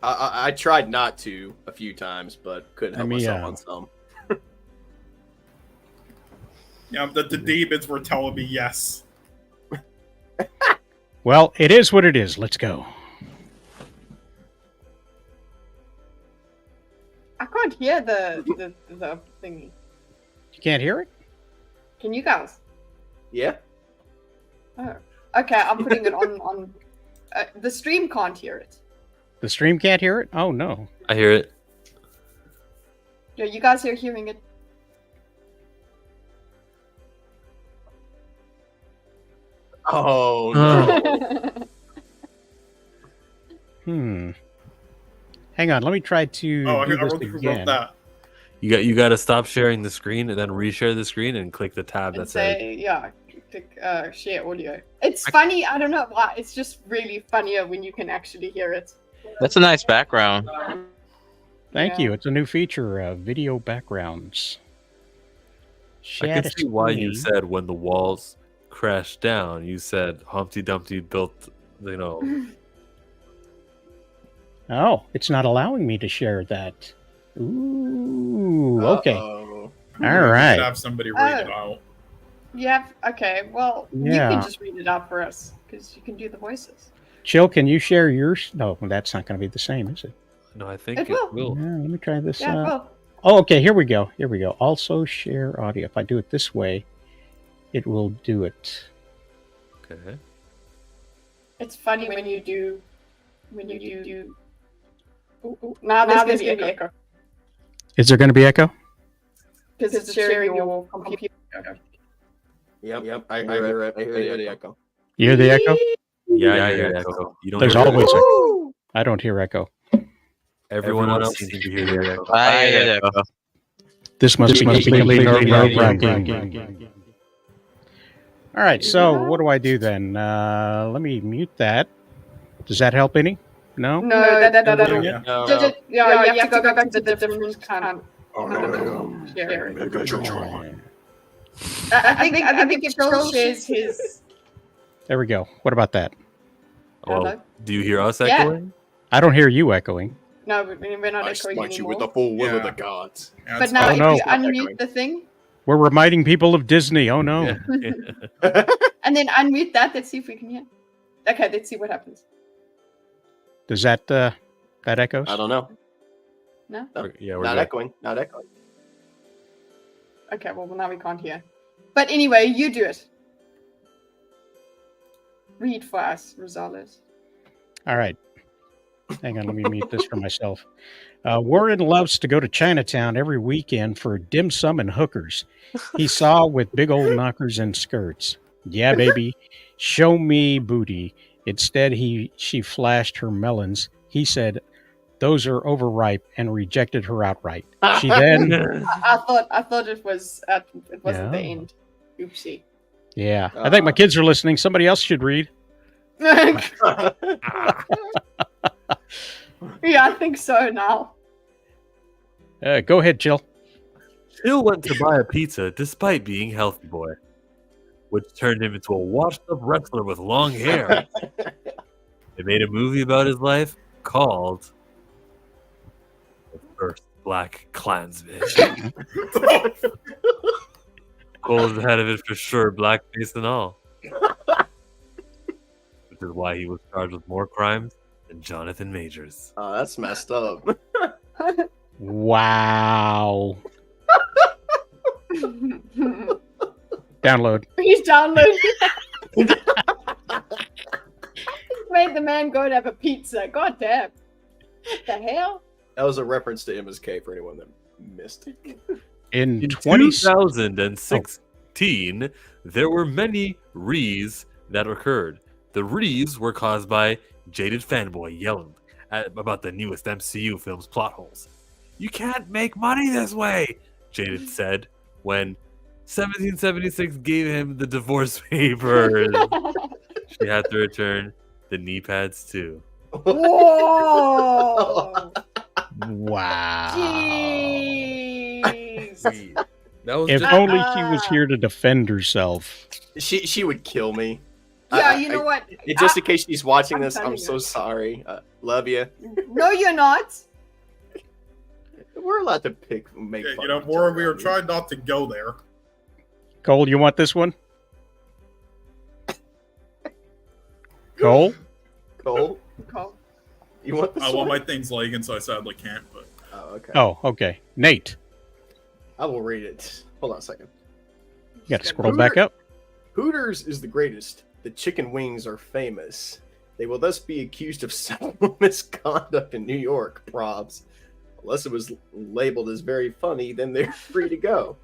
I tried not to a few times, but couldn't help Let me, myself on some. Yeah, the demons were telling me yes. Well, it is what it is. Let's go. I can't hear the thingy. You can't hear it? Can you guys? Yeah. Oh, okay. I'm putting it on. The stream can't hear it. The stream can't hear it? Oh, no. I hear it. Yeah, you guys are hearing it. Oh no. Hang on. Let me try to Oh, I do this wrote who again. wrote that. You got to stop sharing the screen and then reshare the screen and click the tab And that says. say, yeah, click share audio. It's funny. I don't know why. It's just really funnier when you can actually hear it. That's a nice background. Thank Yeah. you. It's a new feature, video backgrounds. I can Share see why you screen. said when the walls crashed down. You said Humpty Dumpty built, Oh, it's not allowing me to share that. Ooh, okay. Uh-oh. All You right. should have somebody read it out. Yeah. Okay. Well, you Yeah. can just read it out for us because you can do the voices. Chill, can you share yours? No, that's not going to be the same, is it? No, I think It it will. will. Yeah, let me try this. Yeah. Well. Oh, okay. Here we go. Here we go. Also share audio. If I do it this way, it will do it. Okay. It's funny when you do. Now there's going to be an echo Is there going to be echo? because it's sharing your computer. Yep. I hear it. I hear the echo. You hear the echo? Yeah. Echo. You don't There's hear the always echo. echo. I don't hear echo. Everyone else seems to hear the echo. I hear the echo. This must be completely nerve-wracking. All right, so what do I do then? Let me mute that. Does that help any? No? No, that'll. Yeah. No, Yeah, you have to go back to the different kind of sharing. I think if Joel shares his. There we go. What about that? Well, Hello? do you hear us Yeah. echoing? I don't hear you echoing. No, we're not I echoing smite you with the anymore. full will of Yeah. the gods. Yeah, But it's now, Oh, if no. you unmute the thing We're reminding people of Disney. Oh, no. Yeah. and then unmute that, let's see if we can hear. Okay, let's see what happens. Does that echoes? I don't know. No? Yeah, we're Not good. echoing. Not echoing. Okay, well now we can't hear. But anyway, you do it. Read for us, Rosales. All right. Hang on, let me mute this for myself. Warren loves to go to Chinatown every weekend for dim sum and hookers. He saw with big old knockers and skirts. Yeah, baby. Show me booty. Instead, she flashed her melons. He said, those are overripe, and rejected her outright. She then, I thought it was it wasn't the Yeah. end. Oopsie. yeah, I think my kids are listening. Somebody else should read. Yeah, I think so now. Go ahead, Jill. Jill went to buy a pizza despite being healthy boy, which turned him into a washed-up wrestler with long hair. They made a movie about his life called The First Black Klansman. Cole's ahead of it for sure, blackface and all. Which is why he was charged with more crimes than Jonathan Majors. Oh, that's messed up. Wow. Download. He's downloading. Made the man go to have a pizza. God damn. What the hell? That was a reference to MSK for anyone that missed it. In In 2016, there were many rees that occurred. The rees were caused by jaded fanboy yelling about the newest MCU film's plot holes. You can't make money this way, Jaded said when 1776 gave him the divorce papers. She had to return the knee pads too. Whoa. wow. Jeez. That was If just only she was here to defend herself. She would kill me. Yeah, you know what? Just in case she's watching I'm this, I'm telling so you. sorry. Love you. No, you're not. We're allowed to make Yeah, fun you know, of each Warren, other we on were here. trying not to go there. Cole, you want this one? Cole? Cole, Cool. you want this Well, one? my thing's lagging, so I sadly can't. But Oh, okay. Oh, okay. Nate, I will read it. Hold on a second. you got to scroll back up. Hooters is the greatest. The chicken wings are famous. They will thus be accused of sexual misconduct in New York, probs. Unless it was labeled as very funny, then they're free to go.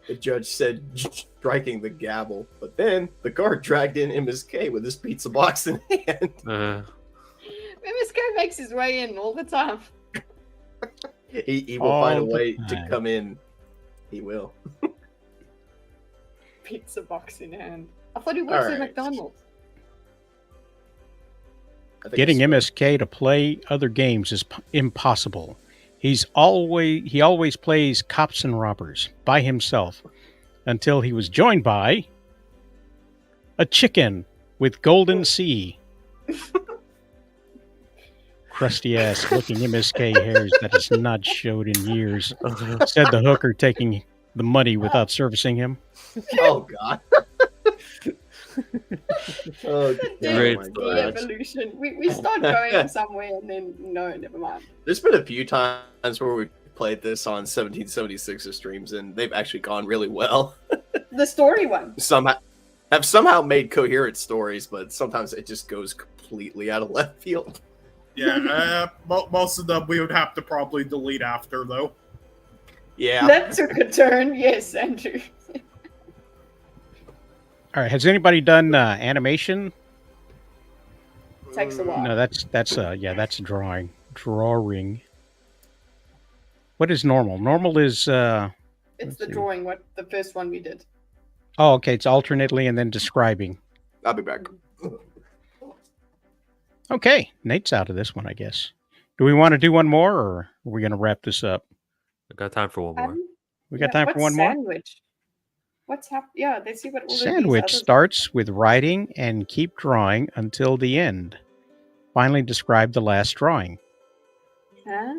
The judge said, striking the gavel. But then the guard dragged in MSK with his pizza box in hand. MSK makes his way in all the time. He will find a All the way to time. come in. He will. Pizza box in hand. I thought he works at Alright. McDonald's. I think Getting it's- MSK to play other games is impossible. He always plays cops and robbers by himself until he was joined by a chicken with golden sea. Crusty ass looking MSK hairs that has not showed in years, said the hooker taking the money without servicing him. Oh, God. Oh, Great my The story. God. evolution. We start going somewhere and then no, never mind. There's been a few times where we played this on 1776 streams, and they've actually gone really well. The story one. Have somehow made coherent stories, but sometimes it just goes completely out of left field. yeah, most of them we would have to probably delete after, though. Yeah. That took a turn. Yes, Andrew. All right, has anybody done animation? Takes a while. No, that's drawing. Drawing. What is normal? Normal is It's let's the see. drawing. What the first one we did. oh, okay, it's alternately and then describing. I'll be back. Okay, Nate's out of this one, I guess. Do we want to do one more, or are we going to wrap this up? I got time for one more. We got time for one what's more. Sandwich? What's happened? Yeah, let's see what all of these Sandwich others- starts with writing and keep drawing until the end. Finally, describe the last drawing. Huh?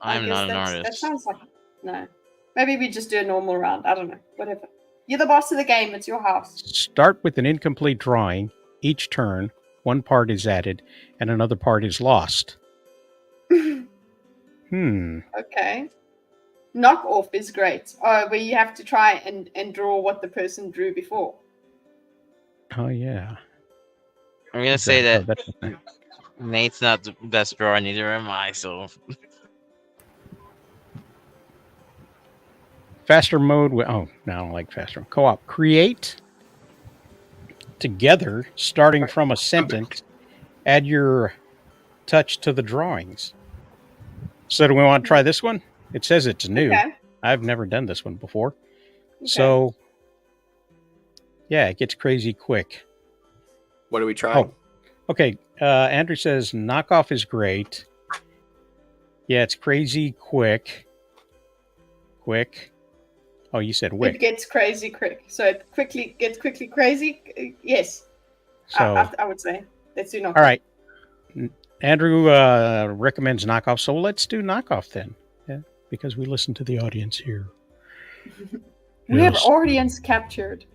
I I'm guess not an That artist. sounds like no. Maybe we just do a normal round. I don't know. Whatever. You're the boss of the game. It's your house. Start with an incomplete drawing. Each turn, one part is added and another part is lost. Okay. Knock off is great. Oh, where you have to try and draw what the person drew before. Oh, yeah. I'm gonna say Oh, that that's the thing. Nate's not the best drawer, neither am I. So Faster mode. Oh, no, I don't like faster. Co-op. Create together, starting from a sentence. Add your touch to the drawings. So do we want to try this one? It says it's new. Okay. I've never done this one before. Okay. So, yeah, it gets crazy quick. What are we trying? Oh, okay. Andrew says knockoff is great. Yeah, it's crazy quick. Quick. Oh, you said It wick. gets crazy quick. So it gets quickly crazy. Yes. So, I would say. Let's do knock. all right. Andrew recommends knockoff, so let's do knockoff then. Yeah, because we listen to the audience here. We have Yes. audience captured.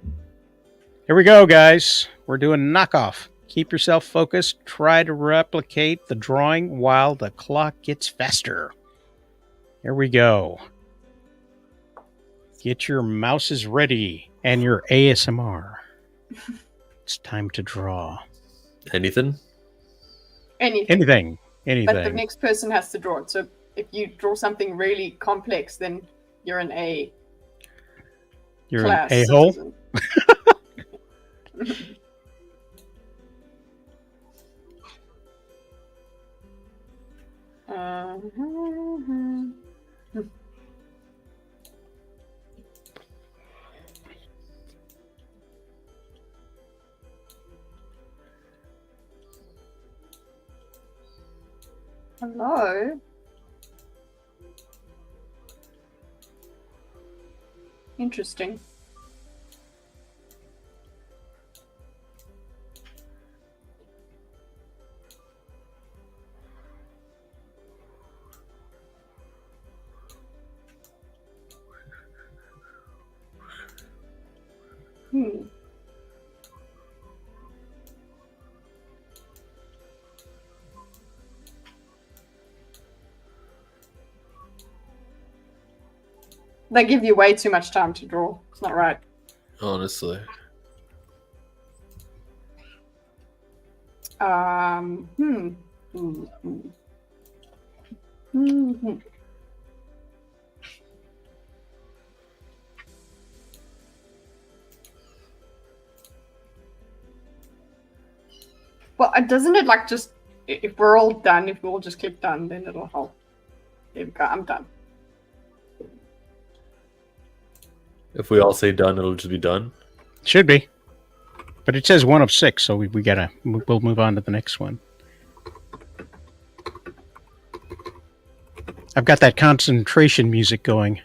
Here we go, guys. We're doing knockoff. Keep yourself focused. Try to replicate the drawing while the clock gets faster. Here we go. Get your mouses ready and your ASMR. It's time to draw. Anything? Anything. Anything. But the next person has to draw it. So if you draw something really complex, then you're an A You're class. an a-hole? citizen. Hello. Interesting. Hmm. They give you way too much time to draw. It's not right. Honestly. Hmm. Hmm. Well, doesn't it like just if we're all done, if we all just click done, then it'll help. There we go. I'm done. If we all say done, it'll just be done. Should be. But it says 1 of 6, so we gotta. We'll move on to the next one. I've got that concentration music going.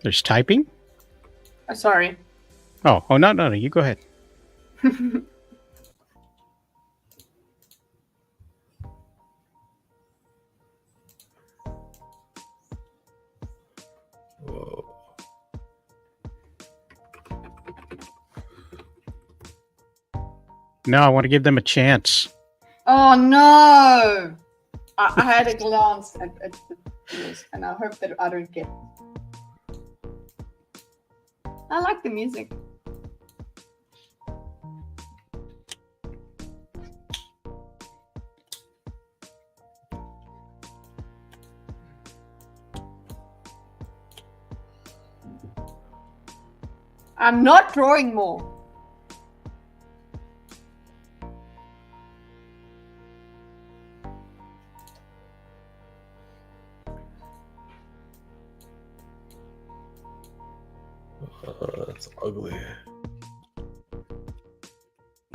There's typing? Sorry. Oh, no, you go ahead. Whoa. No, I want to give them a chance. Oh no! I had a glance at the rules, and I hope that I don't get. I like the music. I'm not drawing more. That's ugly.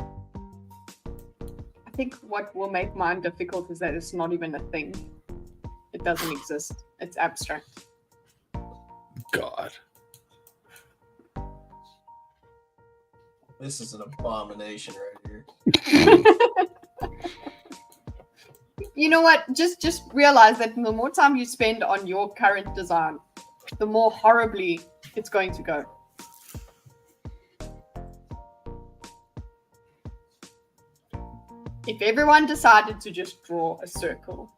I think what will make mine difficult is that it's not even a thing. It doesn't exist. It's abstract. God. This is an abomination right here. You know what? Just realize that the more time you spend on your current design, the more horribly it's going to go. If everyone decided to just draw a circle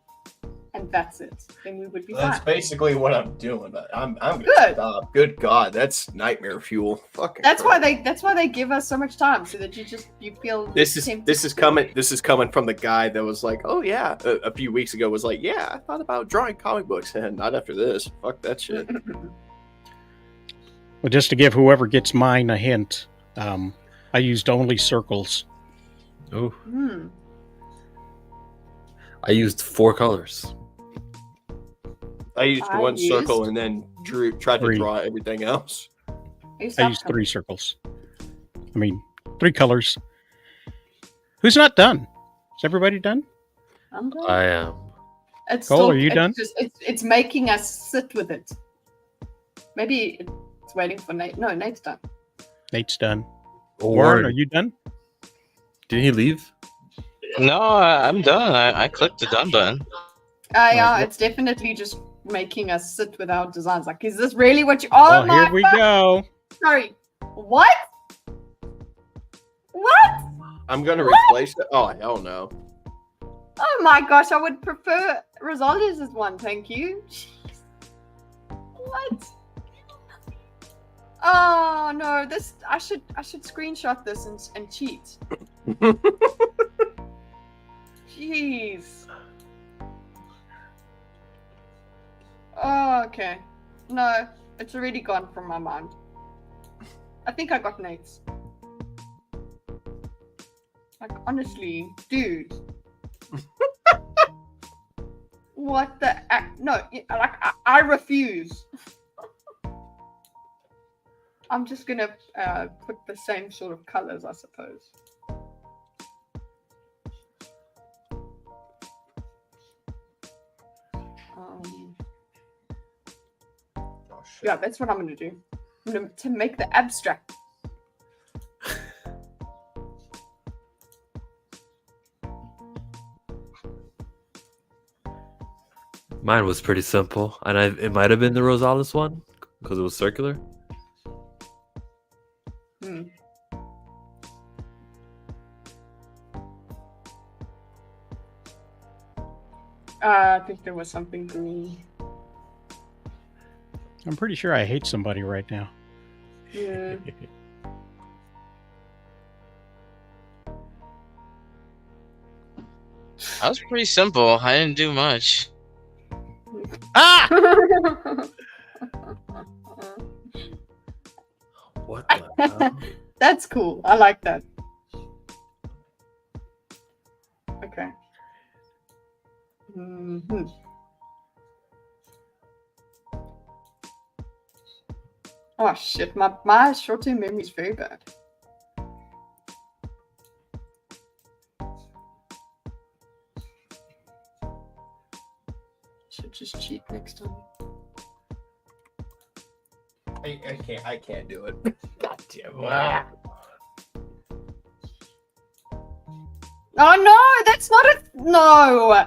and that's it, then we would be That's fine. basically what I'm doing. I'm gonna Good. stop. Good God, that's nightmare fuel. Fucking. That's Christ. why they give us so much time, so that you feel This is tempted coming. This is coming from the guy that was like, "Oh yeah," a few weeks ago was like, "Yeah, I thought about drawing comic books, and not after this. Fuck that shit." Well, just to give whoever gets mine a hint, I used only circles. Oh, Hmm. I used 4 colors. I used I one circle used and then tried to 3. draw everything else. I used 3 circles. I mean, 3 colors. Who's not done? Is everybody done? I'm done. I am. It's Cole, still, are you it's done? Just, it's making us sit with it. Maybe it's waiting for Nate. No, Nate's done. Nate's done. Oh, Warren, are you done? Did he leave? No, I'm done. I clicked the done button. Yeah, Well, it's definitely just making us sit with our designs. Like, is this really what you? Oh Well, my! here we go. Sorry. What? What? I'm gonna replace it. Oh hell no! Oh my gosh! I would prefer Rosalda's as one. Thank you. Jeez. What? Oh no! This I should screenshot this and cheat. Jeez. Oh, okay. No, it's already gone from my mind. I think I got Nate's. Like, honestly, dude. What the? No, like I refuse. I'm just gonna put the same sort of colors, I suppose. Yeah, that's what I'm gonna do. I'm gonna to make the abstract. Mine was pretty simple, and it might have been the Rosales one because it was circular. Hmm. I think there was something green. I'm pretty sure I hate somebody right now. Yeah. That was pretty simple. I didn't do much. Ah! What the hell? That's cool. I like that. Okay. Mm-hmm. Oh shit, my short-term memory is very bad. Should just cheat next time. I can't do it. God damn it. Oh no, that's not a no.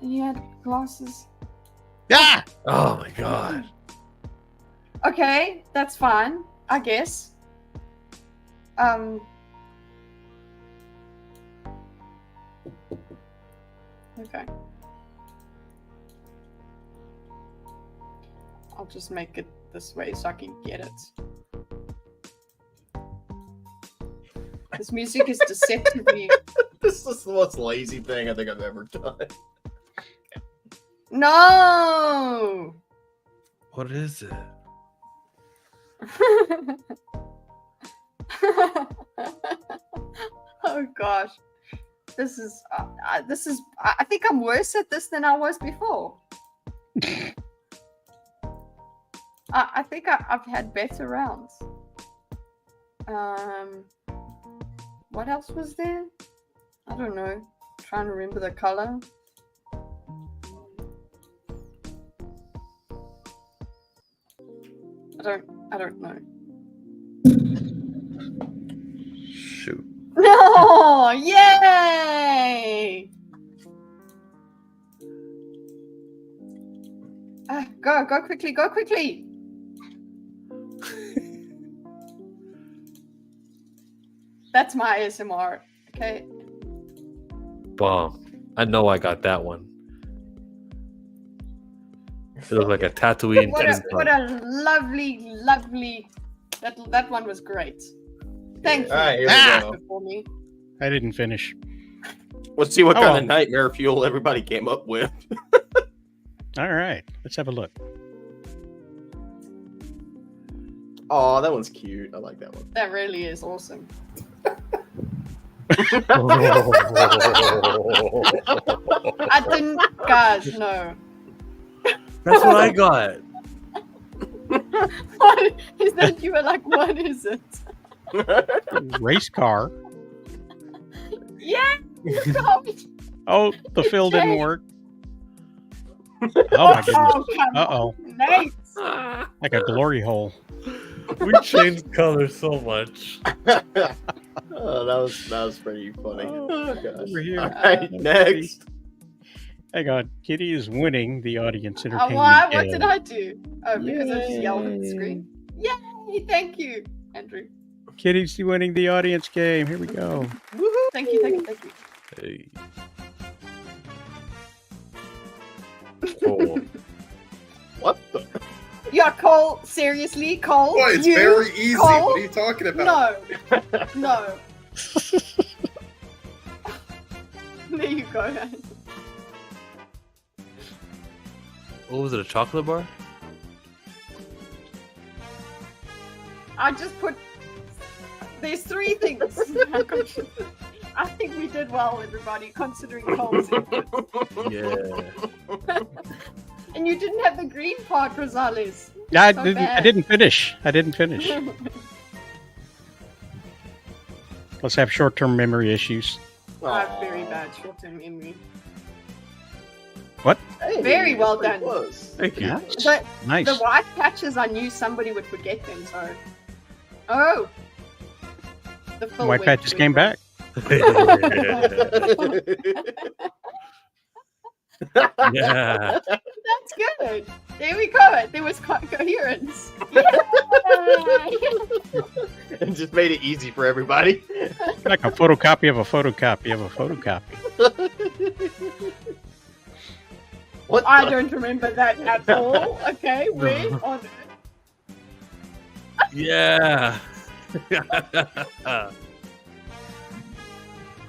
He had glasses. Ah! Oh my god. Okay, that's fine, I guess. Okay. I'll just make it this way so I can get it. This music is deceptively... This is the most lazy thing I think I've ever done. No! What is it? Oh gosh. This is I think I'm worse at this than I was before. I think I've had better rounds. What else was there? I don't know. Trying to remember the color. I don't know. Shoot. No! Yay! Go quickly, go quickly! That's my ASMR, okay? Bomb. I know I got that one. It looked like a Tatooine. What a lovely. That one was great. Thank you. All right, here Ah! we go. For me. I didn't finish. Let's see what Oh, kind well. of nightmare fuel everybody came up with. All right, let's have a look. Oh, that one's cute. I like that one. That really is awesome. I didn't, guys. No. That's what I got. What is that? You were like, what is it? Race car. Yeah. You got it. Oh, the fill didn't Jay. work. Oh my goodness. Oh, come Uh-oh. on. Nate. Like a glory hole. We changed colors so much. Oh, that was pretty funny. Oh, gosh. Over here. All right, next. Hang on. Kitty is winning the audience Oh, entertainment what game. did I do? Oh, because I just yelled at the screen. Yay! Thank you, Andrew. Kitty's winning the audience game. Here we go. Thank you. Hey. Oh. What the? Yeah, Cole. Seriously, Cole. Boy, it's you, very easy. Cole? What are you talking about? No. There you go. What was it? A chocolate bar? I just put. There's three things. I think we did well, everybody, considering Cole's input. Yeah. And you didn't have the green part, Rosales. Yeah, I So didn't. I bad. didn't finish. I didn't finish. Let's have short-term memory issues. I have very bad short-term memory. What? Hey, Very that's well pretty done. close. Thank you. But Nice. the white patches, I knew somebody would forget them, so... Oh! The full White went patches too came far. back. Yeah. That's good. There we go. There was coherence. And just made it easy for everybody. Like a photocopy of a photocopy of a photocopy. What? I don't remember that at all. Okay, where on earth? Yeah.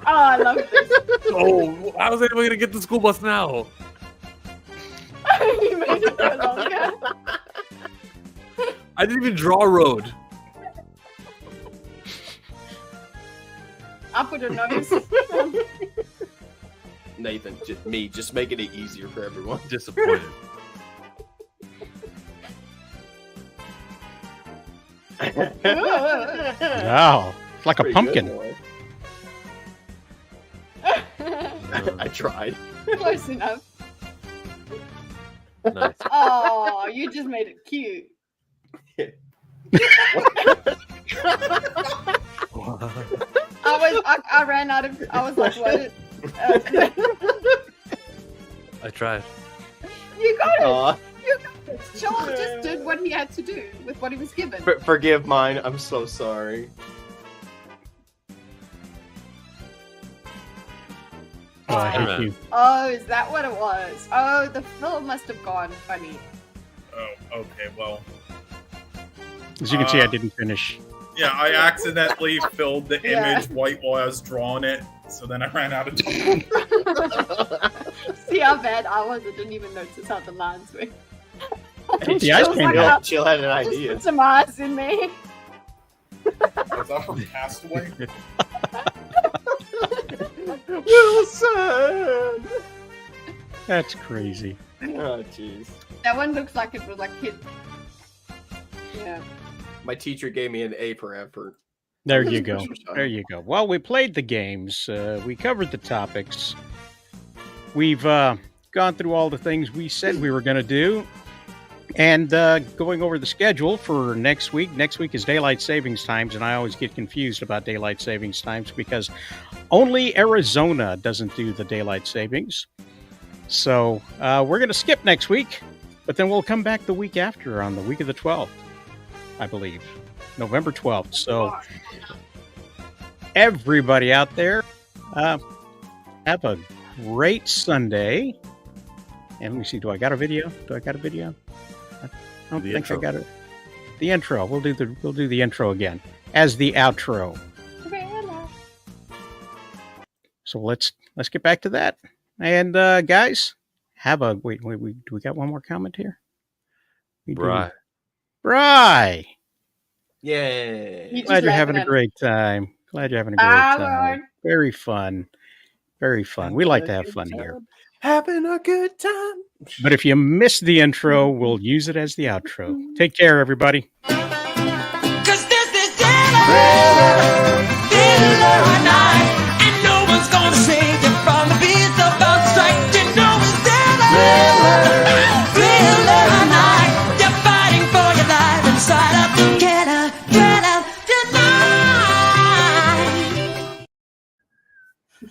Oh, I love this. Oh, how was anyone gonna get the school bus now? You made it go longer. I didn't even draw a road. I put a nose. Nathan, just making it easier for everyone. Disappointed. Wow. It's like a Pretty pumpkin. good, I tried. Close enough. Nice. Oh, you just made it cute. I ran out of. I was like, what? I tried. You got it. Aw, You got it. Joel just did what he had to do with what he was given. forgive mine. I'm so sorry. Oh, I hate Alright. you. Oh, is that what it was? Oh, the film must have gone funny. Oh, okay. Well, As you can see, I didn't finish. yeah, I accidentally filled the Yeah. image white while I was drawing it, so then I ran out of time. See how bad I was? I didn't even notice how the lines were. The eyes She was came like, back. "I'll She'll had an just idea. put some eyes in there. Was that from Castaway? Wilson! That's crazy. Oh, jeez. That one looks like it was like hit. Yeah. My teacher gave me an A for effort. There you go. There you go. Well, we played the games. We covered the topics. We've gone through all the things we said we were going to do. And going over the schedule for next week. Next week is Daylight Savings Times, and I always get confused about Daylight Savings Times because only Arizona doesn't do the Daylight Savings. So we're going to skip next week, but then we'll come back the week after on the week of the 12th, I believe. November 12th. So everybody out there, have a great Sunday. And let me see, do I got a video? I don't The think intro. I got it. The intro. We'll do the intro again as the outro. So let's get back to that. And guys, have a wait. Do we got one more comment here? We do. Right. Bri. Yay. You just Glad you're laughing having a at- great time. Glad you're having a great time. Very fun. Very fun. We like to have fun here. Having a good time. But if you miss the intro, we'll use it as the outro. Take care, everybody. 'Cause this is Daylight.